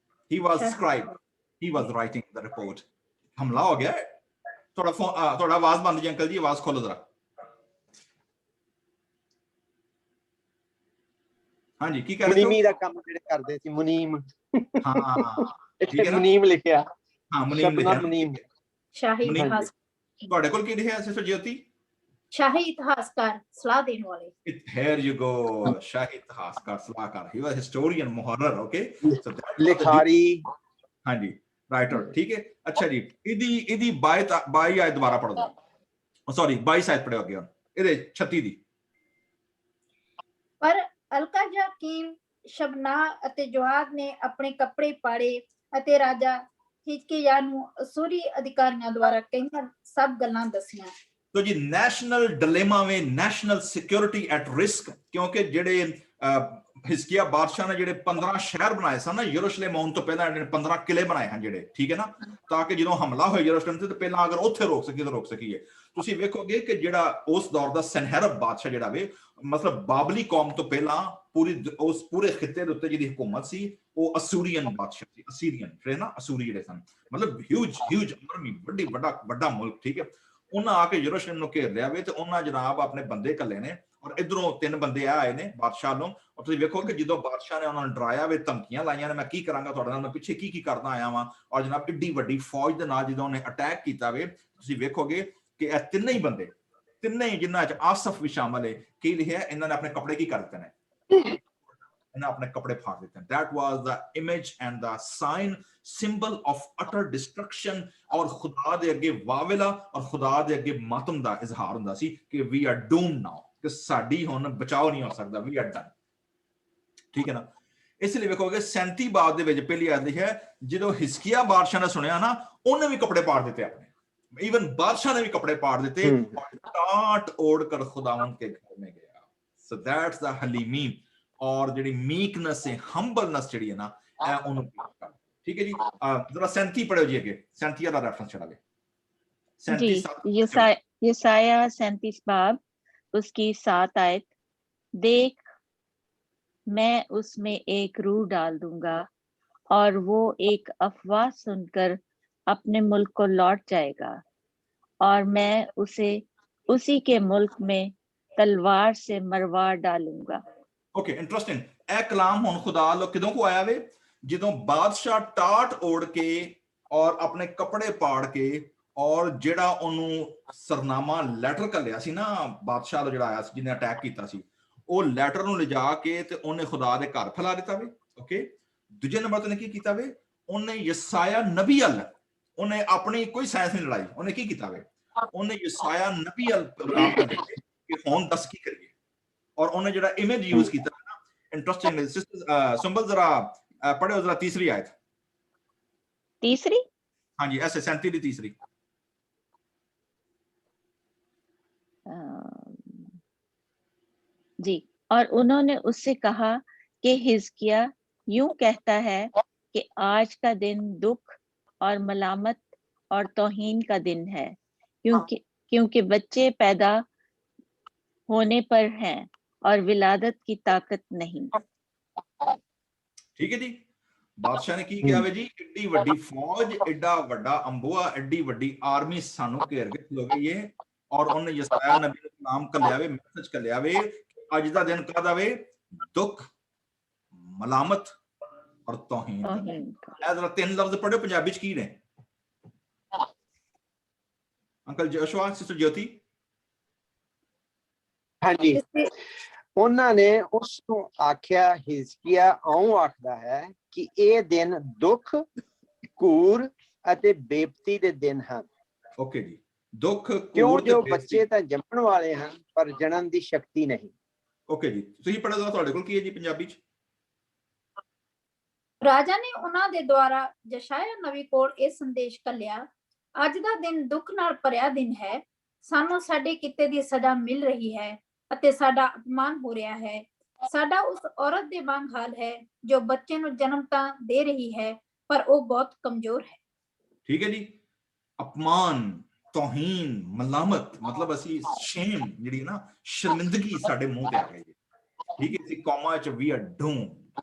ਹੀ ਵਾਸ ਸਕ੍ਰਾਈਬ, ਹੀ ਵਾਸ ਰਾਈਟਿੰਗ ਦ ਰਿਪੋਰਟ। ਹਮਲਾ ਹੋ ਗਿਆ ਤੁਹਾਡਾ ਆਵਾਜ਼ ਬੰਦ ਜੀ ਅੰਕਲ ਜੀ, ਆਵਾਜ਼ ਖੋਲੋ ਜ਼ਰਾ। ਹਾਂਜੀ ਕੀ ਕਰ ਰਹੇ ਹੋ? ਮੁਨੀਮੀ ਦਾ ਕੰਮ ਜਿਹੜੇ ਕਰਦੇ ਸੀ, ਮੁਨੀਮ। ਹਾਂ ਇੱਥੇ ਮੁਨੀਮ ਲਿਖਿਆ। ਹਾਂ ਮੁਨੀਮ ਲਿਖਿਆ। ਮੁਨੀਮ ਸ਼ਾਹੀ ਇਤਿਹਾਸ। ਤੁਹਾਡੇ ਕੋਲ ਕੀ ਲਿਖਿਆ ਸਿਸਟਰ ਜਯੋਤੀ? ਸ਼ਾਹੀ ਇਤਿਹਾਸਕਾਰ, ਸਲਾਹ ਦੇਣ ਵਾਲੇ। Here you go, ਸ਼ਾਹੀ ਇਤਿਹਾਸਕਾਰ, ਸਲਾਹਕਾਰ। He was a historian, ਮੁਹਰਰ। Okay, ਲਿਖਾਰੀ। ਹਾਂਜੀ ਰਾਈਟਰ, ਠੀਕ ਹੈ। ਅੱਛਾ ਜੀ, ਇਹਦੀ 22 ਆਇਤ ਦੁਬਾਰਾ ਪੜ੍ਹ ਦਿਓ। ਸੌਰੀ 22 ਆਇਤ ਪੜ੍ਹਿਓ ਅੱਗੇ ਇਹਦੇ 36 ਦੀ। ਪਰ ਅਲਕਾਜਾਕੀਮ, ਸ਼ਬਨਾ ਅਤੇ ਜੋਆਦ ਨੇ ਆਪਣੇ ਕੱਪੜੇ ਪਾੜੇ ਅਤੇ ਰਾਜਾ ਹਿਜਕੀਯਾਹ ਨੂੰ ਅਸੂਰੀ ਅਧਿਕਾਰੀਆਂ ਦੁਆਰਾ ਕਈਆਂ ਸਭ ਗੱਲਾਂ ਦੱਸੀਆਂ। ਤੋ ਜੀ ਨੈਸ਼ਨਲ ਡਿਲੇਮਾ ਵਿੱਚ ਨੈਸ਼ਨਲ ਸਿਕਿਉਰਿਟੀ ਐਟ ਰਿਸਕ, ਕਿਉਂਕਿ ਜਿਹੜੇ ਹਿਜਕੀਆ ਬਾਦਸ਼ਾਹ ਨੇ ਜਿਹੜੇ 15 ਸ਼ਹਿਰ ਬਣਾਏ ਸਨ ਨਾ ਯਰੂਸ਼ਲਮ ਆਉਣ ਤੋਂ ਪਹਿਲਾਂ, ਜਿਹੜੇ 15 ਕਿਲੇ ਬਣਾਏ ਹਨ ਜਿਹੜੇ, ਠੀਕ ਹੈ ਨਾ, ਤਾਂ ਕਿ ਜਦੋਂ ਹਮਲਾ ਹੋਏ ਯਰੂਸ਼ਲਮ ਤੇ ਪਹਿਲਾਂ ਅਗਰ ਉੱਥੇ ਰੋਕ ਸਕੀਏ। ਤੁਸੀਂ ਵੇਖੋਗੇ ਕਿ ਜਿਹੜਾ ਉਸ ਦੌਰ ਦਾ ਸਨਹੈਰਬ ਬਾਦਸ਼ਾਹ ਜਿਹੜਾ ਵੇ, ਮਤਲਬ ਬਾਬਲੀ ਕੌਮ ਤੋਂ ਪਹਿਲਾਂ ਉਸ ਪੂਰੇ ਖਿੱਤੇ ਦੇ ਉੱਤੇ ਜਿਹਦੀ ਹਕੂਮਤ ਸੀ ਉਹ ਅਸੂਰੀਅਨ ਬਾਦਸ਼ਾਹ ਸੀ। ਅਸੀਰੀਅਨ ਜਿਹੜੇ ਨਾ, ਅਸੂਰੀ ਜਿਹੜੇ ਸਨ, ਮਤਲਬ ਹਿਊਜ ਆਰਮੀ, ਵੱਡਾ ਮੁਲਕ, ਠੀਕ ਹੈ। ਉਹਨਾਂ ਆ ਕੇ ਯਰੂਸ਼ਲਮ ਨੂੰ ਘੇਰ ਲਿਆ ਵੇ ਤੇ ਉਹਨਾਂ ਜਨਾਬ ਆਪਣੇ ਬੰਦੇ ਕੱਲੇ ਨੇ ਔਰ ਇਧਰੋਂ 3 ਬੰਦੇ ਆਏ ਨੇ ਬਾਦਸ਼ਾਹ ਨੂੰ। ਔਰ ਤੁਸੀਂ ਵੇਖੋ ਕਿ ਜਦੋਂ ਬਾਦਸ਼ਾਹ ਨੇ ਉਹਨਾਂ ਨੂੰ ਡਰਾਇਆ ਵੇ, ਧਮਕੀਆਂ ਲਾਈਆਂ ਨੇ, ਮੈਂ ਕੀ ਕਰਾਂਗਾ ਤੁਹਾਡੇ ਨਾਲ, ਮੈਂ ਪਿੱਛੇ ਕੀ ਕਰਦਾ ਆਇਆ ਵਾਂ। ਔਰ ਜਨਾਬ ਕਿੱਡੀ ਵੱਡੀ ਫੌਜ ਦੇ ਨਾਲ ਜਦੋਂ ਉਹਨੇ ਅਟੈਕ ਕੀਤਾ ਵੇ, ਤੁਸੀਂ ਵੇਖੋਗੇ ਕਿ ਇਹ ਤਿੰਨੇ ਹੀ ਬੰਦੇ, ਤਿੰਨੇ ਹੀ ਜਿਨ੍ਹਾਂ ਚ ਆਸਫ ਵੀ ਸ਼ਾਮਲ ਹੈ, ਕੀ ਲਿਖਿਆ ਇਹਨਾਂ ਨੇ ਆਪਣੇ ਕੱਪੜੇ ਕੀ ਕਰ ਦਿੱਤੇ ਨੇ, इन्हें अपने कपड़े फाड़ देते हैं। That was the image and the sign, symbol of utter destruction। और खुदा दे अगे वावेला और खुदा दे अगे मातम दा इजहार हुंदा सी कि we are doomed now, कि साडी हुण बचाव नहीं हो सकदा, we are done। ठीक है ना। इसलिए वेखोगे 37 बाब दे विच पहली आयत लिखी है, ਜਦੋਂ हिजकिय्याह बादशाह ने सुनिया ना, उन्हें भी कपड़े पाड़ दिते अपने, इवन बादशाह ने भी कपड़े पाड़ दिते और टाट ओढ़ कर खुदावंद के घर में गया। सो दैट्स द हलीमी, और जेडी मीकनेस है, हम्बलनेस जेडी है ना, ए ओनु। ठीक है जी। जरा 37 पढ़ो जी अगे, 37 दा रेफरेंस चला ले। जी, यशायाह 37 बाब उसकी 7 आयत। देख मैं उसमें एक रूह डाल दूंगा और वो एक अफवाह सुनकर अपने मुल्क को लौट जाएगा, और मैं उसे उसी के मुल्क में तलवार से मरवा डालूंगा। Okay, interesting. ए कलाम हुन खुदा लो किदों को आया वे, जिदों बादशाह टाट ओढ़ के और अपने कपड़े पाड़ के और जेड़ा ओनू सरनामा लैटर घल्लिया सी ना, बादशाह जेड़ा आया सी जिन्हें अटैक कीता सी, ओ लैटर नूं लिजा के ते ओने खुदा दे घर फैला दिता वे। ओके, दूजे नंबर ते ने की कीता वे, ओने यसाया नबी अल, ओने अपनी कोई साइंस नहीं लड़ाई, ओने की कीता वे, ओने यसाया नबी अल पैगाम कर दिते कि हुण दस की करिए, और ओने जेड़ा इमेज यूज कीता ना, इंटरेस्टिंग है। सिस्टर संभल जरा पढ़ो जरा तीसरी आयत। तीसरी? हाँ जी, ऐसे 37 दी तीसरी। जी, और उन्होंने उससे कहा कि हिजकिय्याह यूं कहता है कि आज का दिन दुख और मलामत और तौहीन का दिन है, क्योंकि बच्चे पैदा होने पर हैं और विलादत की ताकत नहीं। ठीक है जी। बादशाह ने की किया वे जी, एडी वड्डी फौज, एडा वड्डा अंबुआ, एडी वड्डी आर्मी सानू घेर के खलो गई है, और उन्हें यसाया नबी नु नाम कलिया वे, मैसेज कलिया वे, अज दा दिन कादा वे, दुख, मलामत और तौहीन का। ए जरा 3 लफ्ज पढ़ो पंजाबी च की ने अंकल जोशुआ, सिस्टर ज्योति। हाँ जी, ਉਹਨਾਂ ਨੇ ਉਸ ਨੂੰ ਆਖਿਆ, ਹਿਜ਼ਕੀਆ ਆਉਂ ਆਖਦਾ ਹੈ ਕਿ ਇਹ ਦਿਨ ਦੁੱਖ, ਘੂਰ ਅਤੇ ਬੇਪਤੀ ਦੇ ਦਿਨ ਹਨ। ਓਕੇ ਜੀ, ਦੁੱਖ, ਕਿਉਂ ਜੋ ਬੱਚੇ ਤਾਂ ਜੰਮਣ ਵਾਲੇ ਹਨ ਪਰ ਜਨਮ ਦੀ ਸ਼ਕਤੀ ਨਹੀਂ। ਓਕੇ ਜੀ, ਤੁਸੀਂ ਪੜ੍ਹੋ, ਤੁਹਾਡੇ ਕੋਲ ਕੀ ਹੈ ਜੀ ਪੰਜਾਬੀ ਚ? ਰਾਜਾ ਨੇ ਉਹਨਾਂ ਦੇ ਦੁਆਰਾ ਯਸ਼ਾਇਆ ਨਬੀ ਕੋਲ ਇਹ ਸੰਦੇਸ਼ ਘੱਲਿਆ, ਅੱਜ ਦਾ ਦਿਨ ਦੁੱਖ ਨਾਲ ਭਰਿਆ ਦਿਨ ਹੈ, ਸਾਨੂੰ ਸਾਡੇ ਕੀਤੇ ਦੀ ਸਜ਼ਾ ਮਿਲ ਰਹੀ ਹੈ ਅਤੇ ਸਾਡਾ ਅਪਮਾਨ ਹੋ ਰਿਹਾ ਹੈ। ਸਾਡਾ ਉਸ ਔਰਤ ਦੇ ਵਾਂਗ ਹਾਲ ਹੈ ਜੋ ਬੱਚੇ ਨੂੰ ਜਨਮ ਤਾਂ ਦੇ ਰਹੀ ਹੈ ਪਰ ਉਹ ਬਹੁਤ ਕਮਜ਼ੋਰ ਹੈ। ਠੀਕ ਹੈ ਜੀ। ਅਪਮਾਨ, ਤੌਹੀਨ, ਮਲਾਮਤ, ਮਤਲਬ ਅਸੀਂ ਸ਼ੇਮ ਜਿਹੜੀ ਨਾ, ਸ਼ਰਮਿੰਦਗੀ ਸਾਡੇ ਮੂੰਹ ਤੇ ਆ ਗਈ ਹੈ। ਠੀਕ ਹੈ, ਅਸੀਂ ਕੌਮਾਂ ਚ ਵੀ ਆਰ ਡੂਮਡ।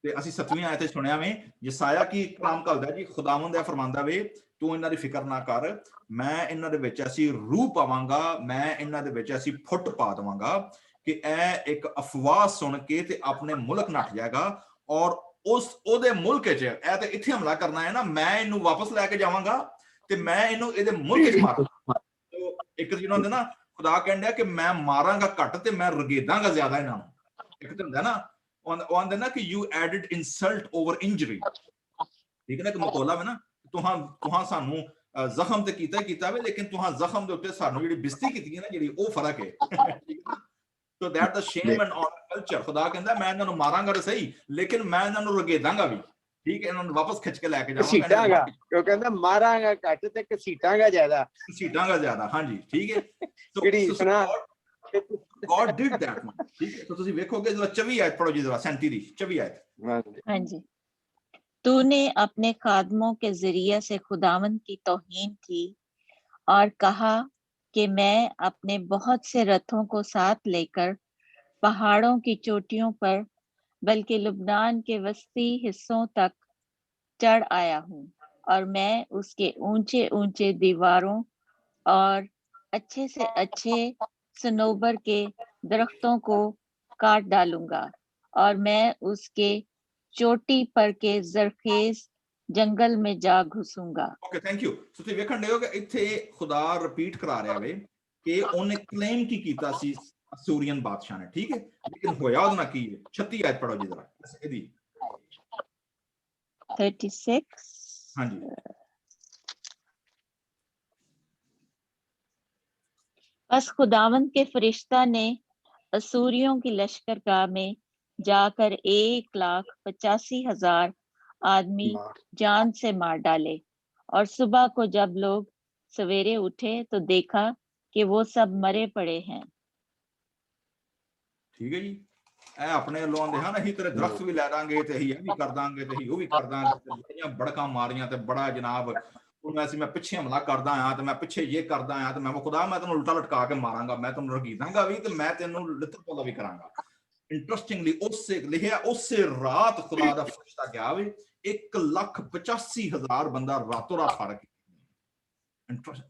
ਤੇ ਅਸੀਂ 7ਵੀਂ ਆਇਤ ਚ ਸੁਣਿਆ ਵੇ, ਯਸਾਇਆ ਕੀ ਕਲਾਮ ਕਰਦਾ ਜੀ, ਖੁਦਾਵੰਦ ਇਹ ਫਰਮਾਂਦਾ ਵੇ, ਤੂੰ ਇਹਨਾਂ ਦੀ ਫਿਕਰ ਨਾ ਕਰ, ਮੈਂ ਇਹਨਾਂ ਦੇ ਵਿੱਚ ਅਸੀਂ ਰੂਹ ਪਾਵਾਂਗਾ, ਮੈਂ ਇਹਨਾਂ ਦੇ ਵਿੱਚ ਅਸੀਂ ਫੁੱਟ ਪਾ ਦੇਵਾਂਗਾ ਕਿ ਇਹ ਇੱਕ ਅਫਵਾਹ ਸੁਣ ਕੇ ਤੇ ਆਪਣੇ ਮੁਲਕ ਨੱਠ ਜਾਏਗਾ, ਔਰ ਉਹਦੇ ਮੁਲਕ 'ਚ ਇਹ ਤੇ ਇੱਥੇ ਹਮਲਾ ਕਰਨਾ ਹੈ ਨਾ, ਮੈਂ ਇਹਨੂੰ ਵਾਪਸ ਲੈ ਕੇ ਜਾਵਾਂਗਾ ਤੇ ਮੈਂ ਇਹਨੂੰ ਇਹਦੇ ਮੁਲਕ 'ਚ ਮਾਰਾਂਗਾ। ਇੱਕ ਜਿਹਨਾਂ ਹੁੰਦੇ ਨਾ, ਖੁਦਾ ਕਹਿੰਦਾ ਕਿ ਮੈਂ ਮਾਰਾਂਗਾ ਘੱਟ ਤੇ ਮੈਂ ਰਗੇਦਾਂਗਾ ਜ਼ਿਆਦਾ ਇਹਨਾਂ ਨੂੰ। ਇੱਕ ਤਾਂ ਹੁੰਦਾ ਨਾ, ਉਹ ਆਂਦੇ ਨਾ ਕਿ you added insult over injury. ਠੀਕ ਹੈ ਨਾ, ਕਿ ਮਕੌਲਾ ਹੈ ਨਾ, ਤੁਹਾਂ ਸਾਨੂੰ ਜ਼ਖਮ ਤੇ ਕੀਤਾ ਵੇ, ਲੇਕਿਨ ਤੁਹਾਂ ਜ਼ਖਮ ਦੇ ਉੱਤੇ ਸਾਨੂੰ ਜਿਹੜੀ ਬਿਸਤੀ ਕੀਤੀ ਹੈ ਨਾ, ਜਿਹੜੀ ਉਹ ਫਰਕ ਹੈ। So that the shame and honour culture. ਖੁਦਾ ਕਹਿੰਦਾ ਮੈਂ ਇਹਨਾਂ ਨੂੰ ਮਾਰਾਂਗਾ ਤੇ ਸਹੀ, ਲੇਕਿਨ ਮੈਂ ਇਹਨਾਂ ਨੂੰ ਰਗੇਦਾਂਗਾ ਵੀ। ਠੀਕ ਹੈ, ਇਹਨਾਂ ਨੂੰ ਵਾਪਸ ਖਿੱਚ ਕੇ ਲੈ ਕੇ ਜਾਵਾਂਗਾ। ਉਹ ਕਹਿੰਦਾ ਮਾਰਾਂਗਾ ਘੱਟ ਤੇ ਘਸੀਟਾਂਗਾ ਜ਼ਿਆਦਾ। ਘਸੀਟਾਂਗਾ ਜ਼ਿਆਦਾ, ਹਾਂਜੀ। ਠੀਕ ਹੈ, God did that man। ठीक है, तो ਤੁਸੀਂ ਵੇਖੋਗੇ ਜਰਾ 24 ਆਇਤ ਪੜੋ ਜੀ, ਜਰਾ 37 ਦੀ 24 आयत। हाँ जी। तूने अपने खादमों के जरिए से खुदावंद की तौहीन की और कहा कि मैं अपने बहुत से रथों को साथ लेकर पहाड़ों की चोटियों पर, बल्कि लुबनान के वस्ती हिस्सों तक चढ़ आया हूँ, और मैं उसके ऊंचे ऊंचे दीवारों और अच्छे से अच्छे सनोबर के दरख्तों को काट डालूंगा, और मैं उसके चोटी पर के जरखेज जंगल में जा घुसूंगा। Okay, thank you. सो ਤੁਸੀਂ ਵੇਖਣ ਦੇ ਹੋ ਕਿ ਇੱਥੇ ਖੁਦਾ ਰਿਪੀਟ ਕਰਾ ਰਿਹਾ ਵੇ ਕਿ ਉਹਨੇ ਕਲੇਮ ਕੀ ਕੀਤਾ ਸੀ ਅਸੂਰੀਅਨ ਬਾਦਸ਼ਾਹ ਨੇ, ਠੀਕ ਹੈ। ਲੇਕਿਨ ਹੋਇਆ ਉਹਦੇ ਨਾਲ ਕੀ ਹੈ? 36 ਆਇਤ ਪੜੋ ਜੀ ਜਰਾ ਇਹਦੀ। 36 ਹਾਂਜੀ। बस खुदावंद के फरिश्ता ने असूरियों की लश्करगाह में जाकर 1,85,000 आदमी जान से मार डाले। और सुबह को जब लोग सवेरे उठे तो देखा कि वो सब मरे पड़े हैं। ठीक है जी। ਇਹ ਆਪਣੇ ਵੱਲੋਂ ਆਂਦੇ ਹਨ ਅਸੀਂ ਤੇਰੇ ਦਰਖਤ ਵੀ ਲੈ ਦਾਂਗੇ ਤੇ ਅਸੀਂ ਇਹ ਵੀ ਕਰ ਦਾਂਗੇ ਤੇ ਅਸੀਂ ਉਹ ਵੀ ਕਰ ਦਾਂਗੇ ਤੇ ਬੜੀਆਂ ਬੜਕਾਂ ਮਾਰੀਆਂ ਤੇ ਬੜਾ ਜਨਾਬ ਹੁਣ ਅਸੀਂ ਮੈਂ ਪਿੱਛੇ ਹਮਲਾ ਕਰਦਾ ਆ ਤੇ ਮੈਂ ਪਿੱਛੇ ਇਹ ਕਰਦਾ ਆ ਤੇ ਮੈਂ ਖੁਦਾ ਮੈਂ ਤੈਨੂੰ ਉਲਟਾ ਲਟਕਾ ਕੇ ਮਾਰਾਂਗਾ, ਮੈਂ ਤੈਨੂੰ ਰਗੀਦਾਂਗਾ ਵੀ ਤੇ ਮੈਂ ਤੈਨੂੰ ਲਿੱਤਰ ਪੌਦਾ ਵੀ ਕਰਾਂਗਾ। ਇੰਟਰਸਟਿੰਗਲੀ ਉਸੇ ਲਿਖਿਆ ਉਸੇ ਰਾਤ ਖੁਦਾ ਦਾ ਫਰਿਸ਼ਤਾ ਗਿਆ ਵੇ 1,85,000 ਬੰਦਾ ਰਾਤੋਂ ਰਾਤ ਫੜ ਕੇ।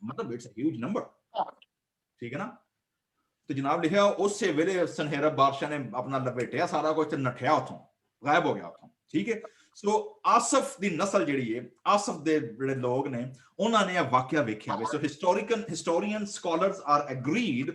ਮਤਲਬ ਇਟਸ ਅ ਹਿਊਜ ਨੰਬਰ, ਠੀਕ ਹੈ ਨਾ। ਤੇ ਜਨਾਬ ਲਿਖਿਆ ਉਸੇ ਵੇਲੇ ਸਨਹੇਰਬ ਬਾਦਸ਼ਾਹ ਨੇ ਆਪਣਾ ਲਪੇਟਿਆ ਸਾਰਾ ਕੁਝ ਤੇ ਨੱਠਿਆ ਉੱਥੋਂ, ਗਾਇਬ ਹੋ ਗਿਆ ਉੱਥੋਂ, ਠੀਕ ਹੈ। ਸੋ ਆਸਫ ਦੀ ਨਸਲ ਜਿਹੜੀ ਹੈ, ਆਸਫ ਦੇ ਜਿਹੜੇ ਲੋਕ ਨੇ ਉਹਨਾਂ ਨੇ ਇਹ ਵਾਕਿਆ ਵੇਖਿਆ ਵੇ। ਸੋ ਹਿਸਟੋਰੀਅਨ ਸਕਾਲਰਸ ਆਰ ਐਗਰੀਡ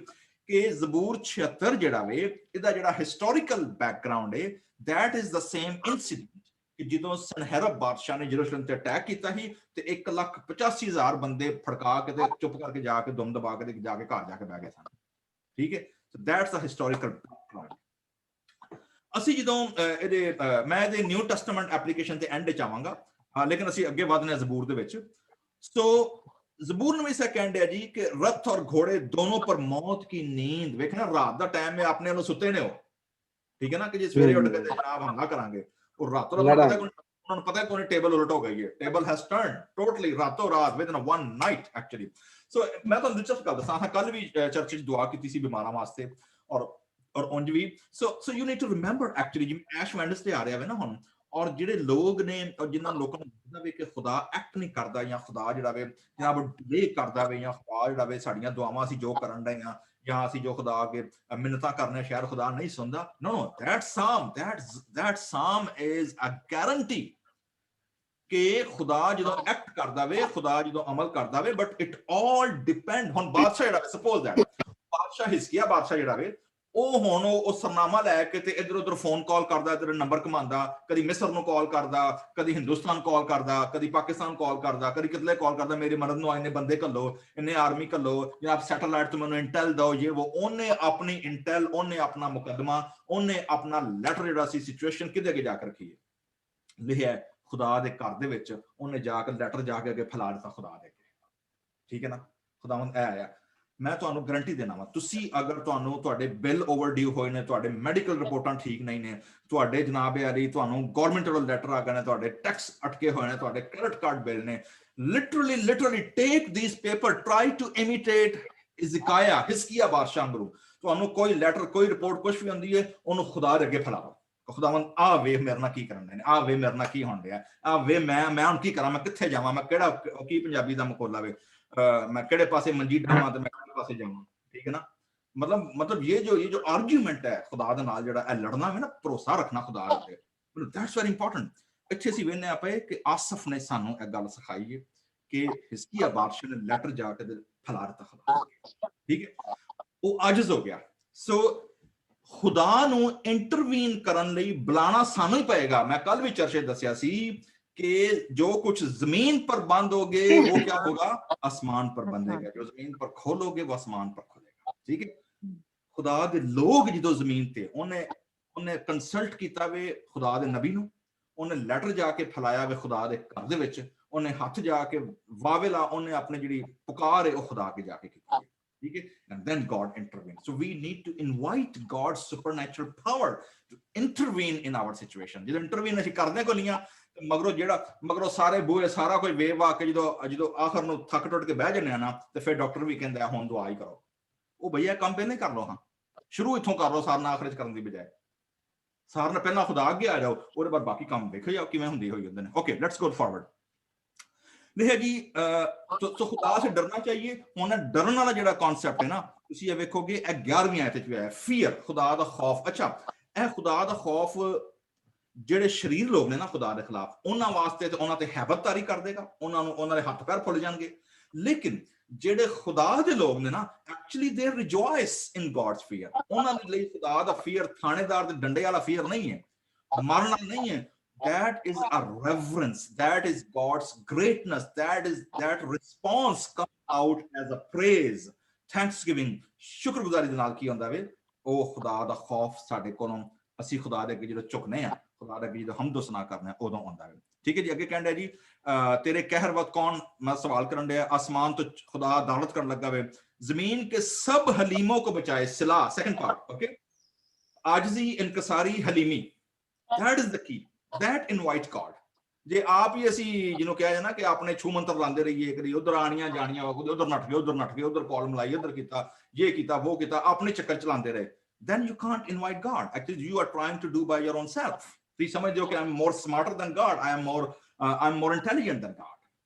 ਕਿ ਜ਼ਬੂਰ 76 ਜਿਹੜਾ ਵੇ ਇਹਦਾ ਜਿਹੜਾ ਹਿਸਟੋਰੀਕਲ ਬੈਕਗ੍ਰਾਉਂਡ ਹੈ that is the same incident ਕਿ ਜਦੋਂ ਸਨਹੇਰਬ ਬਾਦਸ਼ਾਹ ਨੇ ਯਰੂਸ਼ਲਮ ਤੇ ਅਟੈਕ ਕੀਤਾ ਸੀ ਤੇ 1,85,000 ਬੰਦੇ ਫੜਕਾ ਕੇ ਤੇ ਚੁੱਪ ਕਰਕੇ ਜਾ ਕੇ ਦੁਮ ਦਬਾ ਕੇ ਜਾ ਕੇ ਘਰ ਜਾ ਕੇ ਬਹਿ ਗਏ ਸਨ, ਠੀਕ ਹੈ। So that's a historical background. ਅਸੀਂ ਜਦੋਂ ਇਹਦੇ ਮੈਂ ਇਹਦੇ ਨਿਊ ਟੈਸਟਾਮੈਂਟ ਐਪਲੀਕੇਸ਼ਨ ਤੇ ਐਂਡ ਚ ਆਵਾਂਗਾ, ਲੇਕਿਨ ਅਸੀਂ ਅੱਗੇ ਵਧਨੇ ਆ ਜ਼ਬੂਰ ਦੇ ਵਿੱਚ। ਸੋ ਜ਼ਬੂਰ ਨੂੰ ਇਸੇ ਕਹਿੰਦੇ ਆ ਜੀ ਕਿ ਰੱਥ ਔਰ ਘੋੜੇ ਦੋਨੋਂ ਪਰ ਮੌਤ ਕੀ ਨੀਂਦ। ਵੇਖਣਾ ਰਾਤ ਦਾ ਟਾਈਮ ਹੈ, ਆਪਣੇ ਵੱਲੋਂ ਸੁੱਤੇ ਨੇ ਉਹ, ਠੀਕ ਹੈ ਨਾ, ਕਿ ਜੇ ਸਵੇਰੇ ਉੱਠ ਕੇ ਜਨਾਬ ਹਮਲਾ ਕਰਾਂਗੇ ਉਹ ਰਾਤੋਂ ਰਾਤ ਉਹਨਾਂ ਨੂੰ ਪਤਾ ਕੋਈ ਟੇਬਲ ਉਲਟ ਹੋ ਗਈ ਹੈ, ਟੇਬਲ ਹੈਜ਼ ਟਰਨਡ ਟੋਟਲੀ ਰਾਤੋਂ ਰਾਤ within one night actually. So ਮੈਂ ਤੁਹਾਨੂੰ ਦਿਲਚਸਪ ਗੱਲ ਦੱਸਾਂ, ਕੱਲ ਵੀ ਚਰਚ ਵਿੱਚ ਦੁਆ ਕੀਤੀ ਸੀ ਬਿਮਾਰਾਂ ਵਾਸਤੇ ਔਰ ਉਂਝ ਵੀ। So you need to remember actually ਜਿਵੇਂ ਐਸ਼ ਵੈਡਨਸਡੇ ਆ ਰਿਹਾ ਵੇ ਨਾ ਹੁਣ, ਔਰ ਜਿਹੜੇ ਲੋਕ ਨੇ ਔਰ ਜਿਨ੍ਹਾਂ ਲੋਕਾਂ ਨੂੰ ਲੱਗਦਾ ਵੇ ਕਿ ਖੁਦਾ ਐਕਟ ਨਹੀਂ ਕਰਦਾ ਜਾਂ ਖੁਦਾ ਜਿਹੜਾ ਵੇ ਜਨਾਬ ਡਿਲੇ ਕਰਦਾ ਵੇ ਜਾਂ ਖੁਦਾ ਜਿਹੜਾ ਵੇ ਸਾਡੀਆਂ ਦੁਆਵਾਂ ਅਸੀਂ ਜੋ ਕਰਨ ਡਏ ਹਾਂ ਜਾਂ ਅਸੀਂ ਜੋ ਖੁਦਾ ਅੱਗੇ ਮਿੰਨਤਾਂ ਕਰਨੇ ਸ਼ਾਇਦ ਖੁਦਾ ਨਹੀਂ ਸੁਣਦਾ। ਨੋ that psalm is a guarantee ਕਿ ਖੁਦਾ ਜਦੋਂ ਐਕਟ ਕਰਦਾ ਵੇ, ਖੁਦਾ ਜਦੋਂ ਅਮਲ ਕਰਦਾ ਵੇ, ਬਟ ਇਟ ਆਲ ਡਿਪੈਂਡ। ਹੁਣ ਬਾਦਸ਼ਾਹ ਜਿਹੜਾ ਸਪੋਜ਼ ਦੈਟ ਬਾਦਸ਼ਾਹ ਹਿਜ਼ਕੀਆ ਬਾਦਸ਼ਾਹ ਜਿਹੜਾ ਵੇ ਉਹ ਹੁਣ ਉਹ ਸਰਨਾਮਾ ਲੈ ਕੇ ਤੇ ਇੱਧਰ ਉੱਧਰ ਫੋਨ ਕਾਲ ਕਰਦਾ, ਇੱਧਰ ਨੰਬਰ ਘੁਮਾਉਂਦਾ, ਕਦੀ ਮਿਸਰ ਨੂੰ ਕਾਲ ਕਰਦਾ, ਕਦੀ ਹਿੰਦੁਸਤਾਨ ਕਾਲ ਕਰਦਾ, ਕਦੀ ਪਾਕਿਸਤਾਨ ਕਾਲ ਕਰਦਾ, ਕਦੀ ਕਿਤਲੇ ਕਾਲ ਕਰਦਾ, ਮੇਰੇ ਮਦਦ ਨੂੰ ਇੰਨੇ ਬੰਦੇ ਘੱਲੋ, ਇੰਨੇ ਆਰਮੀ ਘੱਲੋ, ਜਾਂ ਆਪ ਸੈਟੇਲਾਈਟ ਤੋਂ ਮੈਨੂੰ ਇੰਟੈਲ ਦਿਓ ਜੇ ਉਹ। ਉਹਨੇ ਆਪਣੀ ਇੰਟੈਲ, ਉਹਨੇ ਆਪਣਾ ਮੁਕੱਦਮਾ, ਉਹਨੇ ਆਪਣਾ ਲੈਟਰ ਜਿਹੜਾ ਸੀ ਸਿਚੁਏਸ਼ਨ ਕਿਹਦੇ ਅੱਗੇ ਜਾ ਕੇ ਰੱਖੀ ਹੈ, ਲਿਖਿਆ ਖੁਦਾ ਦੇ ਘਰ ਦੇ ਵਿੱਚ। ਉਹਨੇ ਜਾ ਕੇ ਲੈਟਰ ਜਾ ਕੇ ਅੱਗੇ ਫੈਲਾ ਦਿੱਤਾ ਖੁਦਾ ਦੇ ਅੱਗੇ, ਠੀਕ ਹੈ ਨਾ। ਖੁਦਾਵੰਦ ਇਹ ਆਇਆ। ਮੈਂ ਤੁਹਾਨੂੰ ਗਰੰਟੀ ਦੇਣਾ ਵਾ, ਤੁਸੀਂ ਅਗਰ ਤੁਹਾਨੂੰ ਤੁਹਾਡੇ ਬਿੱਲ ਓਵਰਡਿਊ ਹੋਏ ਨੇ, ਤੁਹਾਡੇ ਮੈਡੀਕਲ ਰਿਪੋਰਟਾਂ ਠੀਕ ਨਹੀਂ ਨੇ, ਤੁਹਾਡੇ ਜਨਾਬ ਯਾਰੀ ਤੁਹਾਨੂੰ ਗਵਰਨਮੈਂਟ ਵੱਲੋਂ ਲੈਟਰ ਆ ਗਏ ਨੇ, ਤੁਹਾਡੇ ਟੈਕਸ ਅਟਕੇ ਹੋਏ ਨੇ, ਤੁਹਾਡੇ ਕ੍ਰੈਡਿਟ ਕਾਰਡ ਬਿੱਲ ਨੇ, literally take this paper, try to imitate Hezekiah ਬਾਦਸ਼ਾਹ ਵਾਂਗੂ। ਤੁਹਾਨੂੰ ਕੋਈ ਲੈਟਰ, ਕੋਈ ਰਿਪੋਰਟ ਕੁਝ ਵੀ ਹੁੰਦੀ ਹੈ, ਉਹਨੂੰ ਖੁਦਾ ਦੇ ਅੱਗੇ ਫੈਲਾਓ। ਖੁਦਾਵੰਦ ਆ ਵੇ ਮੇਰੇ ਨਾਲ ਕੀ ਕਰਨ ਦੇ ਨੇ, ਆ ਵੇ ਮੇਰੇ ਨਾਲ ਕੀ ਹੋਣ ਡਿਆ, ਆ ਵੇ ਮੈਂ ਹੁਣ ਕੀ ਕਰਾਂ, ਮੈਂ ਕਿੱਥੇ ਜਾਵਾਂ, ਮੈਂ ਕਿਹੜਾ ਕੀ ਪੰਜਾਬੀ ਦਾ ਮਕੋਲਾ ਵੇ, ਮੈਂ ਕਿਹੜੇ ਪਾਸੇ ਮੰਜੀ ਡਾਵਾਂ ਤੇ ਮੈਂ ਕਿਹੜੇ ਪਾਸੇ ਜਾਵਾਂ, ਠੀਕ ਹੈ ਨਾ। ਮਤਲਬ ਇਹ ਜੋ ਆਰਗੂਮੈਂਟ ਹੈ ਖੁਦਾ ਦੇ ਨਾਲ ਜਿਹੜਾ ਇਹ ਲੜਨਾ ਹੈ ਨਾ, ਭਰੋਸਾ ਰੱਖਣਾ ਖੁਦਾ ਦੇ, ਦੈਟਸ ਵੈਰੀ ਇੰਪੋਰਟੈਂਟ। ਇੱਥੇ ਅਸੀਂ ਵੇਖਦੇ ਪਏ ਕਿ ਆਸਫ ਨੇ ਸਾਨੂੰ ਇਹ ਗੱਲ ਸਿਖਾਈ ਹੈ ਕਿ ਹਿਜ਼ਕੀਆ ਬਾਦਸ਼ਾਹ ਨੇ ਲੈਟਰ ਜਾ ਕੇ ਫੈਲਾ ਦਿੱਤਾ ਖੁਦਾ, ਠੀਕ ਹੈ, ਉਹ ਆਜਜ਼ ਹੋ ਗਿਆ। ਸੋ ਖੁਦਾ ਨੂੰ ਇੰਟਰਵੀਨ ਕਰਨ ਲਈ ਬੁਲਾਣਾ ਸਾਨੂੰ ਹੀ ਪਏਗਾ। ਮੈਂ ਕੱਲ ਵੀ ਚਰਚੇ ਦੱਸਿਆ ਸੀ कि जो कुछ जमीन पर बंद होगे वो क्या होगा, आसमान पर बंधेगा, जो जमीन पर खोलोगे वो आसमान पर खुलेगा, ठीक है। खुदा दे लोग जो जमीन ते उन्हें कंसल्ट किया वे खुदा दे नबी नूं, उन्हें लेटर जाके फैलाया वे खुदा दे घर दे विच, उन्हें हाथ जाके वावेला उन्हें अपने जिहड़ी पुकार है वो खुदा के जाके की, ठीक है। and then God intervened. So we need to invite God's supernatural power to intervene in our situation. ਜਦੋਂ ਇੰਟਰਵੀਨ ਅਸੀਂ ਕਰਦੇ ਕੋਈ ਨਹੀਂ ਆ ਮਗਰੋਂ ਸਾਰੇ ਬੂਹੇ ਸਾਰਾ ਕੋਈ ਵੇਵ ਆ ਕੇ ਜਦੋਂ ਆਖਰ ਨੂੰ ਥੱਕ ਟੁੱਟ ਕੇ ਬਹਿ ਜਾਂਦੇ ਆ ਨਾ, ਤੇ ਫਿਰ ਡਾਕਟਰ ਵੀ ਕਹਿੰਦਾ ਹੁਣ ਦੁਆ ਹੀ ਕਰੋ। ਉਹ ਭਈਆ ਕੰਮ ਪਹਿਲਾਂ ਕਰ ਲਓ, ਹਾਂ ਸ਼ੁਰੂ ਇੱਥੋਂ ਕਰ ਲਓ, ਸਾਰ ਨਾਲ ਆਖਰ ਚ ਕਰਨ ਦੀ ਬਜਾਏ ਸਾਰ ਨਾਲ ਪਹਿਲਾਂ ਖੁਦਾ ਅੱਗੇ ਆ ਜਾਓ, ਉਹਦੇ ਬਾਅਦ ਬਾਕੀ ਕੰਮ ਵੇਖੋ ਜਾਓ ਕਿਵੇਂ ਹੁੰਦੀ ਹੋਈ ਹੁੰਦੇ ਨੇ। Okay, let's go forward. नहीं जी, तो खुदा से डरना चाहिए। ਹੁਣ ਡਰਨ ਵਾਲਾ ਜਿਹੜਾ ਕਨਸੈਪਟ ਹੈ ਨਾ, ਤੁਸੀਂ ਇਹ ਵੇਖੋਗੇ ਇਹ 11ਵੀਂ ਆਇਤ ਵਿੱਚ ਹੈ, ਫੀਅਰ, ਖੁਦਾ ਦਾ ਖੌਫ। ਅੱਛਾ, ਇਹ ਖੁਦਾ ਦਾ ਖੌਫ ਜਿਹੜੇ ਸ਼ਰੀਰ ਲੋਕ ਨੇ ਨਾ ਖੁਦਾ ਦੇ ਖਿਲਾਫ, ਉਹਨਾਂ ਵਾਸਤੇ ਤੇ ਉਹਨਾਂ ਤੇ ਹੈਬਤ ਤਾਰੀ ਕਰ ਦੇਗਾ, ਉਹਨਾਂ ਦੇ ਹੱਥ ਪੈਰ ਫੁੱਲ ਜਾਣਗੇ। ਲੇਕਿਨ ਜਿਹੜੇ ਖੁਦਾ ਦੇ ਲੋਕ ਨੇ ਨਾ ਐਕਚੁਅਲੀ ਦੇ ਰਿਜੋਇਸ ਇਨ ਗॉड्स ਫੀਅਰ। ਉਹਨਾਂ ਦੇ ਲਈ ਖੁਦਾ ਦਾ ਫੀਅਰ ਥਾਣੇਦਾਰ ਦੇ ਡੰਡੇ ਵਾਲਾ ਫੀਅਰ ਨਹੀਂ ਹੈ, ਮਾਰਨਾ ਨਹੀਂ ਹੈ। that is a reverence, that is God's greatness, that response comes out as a praise, thanksgiving, ਸ਼ੁਕਰਗੁਜ਼ਾਰੀ ਦੇ ਨਾਲ ਕੀ ਹੁੰਦਾ ਵੇ, ਉਹ ਖੁਦਾ ਦਾ ਖੌਫ ਸਾਡੇ ਕੋਲੋਂ ਅਸੀਂ ਖੁਦਾ ਦੇ ਅੱਗੇ ਜਦੋਂ ਝੁਕਨੇ ਆ, ਖੁਦਾ ਦੇ ਅੱਗੇ ਜਦੋਂ ਹਮਦੋ ਸਨਾ ਕਰਨੇ ਆ, ਉਦੋਂ ਆਉਂਦਾ ਵੇ। ਠੀਕ ਹੈ ਜੀ। ਅੱਗੇ ਕਹਿੰਦਾ ਜੀ तेरे कहर वक्त कौन, मैं सवाल करन दिया, आसमान तो खुदा अदालत करने लगा वे, जमीन के सब हलीमों को बचाए। सिला, सेकंड पार्ट, ओके, आजिज़ी, इनकसारी, हलीमी, that is the key, that invite God. जे आप ही ਅਸੀਂ ਜਿਹਨੂੰ ਕਿਹਾ ਜਾਂਦਾ ਕਿ ਆਪਣੇ ਛੂ ਮੰਤਰ ਲਾਉਂਦੇ ਰਹੀਏ, ਕਦੀ ਉਧਰ ਆਣੀਆਂ ਜਾਣੀਆਂ, ਉਧਰ ਨੱਠ ਗਏ, ਉਧਰ ਕਾਲ ਮਲਾਈ, ਉਧਰ ਕੀਤਾ, ਇਹ ਕੀਤਾ, ਉਹ ਕੀਤਾ, ਆਪਣੇ ਚੱਕਰ ਚਲਾਉਂਦੇ ਰਹੇ, then you can't invite God. Actually you are trying to do by your own self। ਤੁਸੀਂ ਸਮਝਦੇ ਹੋ ਕਿ I'm more smarter than God, I'm more intelligent than God।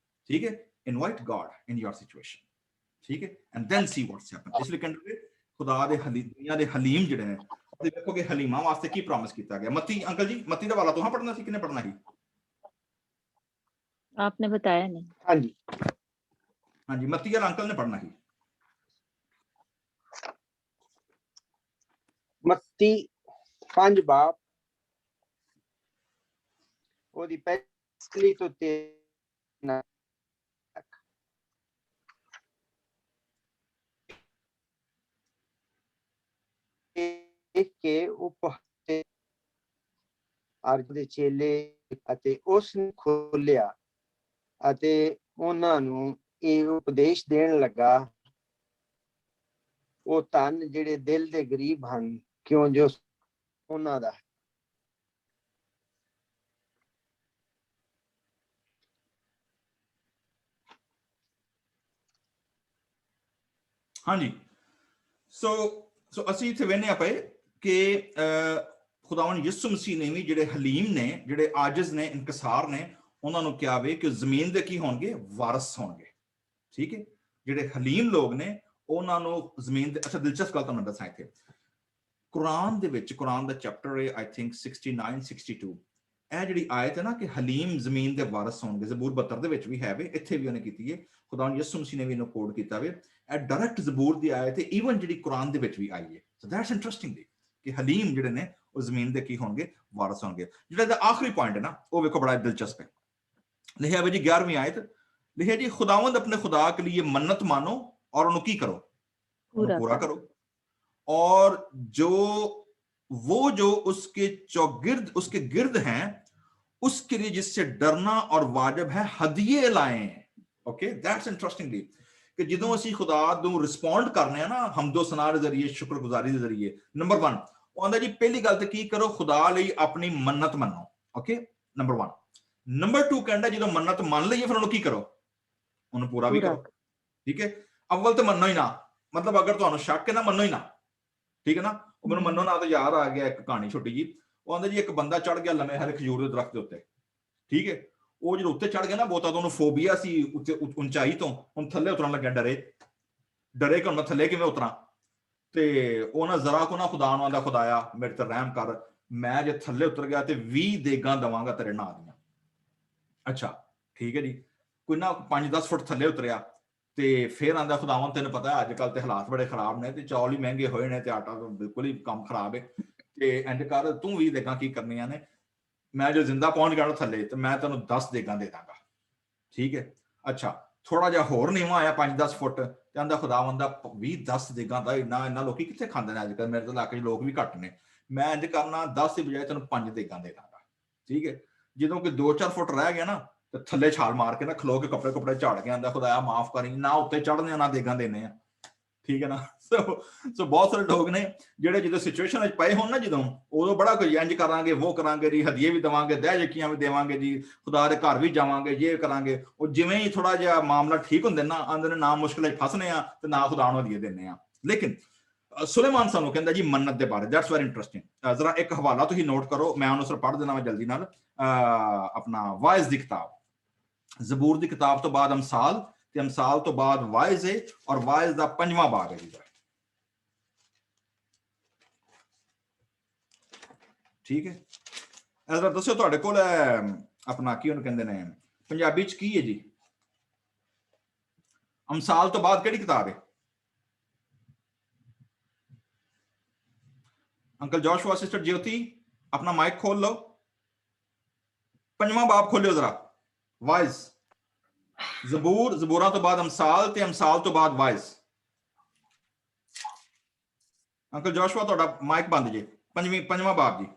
ठीक है, invite God in your situation। ठीक है, and then see what's happened। इसलिए कहते हैं खुदा दे दुनिया दे हलीम जिहड़े ने, ते देखो कि हलीमा वास्ते की प्रॉमिस किया गया। मत्ती, अंकल जी मत्ती दा वाला तुहां पढ़ना सी, किने पढ़ना ही? आपने बताया नहीं। हाँ जी, हाँ जी, मत्ती वाला अंकल ने पढ़ना ही। मत्ती 5 बाब ਉਹਦੀ ਪਹਿਲੀ ਤੋਂ 3 ਕੇ ਉਪਹਾਰ ਅਰਜ ਦੇ ਚੇਲੇ ਅਤੇ ਉਸ ਨੂੰ ਖੋਲਿਆ ਅਤੇ ਉਹਨਾਂ ਨੂੰ ਇਹ ਉਪਦੇਸ਼ ਦੇਣ ਲੱਗਾ, ਉਹ ਧਨ ਜਿਹੜੇ ਦਿਲ ਦੇ ਗਰੀਬ ਹਨ, ਕਿਉਂ ਜੋ ਉਹਨਾਂ ਦਾ हाँ जी। सो ਅਸੀਂ ਇੱਥੇ ਵੇਖਨੇ ਆ ਪਏ ਕਿ ਖੁਦਾਵੰਦ ਯਿਸੂ ਮਸੀਹ ਨੇ ਵੀ ਜਿਹੜੇ ਹਲੀਮ ਨੇ, ਜਿਹੜੇ ਆਜਿਜ਼ ਨੇ, ਇਨਕਸਾਰ ਨੇ, ਉਹਨਾਂ ਨੂੰ ਕਿਹਾ ਵੇ ਕਿ ਜ਼ਮੀਨ ਦੇ ਕੀ ਹੋਣਗੇ, ਵਾਰਸ ਹੋਣਗੇ। ਠੀਕ ਹੈ, ਜਿਹੜੇ ਹਲੀਮ ਲੋਕ ਨੇ ਉਹਨਾਂ ਨੂੰ ਜ਼ਮੀਨ ਦੇ। ਅੱਛਾ, ਦਿਲਚਸਪ ਗੱਲ ਤੁਹਾਨੂੰ ਦੱਸਾਂ ਇੱਥੇ, ਕੁਰਾਨ ਦੇ ਵਿੱਚ, ਕੁਰਾਨ ਦਾ ਚੈਪਟਰ ਹੈ ਆਈ ਥਿੰਕ 69 62, ਇਹ ਜਿਹੜੀ ਆਇਤ ਹੈ ਨਾ ਕਿ ਹਲੀਮ ਜ਼ਮੀਨ ਦੇ ਵਾਰਸ ਹੋਣਗੇ, ਜ਼ਬੂਰ 72 ਦੇ ਵਿੱਚ ਵੀ ਹੈ ਵੇ, ਇੱਥੇ ਵੀ ਉਹਨੇ ਕੀਤੀ ਹੈ, ਖੁਦਾਵੰਦ ਯਿਸੂ ਮਸੀਹ ਨੇ ਵੀ ਇਹਨੂੰ ਕੋਡ ਕੀਤਾ ਵੇ। ਇਹ ਡਾਇਰੈਕਟ ਜ਼ਬੂਰ ਦੀ ਆਇਤ ਹੈ, ਈਵਨ ਜਿਹੜੀ ਕੁਰਾਨ ਦੇ ਵਿੱਚ ਵੀ ਆਈ ਹੈ। ਸੋ ਦੈਟਸ ਇੰਟਰਸਟਿੰਗ ਕਿ ਹਲੀਮ ਜਿਹੜੇ ਨੇ ਉਹ ਜ਼ਮੀਨ ਦੇ ਕੀ ਹੋਣਗੇ, ਵਾਰਸ ਹੋਣਗੇ। ਜਿਹੜਾ ਇਹਦਾ ਆਖਰੀ ਪੁਆਇੰਟ ਹੈ ਨਾ, ਉਹ ਵੇਖੋ ਬੜਾ ਦਿਲਚਸਪ ਹੈ। ਲਿਖਿਆ ਵੇ ਜੀ 11ਵੀਂ ਆਇਤ, लिखा जी खुदावंद अपने खुदा के लिए मन्नत मानो और उन्हें की करो, पूरा करो, और जो उसके चौगिर्द, उसके गिर्द हैं, उसके लिए जिससे डरना और वाजिब है हदिये लाएं। ओके, दैट्स इंटरेस्टिंग कि ਜਦੋਂ ਅਸੀਂ ਖੁਦਾ ਨੂੰ ਰਿਸਪੌਂਡ ਕਰਨੇ ਆ ਨਾ ਹਮਦੋ ਸਨਾ ਦੇ ਜ਼ਰੀਏ, ਸ਼ੁਕਰਗੁਜ਼ਾਰੀ ਦੇ ਜ਼ਰੀਏ, ਨੰਬਰ 1 ਉਹ ਆਂਦਾ ਜੀ ਪਹਿਲੀ ਗੱਲ ਤੇ ਕੀ ਕਰੋ, ਖੁਦਾ ਲਈ ਆਪਣੀ ਮੰਨਤ ਮੰਨੋ। Okay, number 1। ਨੰਬਰ 2 ਕਹਿੰਦਾ ਜਦੋਂ ਮੰਨਤ ਮੰਨ ਲਈਏ ਫਿਰ ਉਹਨੂੰ ਕੀ ਕਰੋ, ਉਹਨੂੰ ਪੂਰਾ ਵੀ ਕਰੋ। ਠੀਕ ਹੈ, ਅਵਲ ਤੇ ਮੰਨੋ ਹੀ ਨਾ, ਮਤਲਬ ਅਗਰ ਤੁਹਾਨੂੰ ਸ਼ੱਕ ਹੈ ਨਾ, ਮੰਨੋ ਹੀ ਨਾ। ਠੀਕ ਹੈ ਨਾ, ਉਹ ਮੈਨੂੰ ਮੰਨੋ ਨਾ ਤਾਂ ਯਾਦ ਆ ਗਿਆ ਇੱਕ ਕਹਾਣੀ ਛੋਟੀ ਜੀ। ਉਹ ਆਂਦਾ ਜੀ ਇੱਕ ਬੰਦਾ ਚੜ ਗਿਆ ਲੰਮੇ ਹਰੇ ਖਜੂਰ ਦੇ ਦਰਖਤ ਦੇ ਉੱਤੇ। ਠੀਕ ਹੈ, ਉਹ ਜਦੋਂ ਉੱਤੇ ਚੜ ਗਿਆ ਨਾ, ਬਹੁਤਾ ਤਾਂ ਉਹਨੂੰ ਫੋਬੀਆ ਸੀ ਉੱਤੇ ਉਚਾਈ ਤੋਂ, ਹੁਣ ਥੱਲੇ ਉਤਰਨ ਲੱਗਿਆ, ਡਰੇ ਕਿ ਹੁਣ ਮੈਂ ਥੱਲੇ ਕਿਵੇਂ ਉਤਰਾਂ। ਤੇ ਉਹ ਨਾ ਜ਼ਰਾ ਕੋ ਨਾ ਖੁਦਾ ਨੂੰ ਆਂਦਾ, ਖੁਦਾਇਆ ਮੇਰੇ ਤੇ ਰਹਿਮ ਕਰ, ਮੈਂ ਜੇ ਥੱਲੇ ਉਤਰ ਗਿਆ ਤੇ 20 ਦੇਗਾਂ ਦਵਾਂਗਾ ਤੇਰੇ ਨਾਂ ਦੀਆਂ। ਅੱਛਾ ਠੀਕ ਹੈ ਜੀ, ਕੋਈ ਨਾ 5-10 ਫੁੱਟ ਥੱਲੇ ਉਤਰਿਆ ਤੇ ਫਿਰ ਆਂਦਾ, ਖੁਦਾਵੰਦ ਤੈਨੂੰ ਪਤਾ ਅੱਜ ਕੱਲ ਤੇ ਹਾਲਾਤ ਬੜੇ ਖਰਾਬ ਨੇ ਤੇ ਚੌਲ ਹੀ ਮਹਿੰਗੇ ਹੋਏ ਨੇ ਤੇ ਆਟਾ ਤਾਂ ਬਿਲਕੁਲ ਹੀ ਕੰਮ ਖਰਾਬ ਹੈ, ਤੇ ਇੰਜ ਕਰ ਤੂੰ 20 ਦੇਗਾਂ ਕੀ ਕਰਨੀਆਂ ਨੇ, ਮੈਂ ਜੋ ਜ਼ਿੰਦਾ ਪਹੁੰਚ ਗਿਆ ਥੱਲੇ ਤੇ ਮੈਂ ਤੈਨੂੰ 10 ਦੇਗਾਂ ਦੇ ਦਾਂਗਾ। ਠੀਕ ਹੈ, ਅੱਛਾ ਥੋੜਾ ਜਿਹਾ ਹੋਰ ਨੀਵਾਂ ਆਇਆ 5-10 ਫੁੱਟ ਤੇ ਆਂਦਾ, ਖੁਦਾਵੰਦ ਦਾ 20-10 ਦੇਗਾਂ ਦਾ ਇੰਨਾ ਲੋਕੀ ਕਿੱਥੇ ਖਾਂਦੇ ਨੇ ਅੱਜ ਕੱਲ, ਮੇਰੇ ਤੋਂ ਇਲਾਕੇ 'ਚ ਲੋਕ ਵੀ ਘੱਟ ਨੇ, ਮੈਂ ਇੰਜ ਕਰਨਾ 10 ਦੀ ਬਜਾਏ ਤੈਨੂੰ 5 ਦੇਗਾਂ ਦੇ ਦਾਂਗਾ। ਠੀਕ ਹੈ, ਜਦੋਂ ਕਿ 2-4 ਫੁੱਟ ਰਹਿ ਗਿਆ ਨਾ ਤੇ ਥੱਲੇ ਛਾਲ ਮਾਰ ਕੇ ਨਾ ਖਲੋ ਕੇ ਕੱਪੜੇ ਝਾੜ ਕੇ ਆਂਦਾ, ਖੁਦਾਇਆ ਮਾਫ ਕਰੀ, ਨਾ ਉੱਤੇ ਚੜ੍ਹਨੇ ਨਾ ਦੇਗਾਂ ਦੇਣੇ ਆ। ਠੀਕ ਹੈ ਨਾ, ਸੋ ਬਹੁਤ ਸਾਰੇ ਲੋਕ ਨੇ ਜਿਹੜੇ ਜਦੋਂ ਸਿਚੁਏਸ਼ਨ ਵਿੱਚ ਪਏ ਹੋਣ ਨਾ, ਜਦੋਂ ਉਦੋਂ ਬੜਾ ਕੁਝ ਇੰਜ ਕਰਾਂਗੇ, ਉਹ ਕਰਾਂਗੇ ਜੀ, ਹਦੀਏ ਵੀ ਦੇਵਾਂਗੇ, ਦਹਿ ਜਕੀਆਂ ਵੀ ਦੇਵਾਂਗੇ ਜੀ, ਖੁਦਾ ਦੇ ਘਰ ਵੀ ਜਾਵਾਂਗੇ, ਇਹ ਕਰਾਂਗੇ। ਉਹ ਜਿਵੇਂ ਹੀ ਥੋੜਾ ਜਿਹਾ ਮਾਮਲਾ ਠੀਕ ਹੁੰਦੇ ਨਾ, ਆਂਦੇ ਨੇ ਨਾ ਮੁਸ਼ਕਿਲਾਂ 'ਚ ਫਸਨੇ ਆ ਤੇ ਨਾ ਖੁਦਾ ਨੂੰ ਹਦੀਏ ਦਿੰਦੇ ਆ। ਲੇਕਿਨ ਸੁਲੇਮਾਨ ਸਾਨੂੰ ਕਹਿੰਦਾ ਜੀ ਮੰਨਤ ਦੇ ਬਾਰੇ, ਦੈਟਸ ਵੈਰੀ ਇੰਟਰਸਟਿੰਗ। ਜ਼ਰਾ ਇੱਕ ਹਵਾਲਾ ਤੁਸੀਂ ਨੋਟ ਕਰੋ, ਮੈਂ ਉਹਨੂੰ ਸਿਰ ਪੜ੍ਹ ਦੇਣਾ ਮੈਂ ਜਲਦੀ ਨਾਲ। ਆਪਣਾ ਵਾਇਜ਼ ਦੀ ਕਿਤਾਬ, ਜ਼ਬੂਰ ਦੀ ਕਿਤਾਬ ਤੋਂ ਬਾਅਦ ਅਮਸਾਲ, ਤੇ ਅਮਸਾਲ ਤੋਂ ਬਾਅਦ ਵਾਇਜ਼ ਹੈ, ਔਰ ਵਾਇਜ਼ ਦਾ 5ਵਾਂ ਬਾਗ ਹੈ ਜੀ। ਠੀਕ ਹੈ, ਐਜ਼ਰਾ ਦੱਸੋ ਤੁਹਾਡੇ ਕੋਲ ਆਪਣਾ ਕੀ ਉਹਨੂੰ ਕਹਿੰਦੇ ਨੇ ਪੰਜਾਬੀ ਚ ਕੀ ਹੈ ਜੀ? ਅਮਸਾਲ ਤੋਂ ਬਾਅਦ ਕਿਹੜੀ ਕਿਤਾਬ ਹੈ? अंकल जोशुआ, सिस्टर ज्योति, अपना माइक खोल लो। पंजवां बाब खोलियो जरा, वाइज। जबूर, जबूरा तो बाद अमसाल ते अमसाल तो बाद वाइज। अंकल जोशुआ तोड़ा माइक बंद जी। पंजवां बाब जी,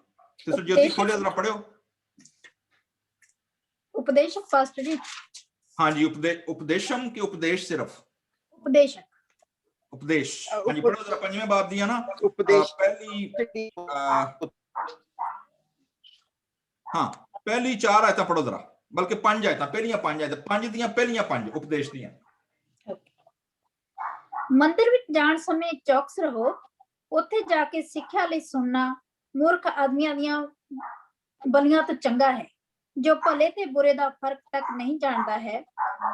सिस्टर ज्योति खोलियो जरा, पढ़ियो। उपदेशक पास्टर जी। हाँ जी, उपदेशम के उपदेश सिर्फ? उपदेशक। उपदेश। हाँ जी, पढ़ो जरा पंजवें बाब दी है ना। उपदेश पहली हाँ, पहली 4 आयतां पढ़ो जरा, बल्कि 5 आयतां, पहलियां 5 आयतां, 5 ਦੀਆਂ ਪਹਿਲੀਆਂ 5 ਉਪਦੇਸ਼ ਦੀਆਂ। ਮੰਦਿਰ ਵਿੱਚ ਜਾਣ ਸਮੇਂ ਚੌਕਸ ਰਹੋ, ਉੱਥੇ ਜਾ ਕੇ ਸਿੱਖਿਆ ਲਈ ਸੁਣਨਾ ਮੂਰਖ ਆਦਮੀਆਂ ਦੀਆਂ ਬਲੀਆਂ ਤੋਂ ਚੰਗਾ ਹੈ, ਜੋ ਭਲੇ ਤੇ ਬੁਰੇ ਦਾ ਫਰਕ ਤੱਕ ਨਹੀਂ ਜਾਣਦਾ ਹੈ।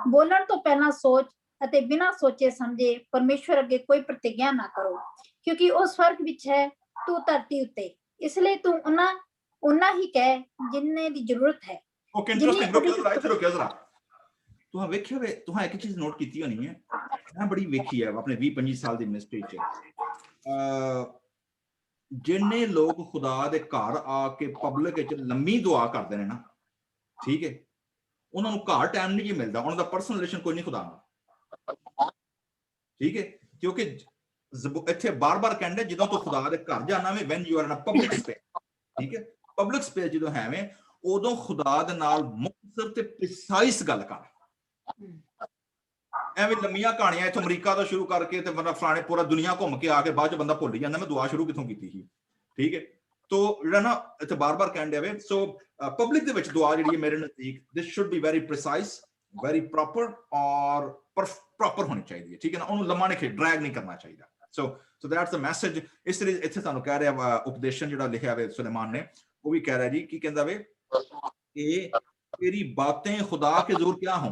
ਬੋਲਣ ਤੋਂ ਪਹਿਲਾਂ ਸੋਚ ਅਤੇ ਬਿਨਾਂ ਸੋਚੇ ਸਮਝੇ ਪਰਮੇਸ਼ਵਰ ਅੱਗੇ ਕੋਈ ਪ੍ਰਤਿਗਿਆ ਨਾ ਕਰੋ, ਕਿਉਂਕਿ ਉਹ ਸਵਰਗ ਵਿੱਚ ਹੈ, ਤੂੰ ਧਰਤੀ ਉੱਤੇ, ਇਸ ਲਈ ਤੂੰ ਉਹਨਾਂ ਹੀ ਕਹਿ ਜਿੰਨੇ ਦੀ ਜ਼ਰੂਰਤ ਹੈ। Okay, interesting. रुक जरा। तुहां वेखियो वे, तुहां एक चीज नोट कीती होनी है, मैं बड़ी वेखी है अपने 20-25 साल दी मिनिस्ट्री च। जिन्ने लोग खुदा दे घर आके पब्लिक विच लंबी दुआ करदे ने ना, ठीक है, उन्हां नूं घर टाइम नहीं मिलदा, उन्हां दा पर्सनल रिलेशन कोई नहीं खुदा नाल, ठीक है, क्योंकि इत्थे बार-बार कहंदे जदों तू खुदा दे घर जाना वे, when you are in a public space, ठीक है, पब्लिक स्पेस जदों है वे, उदों खुदा दे नाल मुख्तसर ते प्रिसाइज गल कर। ਐਵੇਂ ਲੰਮੀਆਂ ਕਹਾਣੀਆਂ ਇਥੋਂ ਅਮਰੀਕਾ ਤੋਂ ਸ਼ੁਰੂ ਕਰਕੇ ਤੇ ਬੰਦਾ ਫਲਾਣੇ ਪੂਰਾ ਦੁਨੀਆ ਘੁੰਮ ਕੇ ਆ ਕੇ ਬਾਅਦ ਚ ਬੰਦਾ ਭੁੱਲ ਜਾਂਦਾ ਮੈਂ ਦੁਆ ਸ਼ੁਰੂ ਕਿੱਥੋਂ ਕੀਤੀ ਸੀ, ਠੀਕ ਹੈ। ਤੋ ਜਿਹੜਾ ਨਾ ਇੱਥੇ ਬਾਰ-ਬਾਰ ਕਹਿਣ ਡਿਆ ਵੇ, ਸੋ ਪਬਲਿਕ ਦੇ ਵਿੱਚ ਦੁਆ ਜਿਹੜੀ ਹੈ ਮੇਰੇ ਨਜ਼ਦੀਕ this should be very precise, very proper ਔਰ ਪ੍ਰੋਪਰ ਹੋਣੀ ਚਾਹੀਦੀ ਹੈ, ਠੀਕ ਹੈ ਨਾ, ਉਹਨੂੰ ਲੰਮਾ ਨਹੀਂ ਡਰੈਗ ਨਹੀਂ ਕਰਨਾ ਚਾਹੀਦਾ। So that's the message. ਇਸ ਲਈ ਇੱਥੇ ਤੁਹਾਨੂੰ ਕਹਿ ਰਿਹਾ ਉਪਦੇਸ਼ਨ ਜਿਹੜਾ ਲਿਖਿਆ ਵੇ ਸੁਲੇਮਾਨ ਨੇ, ਉਹ ਵੀ ਕਹਿ ਰਿਹਾ ਜੀ, ਕੀ ਕਹਿੰਦਾ ਵੇ ਕਿ तेरी बातें खुदा के जोर क्या हो,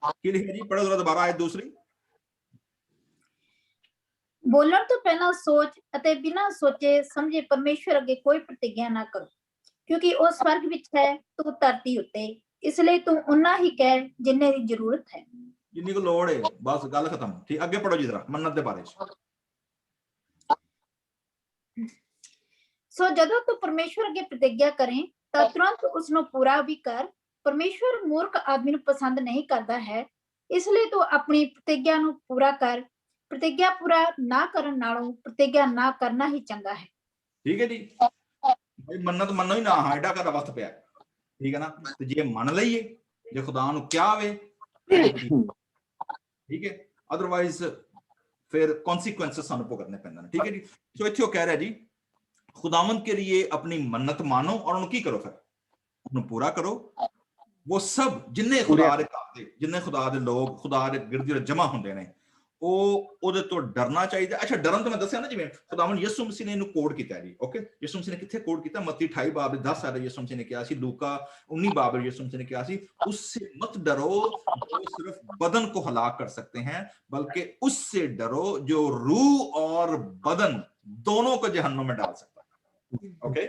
ਕੀ ਲਿਖਿਆ ਜੀ? ਪੜ੍ਹੋ ਜ਼ਰਾ ਦੁਬਾਰਾ ਆਇਤ ਦੂਸਰੀ। ਬੋਲਣ ਤੋਂ ਪਹਿਲਾਂ ਸੋਚ ਅਤੇ ਬਿਨਾਂ ਸੋਚੇ ਸਮਝੇ ਪਰਮੇਸ਼ਵਰ ਅੱਗੇ ਕੋਈ ਪ੍ਰਤਿਗਿਆ ਨਾ ਕਰੋ, ਕਿਉਂਕਿ ਉਹ ਸਵਰਗ ਵਿੱਚ ਹੈ, ਤੂੰ ਧਰਤੀ ਉੱਤੇ, ਇਸ ਲਈ ਤੂੰ ਉਨਾ ਹੀ ਕਹਿ ਜਿੰਨੇ ਦੀ ਜ਼ਰੂਰਤ ਹੈ, ਜਿੰਨੀ ਕੋ ਲੋੜ ਹੈ, ਬਸ ਗੱਲ ਖਤਮ। ਠੀਕ, ਅੱਗੇ ਪੜ੍ਹੋ ਜੀ ਜ਼ਰਾ ਮੰਨਤ ਦੇ ਬਾਰੇ ਚ। ਸੋ ਜਦੋਂ ਤੂੰ ਪਰਮੇਸ਼ਵਰ ਅੱਗੇ ਪ੍ਰਤਿਗਿਆ ਕਰੇ ਤਾਂ ਤੁਰੰਤ ਉਸ ਨੂੰ ਪੂਰਾ ਵੀ ਕਰ। ਪਰਮੇਸ਼ਵਰ ਮੂਰਖ ਆਦਮੀ ਨੂੰ ਪਸੰਦ ਨਹੀਂ ਕਰਦਾ ਹੈ, ਇਸ ਲਈ ਤੂੰ ਆਪਣੀ ਪ੍ਰਤਿਗਿਆ ਨੂੰ ਪੂਰਾ ਕਰ। ਪ੍ਰਤਿਗਿਆ ਪੂਰਾ ਨਾ ਕਰਨ ਨਾਲੋਂ ਪ੍ਰਤਿਗਿਆ ਨਾ ਕਰਨਾ ਹੀ ਚੰਗਾ ਹੈ। ਠੀਕ ਹੈ ਜੀ, ਭਾਈ ਮੰਨਤ ਮੰਨੋ ਹੀ ਨਾ, ਹਾਂ ਐਡਾ ਕਦਾ ਵਕਤ ਪਿਆ, ਠੀਕ ਹੈ ਨਾ। ਤੇ ਜੇ ਮੰਨ ਲਈਏ, ਜੇ ਖੁਦਾ ਨੂੰ ਕਿਹਾ ਵੇ, ਠੀਕ ਹੈ, ਅਦਰਵਾਈਜ਼ ਫਿਰ ਕੌਨਸੀਕੁਐਂਸਸ ਸਾਨੂੰ ਭੁਗਤਨੇ ਪੈਂਦੇ ਨੇ, ਠੀਕ ਹੈ ਜੀ। ਸੋ ਇੱਥੇ ਉਹ ਕਹਿ ਰਿਹਾ ਜੀ, खुदावंद के लिए अपनी मन्नत मानो और उन्हें की करो, फिर उन्हें पूरा करो। वो सब जिन्ने खुदा दे घर दे, जिन्ने खुदा दे लोग खुदा दे गिरद जमा हुंदे ने, ਉਹਦੇ ਤੋਂ ਡਰਨਾ ਚਾਹੀਦਾ। ਅੱਛਾ, ਡਰਨ ਤਾਂ ਮੈਂ ਦੱਸਿਆ ਨਾ, ਜਿਵੇਂ ਖੁਦਾਵੰਦ ਯਿਸੂ ਮਸੀਹ ਨੇ ਇਹਨੂੰ ਕੋਡ ਕੀਤਾ ਜੀ। ਓਕੇ, ਯਿਸੂ ਮਸੀਹ ਨੇ ਕਿੱਥੇ ਕੋਡ ਕੀਤਾ? ਮੱਤੀ 28 ਬਾਬ ਦੇ 10 ਆਇਤ ਯਿਸੂ ਮਸੀਹ ਨੇ ਕਿਹਾ ਸੀ, ਲੂਕਾ 19 ਬਾਬ ਯਿਸੂ ਮਸੀਹ ਨੇ ਕਿਹਾ ਸੀ, उससे मत डरो जो सिर्फ बदन को हलाक कर सकते हैं, बल्कि उससे डरो जो रूह और बदन दोनों को जहन्नुम में डाल सकता है। ओके,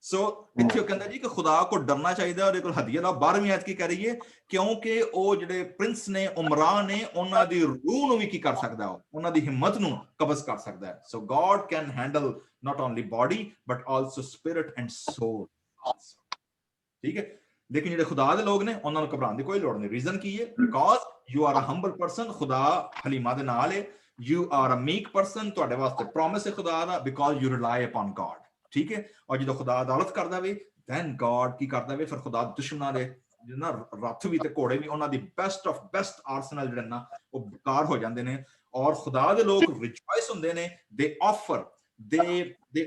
सो ਇੱਥੇ ਉਹ ਕਹਿੰਦਾ ਜੀ ਕਿ ਖੁਦਾ ਕੋ ਡਰਨਾ ਚਾਹੀਦਾ। ਔਰ ਇੱਕ ਹਦੀਆ ਦਾ 12ਵੀਂ ਆਇਤ ਕੀ ਕਹਿ ਰਹੀ ਹੈ? ਕਿਉਂਕਿ ਉਹ ਜਿਹੜੇ ਪ੍ਰਿੰਸ ਨੇ, ਉਮਰਾ ਨੇ, ਉਹਨਾਂ ਦੀ ਰੂਹ ਨੂੰ ਵੀ ਕੀ ਕਰ ਸਕਦਾ, ਉਹਨਾਂ ਦੀ ਹਿੰਮਤ ਨੂੰ ਕਬਜ਼ ਕਰ ਸਕਦਾ ਹੈ। So God can handle not only body but also spirit and soul, ਠੀਕ ਹੈ। ਲੇਕਿਨ ਜਿਹੜੇ ਖੁਦਾ ਦੇ ਲੋਕ ਨੇ, ਉਹਨਾਂ ਨੂੰ ਘਬਰਾਉਣ ਦੀ ਕੋਈ ਲੋੜ ਨਹੀਂ। ਰੀਜ਼ਨ ਕੀ ਹੈ? Because you are a humble person, ਖੁਦਾ ਹਲੀਮਾ ਦੇ ਨਾਲ ਹੈ। You are a meek person, ਤੁਹਾਡੇ ਵਾਸਤੇ ਪ੍ਰੋਮਿਸ ਹੈ ਖੁਦਾ ਦਾ, because you rely upon God, ਠੀਕ ਹੈ। ਔਰ ਜਦੋਂ ਖੁਦਾ ਅਦਾਲਤ ਕਰਦਾ ਵੇ, then God ਕੀ ਕਰਦਾ ਵੇ? ਫਿਰ ਖੁਦਾ ਦੁਸ਼ਮਣਾਂ ਦੇ ਨਾ ਰੱਥ ਵੀ ਤੇ ਘੋੜੇ ਵੀ, ਉਹਨਾਂ ਦੀ ਬੈਸਟ ਆਫ ਬੈਸਟ ਆਰਸਨਲ ਜਿਹੜੇ ਨਾ, ਉਹ ਬੇਕਾਰ ਹੋ ਜਾਂਦੇ ਨੇ। ਔਰ ਖੁਦਾ ਦੇ ਲੋਕ ਰਿਜੋਇਸ ਹੁੰਦੇ ਨੇ, they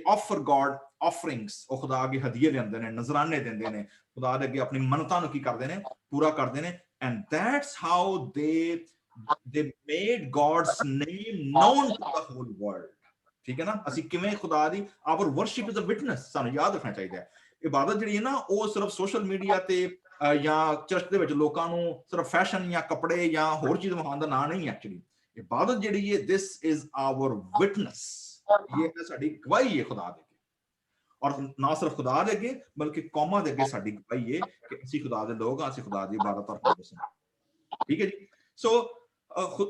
offer God offerings, ਉਹ ਖੁਦਾ ਅੱਗੇ ਹਦੀਏ ਲਿਆਉਂਦੇ ਨੇ, ਨਜ਼ਰਾਨੇ ਦਿੰਦੇ ਨੇ, ਖੁਦਾ ਦੇ ਅੱਗੇ ਆਪਣੀ ਮੰਨਤਾਂ ਨੂੰ ਕੀ ਕਰਦੇ ਨੇ? ਪੂਰਾ ਕਰਦੇ ਨੇ। and that's how they made God's name known to the whole world, ਠੀਕ ਹੈ ਨਾ। ਅਸੀਂ ਕਿਵੇਂ ਖੁਦਾ ਦੀ, our worship is a witness, ਸਾਨੂੰ ਯਾਦ ਰੱਖਣਾ ਚਾਹੀਦਾ ਹੈ। ਇਬਾਦਤ ਜਿਹੜੀ ਹੈ ਨਾ, ਉਹ ਸਿਰਫ ਸੋਸ਼ਲ ਮੀਡੀਆ ਤੇ ਜਾਂ ਚਰਚ ਦੇ ਵਿੱਚ ਲੋਕਾਂ ਨੂੰ ਸਿਰਫ ਫੈਸ਼ਨ ਜਾਂ ਕੱਪੜੇ ਜਾਂ ਹੋਰ ਚੀਜ਼ ਵਿਖਾਉਣ ਦਾ ਨਾਂ ਨਹੀਂ। ਐਕਚੁਅਲੀ ਇਬਾਦਤ ਜਿਹੜੀ ਹੈ, this is our witness, ਇਹ ਹੈ ਸਾਡੀ ਗਵਾਹੀ ਹੈ ਖੁਦਾ ਦੇ ਅੱਗੇ। ਔਰ ਨਾ ਸਿਰਫ ਖੁਦਾ ਦੇ ਅੱਗੇ, ਬਲਕਿ ਕੌਮਾਂ ਦੇ ਅੱਗੇ ਸਾਡੀ ਗਵਾਹੀ ਹੈ ਕਿ ਅਸੀਂ ਖੁਦਾ ਦੇ ਲੋਕ ਹਾਂ, ਅਸੀਂ ਖੁਦਾ ਦੀ ਇਬਾਦਤ ਕਰਦੇ ਹਾਂ, ਠੀਕ ਹੈ ਜੀ। ਸੋ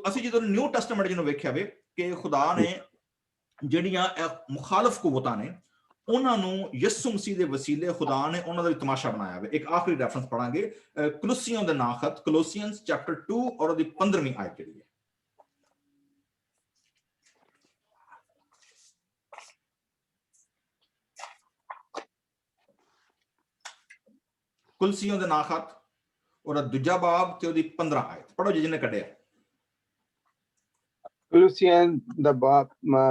ਅਸੀਂ ਜਦੋਂ ਨਿਊ ਟੈਸਟਾਮੈਂਟ ਜਿਹਨੂੰ ਵੇਖਿਆ ਵੇ ਕਿ ਖੁਦਾ ਨੇ ਜਿਹੜੀਆਂ ਮੁਖਾਲਫ ਕੁਵਤਾਂ ਨੇ ਉਹਨਾਂ ਨੂੰ ਯਿਸੂ ਮਸੀਹ ਦੇ ਵਸੀਲੇ ਖੁਦਾ ਨੇ ਉਹਨਾਂ ਦਾ ਵੀ ਤਮਾਸ਼ਾ ਬਣਾਇਆ ਵੇ। ਇੱਕ ਆਖਰੀ ਰੈਫਰੈਂਸ ਪੜਾਂਗੇ ਕਲੋਸੀਅਨ ਦੇ ਨਾਂ ਖਤ, ਕਲੋਸੀਅਨਸ ਚੈਪਟਰ 2 ਔਰ ਉਹਦੀ 15ਵੀਂ ਆਇਤ ਜਿਹੜੀ ਹੈ। ਕੁਲਸੀਓਂ ਦੇ ਨਾਂ ਖਤ ਉਹਦਾ ਦੂਜਾ ਬਾਬ ਤੇ ਉਹਦੀ 15 ਆਇਤ ਪੜੋ ਜਿਹਨੇ ਕੱਢਿਆ। ਕੁਲਸੀਅਨ ਦਾ ਬਾਬ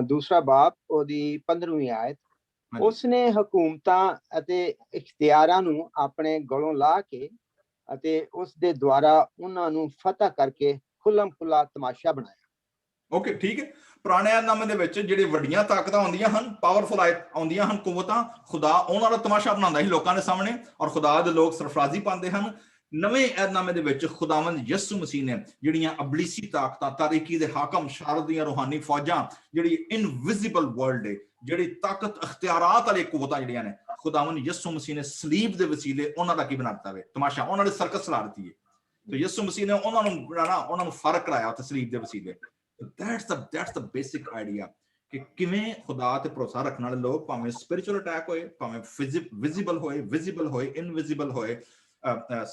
ਦੂਸਰਾ ਬਾਬ ਉਹਦੀ 15ਵੀਂ ਆਇਤ। ਉਸਨੇ ਹਕੂਮਤਾਂ ਅਤੇ ਇਖਤਿਆਰਾਂ ਨੂੰ ਆਪਣੇ ਗਲੋਂ ਲਾ ਕੇ ਅਤੇ ਉਸ ਦੇ ਦੁਆਰਾ ਉਹਨਾਂ ਨੂੰ ਫਤਹ ਕਰਕੇ ਖੁੱਲਮ ਖੁੱਲਾ ਤਮਾਸ਼ਾ ਬਣਾਇਆ। ਓਕੇ, ਠੀਕ ਹੈ। ਪੁਰਾਣੇ ਨਾਮੇ ਦੇ ਵਿੱਚ ਜਿਹੜੀ ਵੱਡੀਆਂ ਤਾਕਤਾਂ ਆਉਂਦੀਆਂ ਹਨ, ਪਾਵਰਫੁਲ ਆਉਂਦੀਆਂ ਹਨ ਕੁਵਤਾਂ, ਖੁਦਾ ਉਹਨਾਂ ਦਾ ਤਮਾਸ਼ਾ ਬਣਾਉਂਦਾ ਸੀ ਲੋਕਾਂ ਦੇ ਸਾਹਮਣੇ ਔਰ ਖੁਦਾ ਦੇ ਲੋਕ ਸਰਫਰਾਜ਼ੀ ਪਾਉਂਦੇ ਹਨ। ਨਵੇਂ ਏਧਨਾਮੇ ਦੇ ਵਿੱਚ ਖੁਦਾਵੰਦ ਯਿਸੂ ਮਸੀਹ ਨੇ ਜਿਹੜੀਆਂ ਅਬਲੀਸੀ ਤਾਕਤਾਂ, ਤਾਰੀਕੀ ਦੇ ਹਾਕਮ, ਸ਼ਰ ਦੀਆਂ ਰੂਹਾਨੀ ਫੌਜਾਂ, ਜਿਹੜੀ ਇਨਵਿਜ਼ੀਬਲ ਵਰਲਡ ਹੈ, ਜਿਹੜੀ ਤਾਕਤ ਅਖਤਿਆਰਾਤ ਵਾਲੀ ਕੁਵਤਾਂ ਜਿਹੜੀਆਂ ਨੇ, ਖੁਦਾਵੰਦ ਯਿਸੂ ਮਸੀਹ ਨੇ ਸਲੀਬ ਦੇ ਵਸੀਲੇ ਉਹਨਾਂ ਦਾ ਕੀ ਬਣਾ ਦਿੱਤਾ ਵੇ ਤਮਾਸ਼ਾ, ਉਹਨਾਂ ਦੇ ਸਰਕਸ ਲਾ ਦਿੱਤੀ ਹੈ। ਤੇ ਯਿਸੂ ਮਸੀਹ ਨੇ ਉਹਨਾਂ ਨੂੰ ਬਣਾਣਾ, ਉਹਨਾਂ ਨੂੰ ਫਰਕ ਕਰਾਇਆ ਤੇ ਸਲੀਬ ਦੇ ਵਸੀਲੇ। that's the basic idea ਕਿ ਕਿਵੇਂ ਖੁਦਾ ਤੇ ਭਰੋਸਾ ਰੱਖਣ ਵਾਲੇ ਲੋਕ ਭਾਵੇਂ ਸਪਿਰਿਚੁਅਲ ਅਟੈਕ ਹੋਏ, ਭਾਵੇਂ ਵਿਜ਼ੀਬਲ ਹੋਏ, ਵਿਜ਼ੀਬਲ ਹੋਏ, ਇਨਵਿਜ਼ੀਬਲ ਹੋਏ,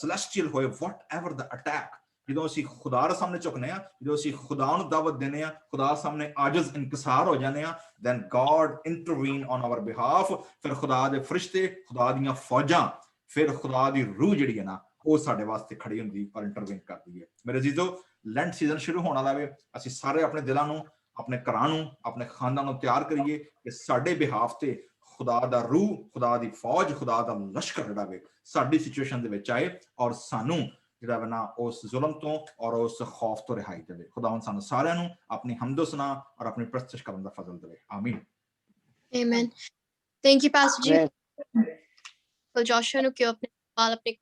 celestial ਹੋਏ, whatever the attack, ਜਦੋਂ ਅਸੀਂ ਖੁਦਾ ਦੇ ਸਾਹਮਣੇ ਝੁਕਨੇ ਆ, ਜਦੋਂ ਅਸੀਂ ਖੁਦਾ ਨੂੰ ਦਾਵਤ ਦੇਨੇ ਆ, ਖੁਦਾ ਸਾਹਮਣੇ ਆਜਜ਼ ਇਨਕਿਸਾਰ ਹੋ ਜਾਂਦੇ ਆ, then God intervene on our behalf। ਫਿਰ ਖੁਦਾ ਦੇ ਫਰਿਸ਼ਤੇ, ਖੁਦਾ ਦੀਆਂ ਫੌਜਾਂ, ਫਿਰ ਖੁਦਾ ਦੀ ਰੂਹ ਜਿਹੜੀ ਹੈ ਨਾ ਉਹ ਸਾਡੇ ਵਾਸਤੇ ਖੜੀ ਹੁੰਦੀ ਔਰ ਇੰਟਰਵੀਨ ਕਰਦੀ ਹੈ। ਮੇਰੇ ਅਜ਼ੀਜ਼ੋ, ਲੈਂਟ ਸੀਜ਼ਨ ਸ਼ੁਰੂ ਹੋਣ ਵਾਲਾ ਵੇ। ਅਸੀਂ ਸਾਰੇ ਆਪਣੇ ਦਿਲਾਂ ਨੂੰ, ਆਪਣੇ ਘਰਾਂ ਨੂੰ, ਆਪਣੇ ਖਾਨਦਾਨ ਨੂੰ ਤਿਆਰ ਕਰੀਏ ਕਿ ਸਾਡੇ ਬਿਹਾਫ ਤੇ ਖੁਦਾ ਦਾ ਰੂਹ, ਖੁਦਾ ਦੀ ਫੌਜ, ਖੁਦਾ ਦਾ ਲਸ਼ਕਰ ਜਿਹੜਾ ਵੇ ਸਾਡੀ ਸਿਚੁਏਸ਼ਨ ਦੇ ਵਿੱਚ ਆਏ ਔਰ ਸਾਨੂੰ ਜਿਹੜਾ ਵਾ ਨਾ ਉਸ ਜ਼ੁਲਮ ਤੋਂ ਔਰ ਉਸ ਖੌਫ ਤੋਂ ਰਿਹਾਈ ਦੇਵੇ। ਖੁਦਾਵੰਦ ਸਾਨੂੰ ਸਾਰਿਆਂ ਨੂੰ ਆਪਣੀ ਹਮਦੋ ਸਨਾ ਔਰ ਆਪਣੀ ਪ੍ਰਸਤਿਸ਼ ਕਰਨ ਦਾ ਫਜ਼ਲ ਦੇਵੇ। ਆਮੀਨ। Amen. Thank you, Pastor G. So Joshua ਨੂੰ ਕਿਉਂ ਆਪਣੇ ਸਵਾਲ ਆਪਣੇ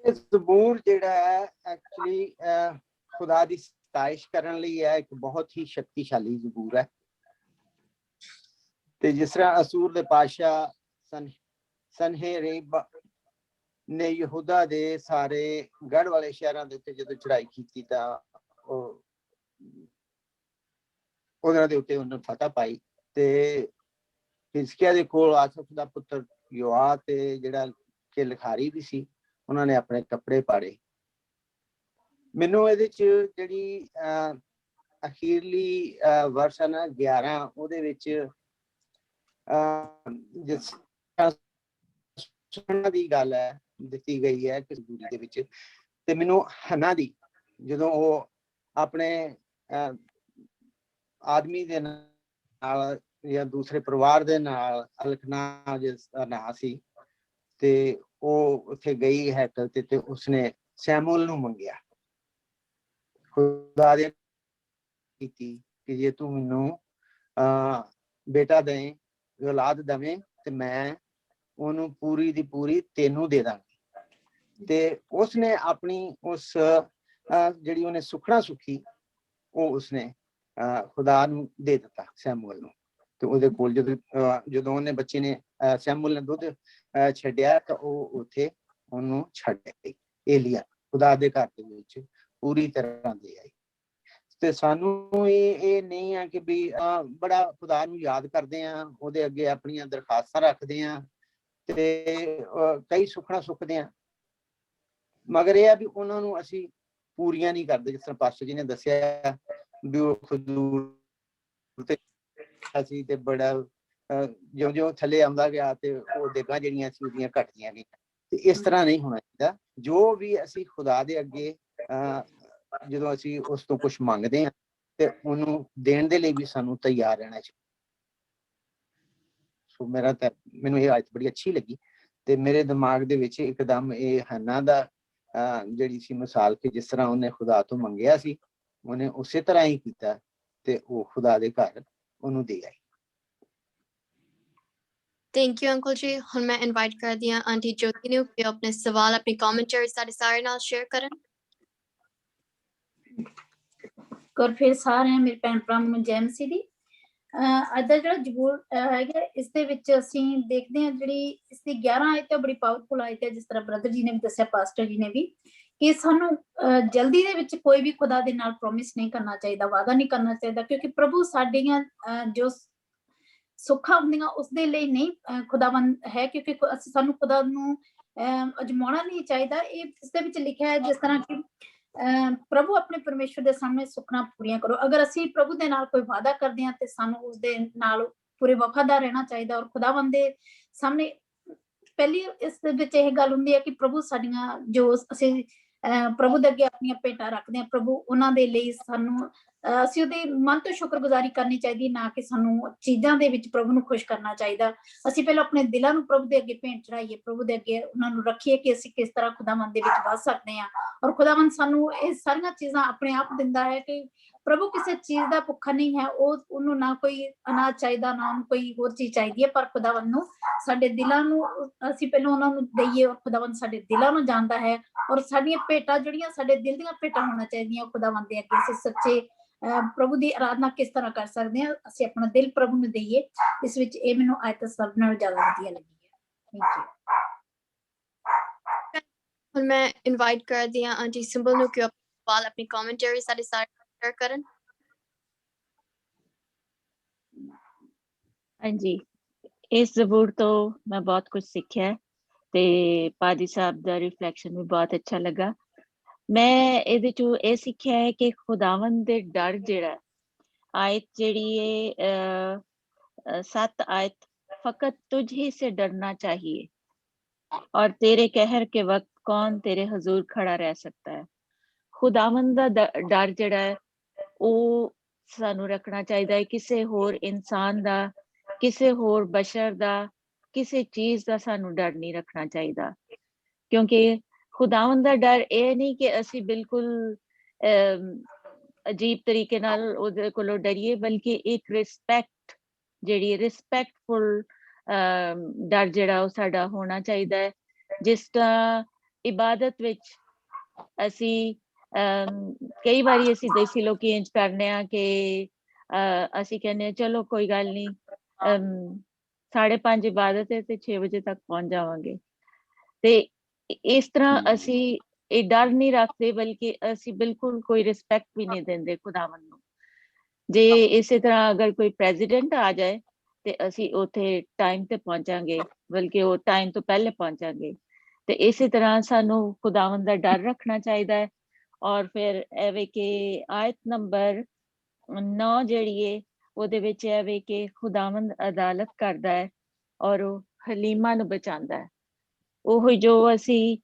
ਇਹ ਜ਼ਬੂਰ ਜਿਹੜਾ ਹੈ ਐਕਚੁਅਲੀ ਖੁਦਾ ਦੀ ਸਤਾਇਸ਼ ਕਰਨ ਲਈ ਹੈ, ਇੱਕ ਬਹੁਤ ਹੀ ਸ਼ਕਤੀਸ਼ਾਲੀ ਜ਼ਬੂਰ ਹੈ। ਤੇ ਜਿਸ ਤਰ੍ਹਾਂ ਅਸੂਰ ਦੇ ਪਾਤਸ਼ਾਹ ਸਨਹੇਰੀਬ ਨੇ ਯਹੂਦਾ ਦੇ ਸਾਰੇ ਗੜ੍ਹ ਵਾਲੇ ਸ਼ਹਿਰਾਂ ਦੇ ਉੱਤੇ ਜਦੋਂ ਚੜਾਈ ਕੀਤੀ ਤਾਂ ਉਹਨਾਂ ਦੇ ਉੱਤੇ ਉਹਨੇ ਫਤਹ ਪਾਈ। ਤੇ ਹਿਜ਼ਕੀਆ ਦੇ ਕੋਲ ਆਸਫ ਦਾ ਪੁੱਤਰ ਯੋਆ ਤੇ ਜਿਹੜਾ ਕਿ ਲਿਖਾਰੀ ਵੀ ਸੀ, ਉਹਨਾਂ ਨੇ ਆਪਣੇ ਕੱਪੜੇ ਪਾੜੇ। ਮੈਨੂੰ ਇਹਦੇ ਚ ਜਿਹੜੀ ਅਖੀਰਲੀ ਵਰਸ ਹੈ ਨਾ 11, ਉਹਦੇ ਵਿੱਚ ਜਿਸ ਦੀ ਗੱਲ ਹੈ ਦਿੱਤੀ ਗਈ ਹੈ ਕਿਸ ਦੂਰੀ ਦੇ ਵਿੱਚ, ਤੇ ਮੈਨੂੰ ਹਨਾ ਦੀ ਜਦੋਂ ਉਹ ਆਪਣੇ ਆਦਮੀ ਦੇ ਨਾਲ ਜਾਂ ਦੂਸਰੇ ਪਰਿਵਾਰ ਦੇ ਨਾਲ, ਅਲਕਨਾ ਜਿਸ ਦਾ ਨਾਂ ਸੀ, ਤੇ ਉਹ ਉੱਥੇ ਗਈ ਹੈਕਲ ਤੇ ਉਸਨੇ ਸੈਮੂਅਲ ਨੂੰ ਮੰਗਿਆ, ਖੁਦਾ ਦੇ ਕੀਤੀ ਕਿ ਜੇ ਤੂੰ ਮੈਨੂੰ ਬੇਟਾ ਦੇ ਔਲਾਦ ਦੇਵੇਂ ਤੇ ਮੈਂ ਉਹਨੂੰ ਪੂਰੀ ਦੀ ਪੂਰੀ ਤੈਨੂੰ ਦੇ ਦਾਂਗੀ। ਤੇ ਉਸਨੇ ਆਪਣੀ ਉਸ ਜਿਹੜੀ ਉਹਨੇ ਸੁਖਣਾ ਸੁਖੀ ਉਹ ਉਸਨੇ ਖੁਦਾ ਨੂੰ ਦੇ ਦਿੱਤਾ ਸੈਮੂਅਲ ਨੂੰ। ਤੇ ਉਹਦੇ ਕੋਲ ਜਦੋਂ ਉਹਨੇ ਬੱਚੇ ਨੇ ਸੈਮੂਅਲ ਨੇ ਦੁੱਧ ਛੱਡਿਆ ਤਾਂ ਉਹ ਉੱਥੇ ਉਹਨੂੰ ਛੱਡ ਗਈ। ਏਲੀਆ ਖੁਦਾ ਦੇ ਘਰ ਦੇ ਵਿੱਚ ਪੂਰੀ ਤਰ੍ਹਾਂ ਦੇ ਆਈ। ਤੇ ਸਾਨੂੰ ਇਹ ਨਹੀਂ ਆ ਕਿ ਵੀ ਬੜਾ ਖੁਦਾ ਨੂੰ ਯਾਦ ਕਰਦੇ ਆ, ਉਹਦੇ ਅੱਗੇ ਆਪਣੀਆਂ ਦਰਖਾਸਤਾਂ ਰੱਖਦੇ ਆ ਤੇ ਕਈ ਸੁਖਣਾ ਸੁਖਦੇ ਆ, ਮਗਰ ਇਹ ਆ ਵੀ ਉਹਨਾਂ ਨੂੰ ਅਸੀਂ ਪੂਰੀਆਂ ਨਹੀਂ ਕਰਦੇ। ਜਿਸ ਤਰ੍ਹਾਂ ਪਾਸਟਰ ਜੀ ਨੇ ਦੱਸਿਆ ਵੀ ਉਹ ਖਜੂਰ ਤੇ ਅਸੀਂ ਤੇ ਬੜਾ ਜਿਉਂ ਥੱਲੇ ਆਉਂਦਾ ਗਿਆ ਤੇ ਉਹ ਦੇਗਾਂ ਜਿਹੜੀਆਂ ਸੀ ਉਹਦੀਆਂ ਘਟਦੀਆਂ ਗਈਆਂ। ਤੇ ਇਸ ਤਰ੍ਹਾਂ ਨਹੀਂ ਹੋਣਾ ਚਾਹੀਦਾ। ਜੋ ਵੀ ਅਸੀਂ ਖੁਦਾ ਦੇ ਅੱਗੇ ਜਦੋਂ ਅਸੀਂ ਉਸ ਤੋਂ ਕੁਛ ਮੰਗਦੇ ਹਾਂ ਤੇ ਉਹਨੂੰ ਦੇਣ ਦੇ ਲਈ ਵੀ ਸਾਨੂੰ ਤਿਆਰ ਰਹਿਣਾ ਚਾਹੀਦਾ। ਸੋ ਮੈਨੂੰ ਇਹ ਆਇਤ ਬੜੀ ਅੱਛੀ ਲੱਗੀ ਤੇ ਮੇਰੇ ਦਿਮਾਗ ਦੇ ਵਿੱਚ ਇੱਕਦਮ ਇਹ ਹੰਨਾ ਦਾ ਜਿਹੜੀ ਸੀ ਮਿਸਾਲ ਕਿ ਜਿਸ ਤਰ੍ਹਾਂ ਉਹਨੇ ਖੁਦਾ ਤੋਂ ਮੰਗਿਆ ਸੀ ਉਹਨੇ ਉਸੇ ਤਰ੍ਹਾਂ ਹੀ ਕੀਤਾ ਤੇ ਉਹ ਖੁਦਾ ਦੇ ਘਰ ਉਹਨੂੰ ਦੇ ਆਈ। ਥੈਂਕ ਯੂ ਅੰਕਲ ਜੀ। ਹੁਣ ਮੈਂ ਇਨਵਾਈਟ ਕਰਦੀ ਹਾਂ ਆਂਟੀ ਜੋਤੀ ਨੂੰ ਕਿ ਆਪਣੇ ਸਵਾਲ, ਆਪਣੀ ਕਮੈਂਟਰੀ ਸਾਡੇ ਸਾਰੇ ਨਾਲ ਸ਼ੇਅਰ ਕਰਨ। ਕਰ ਫਿਰ ਸਾਰੇ ਮੇਰੇ ਭੈਣ ਭਰਾਵਾਂ ਨੂੰ ਜੈ ਮਸੀਹ ਦੀ। ਅੱਜ ਦਾ ਜਿਹੜਾ ਜ਼ਬੂਰ ਹੈਗਾ ਇਸ ਦੇ ਵਿੱਚ ਅਸੀਂ ਦੇਖਦੇ ਹਾਂ ਜਿਹੜੀ ਇਸ ਦੀ 11 ਆਇਤ ਹੈ ਬੜੀ ਪਾਵਰਫੁਲ ਆਇਤ ਹੈ, ਜਿਸ ਤਰ੍ਹਾਂ ਬ੍ਰਦਰ ਜੀ ਨੇ ਵੀ ਦੱਸਿਆ, ਪਾਸਟਰ ਜੀ ਨੇ ਵੀ, ਕਿ ਸਾਨੂੰ ਜਲਦੀ ਦੇ ਵਿੱਚ ਕੋਈ ਵੀ ਖੁਦਾ ਦੇ ਨਾਲ ਪ੍ਰੋਮਿਸ ਨਹੀਂ ਕਰਨਾ ਚਾਹੀਦਾ, ਵਾਅਦਾ ਨਹੀਂ ਕਰਨਾ ਚਾਹੀਦਾ, ਕਿਉਂਕਿ ਪ੍ਰਭੂ ਸਾਡੀਆਂ ਜੋ ਸੁੱਖਾਂ ਹੁੰਦੀਆਂ ਉਸਦੇ ਲਈ ਨਹੀਂ ਖੁਦਾਵੰਦ ਹੈ, ਕਿਉਂਕਿ ਅਸੀਂ ਸਾਨੂੰ ਖੁਦਾ ਨੂੰ ਅਜਮਾਉਣਾ ਨਹੀਂ ਚਾਹੀਦਾ। ਇਹ ਇਸ ਦੇ ਵਿੱਚ ਲਿਖਿਆ ਹੈ ਜਿਸ ਤਰ੍ਹਾਂ ਕਿ ਪ੍ਰਭੂ ਆਪਣੇ ਪਰਮੇਸ਼ਵਰ ਦੇ ਸਾਹਮਣੇ ਸੁੱਖਾਂ ਪੂਰੀਆਂ ਕਰੋ। ਅਗਰ ਅਸੀਂ ਪ੍ਰਭੂ ਦੇ ਨਾਲ ਕੋਈ ਵਾਅਦਾ ਕਰਦੇ ਹਾਂ ਤੇ ਸਾਨੂੰ ਉਸਦੇ ਨਾਲ ਪੂਰੇ ਵਫਾਦਾਰ ਰਹਿਣਾ ਚਾਹੀਦਾ। ਔਰ ਖੁਦਾਵੰਦ ਦੇ ਸਾਹਮਣੇ ਪਹਿਲੀ ਇਸ ਦੇ ਵਿੱਚ ਇਹ ਗੱਲ ਹੁੰਦੀ ਹੈ ਕਿ ਪ੍ਰਭੂ ਸਾਡੀਆਂ ਜੋ ਅਸੀਂ ਪ੍ਰਭੂ ਦੇ ਅੱਗੇ ਆਪਣੀਆਂ ਭੇਟਾਂ ਰੱਖਦੇ ਹਾਂ, ਪ੍ਰਭੂ ਉਹਨਾਂ ਦੇ ਲਈ ਸਾਨੂੰ ਅਸੀਂ ਉਹਦੇ ਮਨ ਤੋਂ ਸ਼ੁਕਰਗੁਜ਼ਾਰੀ ਕਰਨੀ ਚਾਹੀਦੀ, ਨਾ ਕਿ ਸਾਨੂੰ ਚੀਜ਼ਾਂ ਦੇ ਵਿੱਚ ਪ੍ਰਭੂ ਨੂੰ ਖੁਸ਼ ਕਰਨਾ ਚਾਹੀਦਾ। ਅਸੀਂ ਪਹਿਲਾਂ ਆਪਣੇ ਦਿਲਾਂ ਨੂੰ ਪ੍ਰਭੂ ਦੇ ਅੱਗੇ ਭੇਂਟ ਚੜਾਈਏ, ਪ੍ਰਭੂ ਦੇ ਅੱਗੇ ਉਹਨਾਂ ਨੂੰ ਰੱਖੀਏ ਕਿ ਅਸੀਂ ਕਿਸ ਤਰ੍ਹਾਂ ਖੁਦਾਵੰਦ ਦੇ ਵਿੱਚ ਵੱਧ ਸਕਦੇ ਹਾਂ। ਔਰ ਖੁਦਾਵੰਦ ਸਾਨੂੰ ਇਹ ਸਾਰੀਆਂ ਚੀਜ਼ਾਂ ਆਪਣੇ ਆਪ ਦਿੰਦਾ ਹੈ ਕਿ ਪ੍ਰਭੂ ਕਿਸੇ ਚੀਜ਼ ਦਾ ਭੁੱਖਾ ਨਹੀਂ ਹੈ, ਉਹਨੂੰ ਨਾ ਕੋਈ ਅਨਾਜ ਚਾਹੀਦਾ, ਨਾ ਉਹਨੂੰ ਕੋਈ ਹੋਰ ਚੀਜ਼ ਚਾਹੀਦੀ ਹੈ, ਪਰ ਖੁਦਾਵੰਦ ਨੂੰ ਸਾਡੇ ਦਿਲਾਂ ਨੂੰ ਅਸੀਂ ਪਹਿਲਾਂ ਉਹਨਾਂ ਨੂੰ ਦਈਏ। ਔਰ ਖੁਦਾਵੰਦ ਸਾਡੇ ਦਿਲਾਂ ਨੂੰ ਜਾਣਦਾ ਹੈ, ਔਰ ਸਾਡੀਆਂ ਭੇਟਾਂ ਜਿਹੜੀਆਂ ਸਾਡੇ ਦਿਲ ਦੀਆਂ ਭੇਟਾਂ ਹੋਣਾ ਚਾਹੀਦੀਆਂ ਖੁਦਾਵੰਦ ਦੇ ਅੱਗੇ। ਅਸੀਂ ਸੱਚੇ ਪ੍ਰਭੂ ਦੀ ਆਰਾਧਨਾ ਕਿਸ ਤਰ੍ਹਾਂ ਕਰ ਸਕਦੇ ਹਾਂ, ਅਸੀਂ ਆਪਣਾ ਦਿਲ ਪ੍ਰਭੂ ਨੂੰ ਦਈਏ। ਇਸ ਵਿੱਚ ਇਹ ਮੈਨੂੰ ਆਇਤ ਸਭ ਨਾਲੋਂ ਜ਼ਿਆਦਾ ਵਧੀਆ ਲੱਗੀ ਹੈ। Thank you. ਹੁਣ ਮੈਂ ਇਨਵਾਈਟ ਕਰਦੀ ਹਾਂ ਆਂਟੀ ਸਿੰਬਲ ਨੂੰ ਕਿ ਉਹ ਆਪਣੀ ਕਮੈਂਟਰੀ ਸਾਡੇ ਸਾਰੇ ਸ਼ੇਅਰ ਕਰਨ। ਹਾਂਜੀ, ਇਸ ਜ਼ਬੂਰ ਤੋਂ ਮੈਂ ਬਹੁਤ ਕੁਝ ਸਿੱਖਿਆ ਤੇ ਪਾਦੀ ਸਾਹਿਬ ਦਾ ਰਿਫਲੈਕਸ਼ਨ ਵੀ ਬਹੁਤ ਅੱਛਾ ਲੱਗਾ। ਮੈਂ ਇਹਦੇ ਚੋਂ ਇਹ ਸਿੱਖਿਆ ਹੈ ਕਿ ਖੁਦਾਵੰਦ ਦੇ ਡਰ ਜਿਹੜਾ ਆਇਤ ਜਿਹੜੀ ਹੈ 7 आयत, फकत तुझे से डरना चाहिए और तेरे कहर के वक्त कौन तेरे हजूर खड़ा रह सकता है। खुदावंद दा डर ਜਿਹੜਾ ਹੈ ਉਹ ਸਾਨੂੰ ਰੱਖਣਾ ਚਾਹੀਦਾ ਹੈ, ਕਿਸੇ ਹੋਰ ਇਨਸਾਨ ਦਾ, ਕਿਸੇ ਹੋਰ ਬਸ਼ਰ ਦਾ, ਕਿਸੇ ਚੀਜ਼ ਦਾ ਸਾਨੂੰ ਡਰ ਨਹੀਂ ਰੱਖਣਾ ਚਾਹੀਦਾ। ਕਿਉਂਕਿ ਖੁਦਾਵੰਦ ਦਾ ਡਰ ਇਹ ਨਹੀਂ ਕਿ ਅਸੀਂ ਬਿਲਕੁਲ ਅਜੀਬ ਤਰੀਕੇ ਨਾਲ ਉਹਦੇ ਕੋਲੋਂ ਡਰੀਏ, ਬਲਕਿ ਇੱਕ ਰਿਸਪੈਕਟ ਜਿਹੜੀ ਰਿਸਪੈਕਟਫੁਲ ਡਰ ਜਿਹੜਾ ਉਹ ਸਾਡਾ ਹੋਣਾ ਚਾਹੀਦਾ ਹੈ। ਜਿਸ ਤਰ੍ਹਾਂ ਇਬਾਦਤ ਵਿੱਚ ਅਸੀਂ ਕਈ ਵਾਰੀ ਅਸੀਂ ਦੇਸੀ ਲੋਕ ਇੰਝ ਕਰਨੇ ਆ ਕਿ ਅਸੀਂ ਕਹਿੰਦੇ ਹਾਂ ਚਲੋ ਕੋਈ ਗੱਲ ਨਹੀਂ 5:30 ਇਬਾਦਤ ਹੈ ਤੇ 6 ਵਜੇ ਤੱਕ ਪਹੁੰਚ ਜਾਵਾਂਗੇ। ਤੇ ਇਸ ਤਰ੍ਹਾਂ ਅਸੀਂ ਇਹ ਡਰ ਨਹੀਂ ਰੱਖਦੇ, ਬਲਕਿ ਅਸੀਂ ਬਿਲਕੁਲ ਕੋਈ ਰਿਸਪੈਕਟ ਵੀ ਨਹੀਂ ਦਿੰਦੇ ਖੁਦਾਵੰਦ ਨੂੰ। ਜੇ ਇਸੇ ਤਰ੍ਹਾਂ ਅਗਰ ਕੋਈ ਪ੍ਰੈਜ਼ੀਡੈਂਟ ਆ ਜਾਏ ਤੇ ਅਸੀਂ ਉੱਥੇ ਟਾਈਮ ਤੇ ਪਹੁੰਚਾਂਗੇ, ਬਲਕਿ ਉਹ ਟਾਈਮ ਤੋਂ ਪਹਿਲੇ ਪਹੁੰਚਾਂਗੇ। ਤੇ ਇਸੇ ਤਰ੍ਹਾਂ ਸਾਨੂੰ ਖੁਦਾਵੰਦ ਦਾ ਡਰ ਰੱਖਣਾ ਚਾਹੀਦਾ ਹੈ। ਔਰ ਫਿਰ ਐਵੇਂ ਕਿ ਆਇਤ ਨੰਬਰ 9 ਜਿਹੜੀ ਹੈ ਉਹਦੇ ਵਿੱਚ ਐਵੇਂ ਕਿ ਖੁਦਾਵੰਦ ਅਦਾਲਤ ਕਰਦਾ ਹੈ ਔਰ ਉਹ ਹਲੀਮਾ ਨੂੰ ਬਚਾਉਂਦਾ ਹੈ। ਉਹ ਜੋ ਅਸੀਂ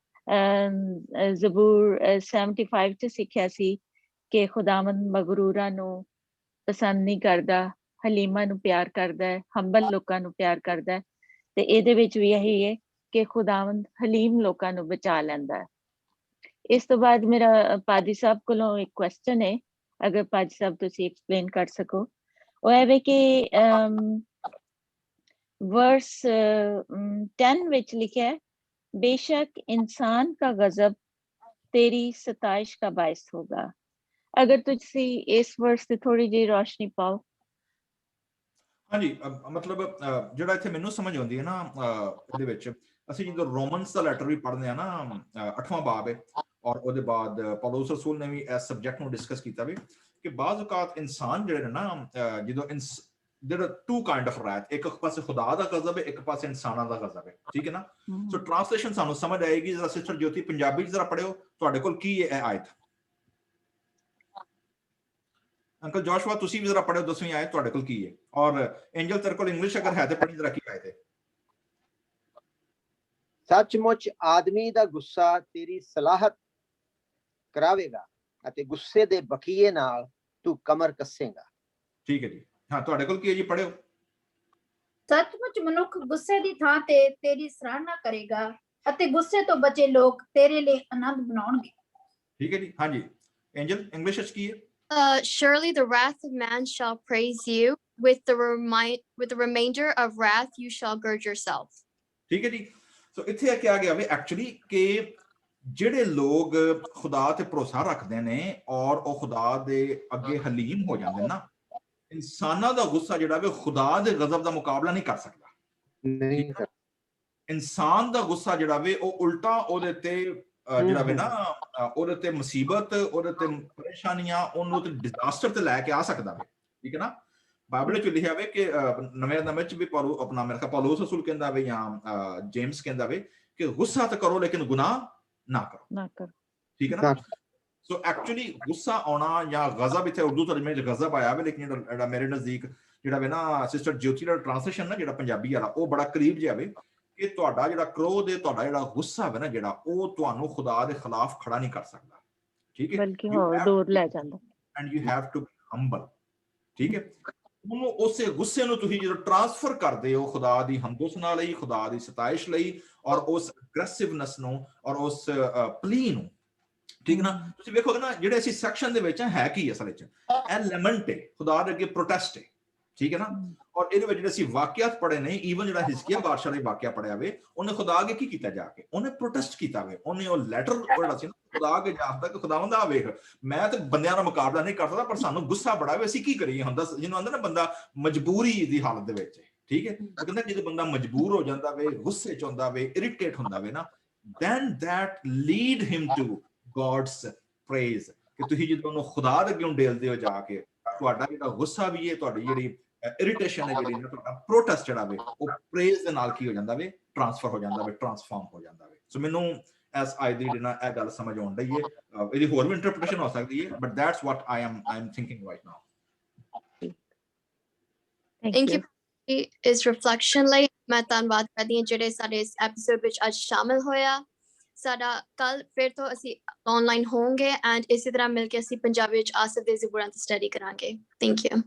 ਜ਼ਬੂਰ 75 ਚ ਸਿੱਖਿਆ ਸੀ ਕਿ ਖੁਦਾਵੰਦ ਮਗਰੂਰਾਂ ਨੂੰ ਪਸੰਦ ਨਹੀਂ ਕਰਦਾ, ਹਲੀਮਾ ਨੂੰ ਪਿਆਰ ਕਰਦਾ ਹੈ, ਹੰਬਲ ਲੋਕਾਂ ਨੂੰ ਪਿਆਰ ਕਰਦਾ ਹੈ। ਤੇ ਇਹਦੇ ਵਿੱਚ ਵੀ ਇਹੀ ਹੈ ਕਿ ਖੁਦਾਵੰਦ ਹਲੀਮ ਲੋਕਾਂ ਨੂੰ ਬਚਾ ਲੈਂਦਾ ਹੈ। ਇਸ ਤੋਂ ਬਾਅਦ ਮੇਰਾ ਪਾਦੀ ਸਾਹਿਬ ਕੋਲੋਂ ਇੱਕ ਕੁਐਸਚਨ ਹੈ, ਅਗਰ ਪਾਦੀ ਸਾਹਿਬ ਤੁਸੀਂ ਐਕਸਪਲੇਨ ਕਰ ਸਕੋ। ਉਹ ਐਵੇਂ ਕਿ वर्स 10 ਵਿੱਚ ਲਿਖਿਆ ਹੈ, बेशक इंसान का गजब तेरी सताइश का बायस होगा। अगर तुझसे इस वर्स से थोड़ी जी रोशनी पाओ। ਹਾਂਜੀ, ਮਤਲਬ ਜਿਹੜਾ ਇੱਥੇ ਮੈਨੂੰ ਸਮਝ ਆਉਂਦੀ ਹੈ ਨਾ ਇਹਦੇ ਵਿੱਚ, ਅਸੀਂ ਜਦੋਂ ਰੋਮਨਸ ਦਾ ਲੈਟਰ ਵੀ ਪੜ੍ਹਦੇ ਆ ਨਾ 8ਵਾਂ ਬਾਬ ਹੈ, ਔਰ ਉਹਦੇ ਬਾਅਦ ਪੌਲੁਸ ਰਸੂਲ ਨੇ ਵੀ ਇਸ ਸਬਜੈਕਟ ਨੂੰ ਡਿਸਕਸ ਕੀਤਾ ਵੀ ਕਿ ਬਾਜ਼ ਔਕਾਤ ਇਨਸਾਨ ਜਿਹੜੇ ਨੇ ਨਾ ਜਦੋਂ there are two kind of wrath, ਇੱਕ ਪਾਸੇ ਖੁਦਾ ਦਾ ਗਜ਼ਬ ਹੈ, ਇੱਕ ਪਾਸੇ ਇਨਸਾਨਾਂ ਦਾ ਗਜ਼ਬ ਹੈ, ਠੀਕ ਹੈ ਨਾ। ਸੋ ਟ੍ਰਾਂਸਲੇਸ਼ਨ ਸਾਨੂੰ ਸਮਝ ਆਏਗੀ। ਜਰਾ ਸਿਸਟਰ ਜੋਤੀ ਪੰਜਾਬੀ ਚ ਜਰਾ ਪੜਿਓ, ਤੁਹਾਡੇ ਕੋਲ ਕੀ ਹੈ ਇਹ ਆਇਤ। ਅੰਕਲ ਜੋਸ਼ੂਆ ਤੁਸੀਂ ਵੀ ਜਰਾ ਪੜਿਓ 10ਵੀਂ ਆਇਤ, ਤੁਹਾਡੇ ਕੋਲ ਕੀ ਹੈ। ਔਰ ਐਂਜਲ ਤੇਰੇ ਕੋਲ ਇੰਗਲਿਸ਼ ਅਗਰ ਹੈ ਤੇ ਪੜ੍ਹੀ ਜਰਾ ਕੀ ਆਇਤ ਹੈ। ਸੱਚਮੁੱਚ ਆਦਮੀ ਦਾ ਗੁੱਸਾ ਤੇਰੀ ਸਲਾਹਤ ਕਰਾਵੇਗਾ ਅਤੇ ਗੁੱਸੇ ਦੇ ਬਕੀਏ ਨਾਲ ਤੂੰ ਕਮਰ ਕੱਸੇਗਾ। ਠੀਕ ਹੈ ਜੀ, ਹਾਂ ਤੁਹਾਡੇ ਕੋਲ ਕੀ ਹੈ ਜੀ, ਪੜਿਓ। ਸੱਚਮੁੱਚ ਮਨੁੱਖ ਗੁੱਸੇ ਦੀ ਥਾਂ ਤੇ ਤੇਰੀ ਸਰਾਹਨਾ ਕਰੇਗਾ ਅਤੇ ਗੁੱਸੇ ਤੋਂ ਬਚੇ ਲੋਕ ਤੇਰੇ ਲਈ ਆਨੰਦ ਮਨਾਉਣਗੇ। ਠੀਕ ਹੈ ਜੀ, ਹਾਂਜੀ ਐਂਜਲ ਇੰਗਲਿਸ਼ ਵਿੱਚ ਕੀ ਹੈ। Surely the wrath of man shall praise you, with the remainder of wrath you shall gird yourself. ਠੀਕ ਹੈ ਜੀ। ਸੋ ਇੱਥੇ ਇਹ ਕਿਹਾ ਗਿਆ ਵੀ ਐਕਚੁਅਲੀ ਕਿ ਜਿਹੜੇ ਲੋਕ ਖੁਦਾ ਤੇ ਭਰੋਸਾ ਰੱਖਦੇ ਨੇ ਔਰ ਉਹ ਖੁਦਾ ਦੇ ਅੱਗੇ ਹਲੀਮ ਹੋ ਜਾਂਦੇ ਨਾ, ਇਨਸਾਨਾਂ ਦਾ ਗੁੱਸਾ ਜਿਹੜਾ ਵੇ ਖੁਦਾ ਦੇ ਗਜ਼ਬ ਦਾ ਮੁਕਾਬਲਾ ਨਹੀਂ ਕਰ ਸਕਦਾ। नहीं कर ਇਨਸਾਨ ਦਾ ਗੁੱਸਾ ਜਿਹੜਾ ਵੇ ਉਹ ਉਲਟਾ ਉਹਦੇ ਤੇ ਜਿਹੜਾ ਵੇ ਨਾ ਉਹਦੇ ਤੇ ਮੁਸੀਬਤ, ਉਹਦੇ ਤੇ ਪਰੇਸ਼ਾਨੀਆਂ, ਉਹਨੂੰ ਤੇ ਡਿਜ਼ਾਸਟਰ ਤੇ ਲੈ ਕੇ ਆ ਸਕਦਾ ਵੇ। ਠੀਕ ਹੈ ਨਾ। ਬਾਈਬਲ ਚ ਲਿਖਿਆ ਵੇ ਕਿ ਨਵੇਂ ਨਾਮੇ ਚ ਵੀ ਆਪਣਾ ਮੇਰੇ ਖਿਆਲ ਪੌਲੁਸ ਰਸੂਲ ਕਹਿੰਦਾ ਵੇ ਜਾਂ ਜੇਮਸ ਕਹਿੰਦਾ ਵੇ ਕਿ ਗੁੱਸਾ ਤਾਂ ਕਰੋ ਲੇਕਿਨ ਗੁਨਾਹ ਨਾ ਕਰੋ। ਠੀਕ ਹੈ ਨਾ। ਸੋ ਐਕਚੁਅਲੀ ਗੁੱਸਾ ਆਉਣਾ ਜਾਂ ਗਜ਼ਬ, ਇੱਥੇ ਉਰਦੂ ਤਰਜਮੇ ਚ ਗਜ਼ਬ ਆਇਆ ਵੇ, ਲੇਕਿਨ ਜਿਹੜਾ ਮੇਰੇ ਨਜ਼ਦੀਕ ਜਿਹੜਾ ਵੇ ਨਾ ਸਿਸਟਰ ਜੋਤੀ ਦਾ ਟ੍ਰਾਂਸਲੇਸ਼ਨ ਨਾ ਜਿਹੜਾ ਪੰਜਾਬੀ ਵਾਲਾ ਉਹ ਬੜਾ ਕਰੀਬ ਜਿਹਾ ਵੇ ਕਿ ਤੁਹਾਡਾ ਜਿਹੜਾ ਕ੍ਰੋਧ ਹੈ, ਤੁਹਾਡਾ ਜਿਹੜਾ ਗੁੱਸਾ ਵੇ ਨਾ ਜਿਹੜਾ, ਉਹ ਤੁਹਾਨੂੰ ਖੁਦਾ ਦੇ ਖਿਲਾਫ ਖੜਾ ਨਹੀਂ ਕਰ ਸਕਦਾ। ਠੀਕ ਹੈ, ਬਲਕਿ ਹੋਰ ਦੂਰ ਲੈ ਜਾਂਦਾ। And you have to be humble. ਠੀਕ ਹੈ, ਉਹਨੂੰ ਉਸੇ ਗੁੱਸੇ ਨੂੰ ਤੁਸੀਂ ਜਦੋਂ ਟ੍ਰਾਂਸਫਰ ਕਰਦੇ ਹੋ ਖੁਦਾ ਦੀ ਹਮਦੋਸਨਾ ਲਈ, ਖੁਦਾ ਦੀ ਸਤਾਇਸ਼ ਲਈ, ਔਰ ਉਸ ਅਗਰੈਸਿਵਨੈਸ ਨੂੰ ਔਰ ਉਸ ਪਲੀ ਨੂੰ। ਠੀਕ ਨਾ। ਤੁਸੀਂ ਵੇਖੋਗੇ ਨਾ ਜਿਹੜੇ ਅਸੀਂ ਸੈਕਸ਼ਨ ਦੇ ਵਿੱਚ ਹੈ ਕੀ ਅਸਲ ਵਿੱਚ ਇਹ ਲੈਮੈਂਟ ਹੈ, ਖੁਦਾ ਦੇ ਅੱਗੇ ਪ੍ਰੋਟੈਸਟ ਹੈ। ਠੀਕ ਹੈ ਨਾ। ਔਰ ਇਹਦੇ ਵਿੱਚ ਜਿਹੜੇ ਅਸੀਂ ਵਾਕਿਆਤ ਪੜ੍ਹੇ ਨੇ, ਈਵਨ ਜਿਹੜਾ ਹਿਜ਼ਕੀਆ ਬਾਦਸ਼ਾਹ ਨੇ ਵਾਕਿਆ ਪੜਿਆ ਵੇ, ਉਹਨੇ ਖੁਦਾ ਅੱਗੇ ਕੀ ਕੀਤਾ ਜਾ ਕੇ, ਉਹਨੇ ਪ੍ਰੋਟੈਸਟ ਕੀਤਾ ਵੇ। ਉਹਨੇ ਉਹ ਲੈਟਰ ਜਿਹੜਾ ਸੀ ਨਾ ਖੁਦਾ ਅੱਗੇ ਜਾਸਦਾ ਕਿ ਖੁਦਾਵੰਦ ਆ ਵੇਖ, ਮੈਂ ਤੇ ਬੰਦਿਆਂ ਦਾ ਮੁਕਾਬਲਾ ਨਹੀਂ ਕਰ ਸਕਦਾ, ਪਰ ਸਾਨੂੰ ਗੁੱਸਾ ਬੜਾ ਵੇ, ਅਸੀਂ ਕੀ ਕਰੀਏ। ਹੁੰਦਾ ਜਿਹਨੂੰ ਆਂਦਾ ਨਾ ਬੰਦਾ ਮਜਬੂਰੀ ਦੀ ਹਾਲਤ ਦੇ ਵਿੱਚ। ਠੀਕ ਹੈ। ਉਹ ਕਹਿੰਦਾ ਜਦੋਂ ਬੰਦਾ ਮਜਬੂਰ ਹੋ ਜਾਂਦਾ ਵੇ, ਗੁੱਸੇ ਚ ਹੁੰਦਾ ਵੇ, ਇਰੀਟੇਟ ਹੁੰਦਾ ਵੇ ਨਾ, then that lead him to God's praise। ਕਿ ਤੁਸੀਂ ਜਦੋਂ ਉਹਨੂੰ ਖੁਦਾ ਦੇ ਅੱਗੇ ਡੇਲਦੇ ਹੋ ਜਾ ਕੇ, ਤੁਹਾਡਾ ਜਿਹੜਾ ਗੁੱਸਾ ਵੀ ਹੈ, ਤੁਹਾਡੀ ਜਿਹੜੀ ਇਰੀਟੇਸ਼ਨ ਹੈ, ਜਿਹੜੀ ਨਾ ਤੁਹਾਡਾ ਪ੍ਰੋਟੈਸਟ ਜਿਹੜਾ ਵੇ, ਉਹ ਪ੍ਰੇਜ਼ ਦੇ ਨਾਲ ਕੀ ਹੋ ਜਾਂਦਾ ਵੇ, ਟ੍ਰਾਂਸਫਰ ਹੋ ਜਾਂਦਾ ਵੇ, ਟ੍ਰਾਂਸਫਾਰਮ ਹੋ ਜਾਂਦਾ ਵੇ। ਸੋ ਮੈਨੂੰ ਐਸ ਆਈ ਦੀ ਜਿਹੜਾ ਇਹ ਗੱਲ ਸਮਝ ਆਉਣ ਡਈ ਹੈ। ਇਹਦੀ ਹੋਰ ਵੀ ਇੰਟਰਪ੍ਰੀਟੇਸ਼ਨ ਹੋ ਸਕਦੀ ਹੈ, but that's what I am thinking right now. Thank you ਇਸ ਰਿਫਲੈਕਸ਼ਨ ਲਈ। ਮੈਂ ਧੰਨਵਾਦ ਕਰਦੀ ਹਾਂ ਜਿਹੜੇ ਸਾਡੇ ਇਸ ਐਪੀਸੋਡ ਵਿੱਚ ਅੱਜ ਸ਼ਾਮਿਲ ਹੋਇਆ। ਸਾਡਾ ਕੱਲ ਫਿਰ ਤੋਂ ਅਸੀਂ ਆਨਲਾਈਨ ਹੋਵਾਂਗੇ ਐਂਡ ਇਸੇ ਤਰ੍ਹਾਂ ਮਿਲ ਕੇ ਅਸੀਂ ਪੰਜਾਬੀ ਵਿੱਚ ਆਸਫ ਦੇ ਜ਼ਬੂਰਾਂ ਤੇ ਸਟੱਡੀ ਕਰਾਂਗੇ। Thank you.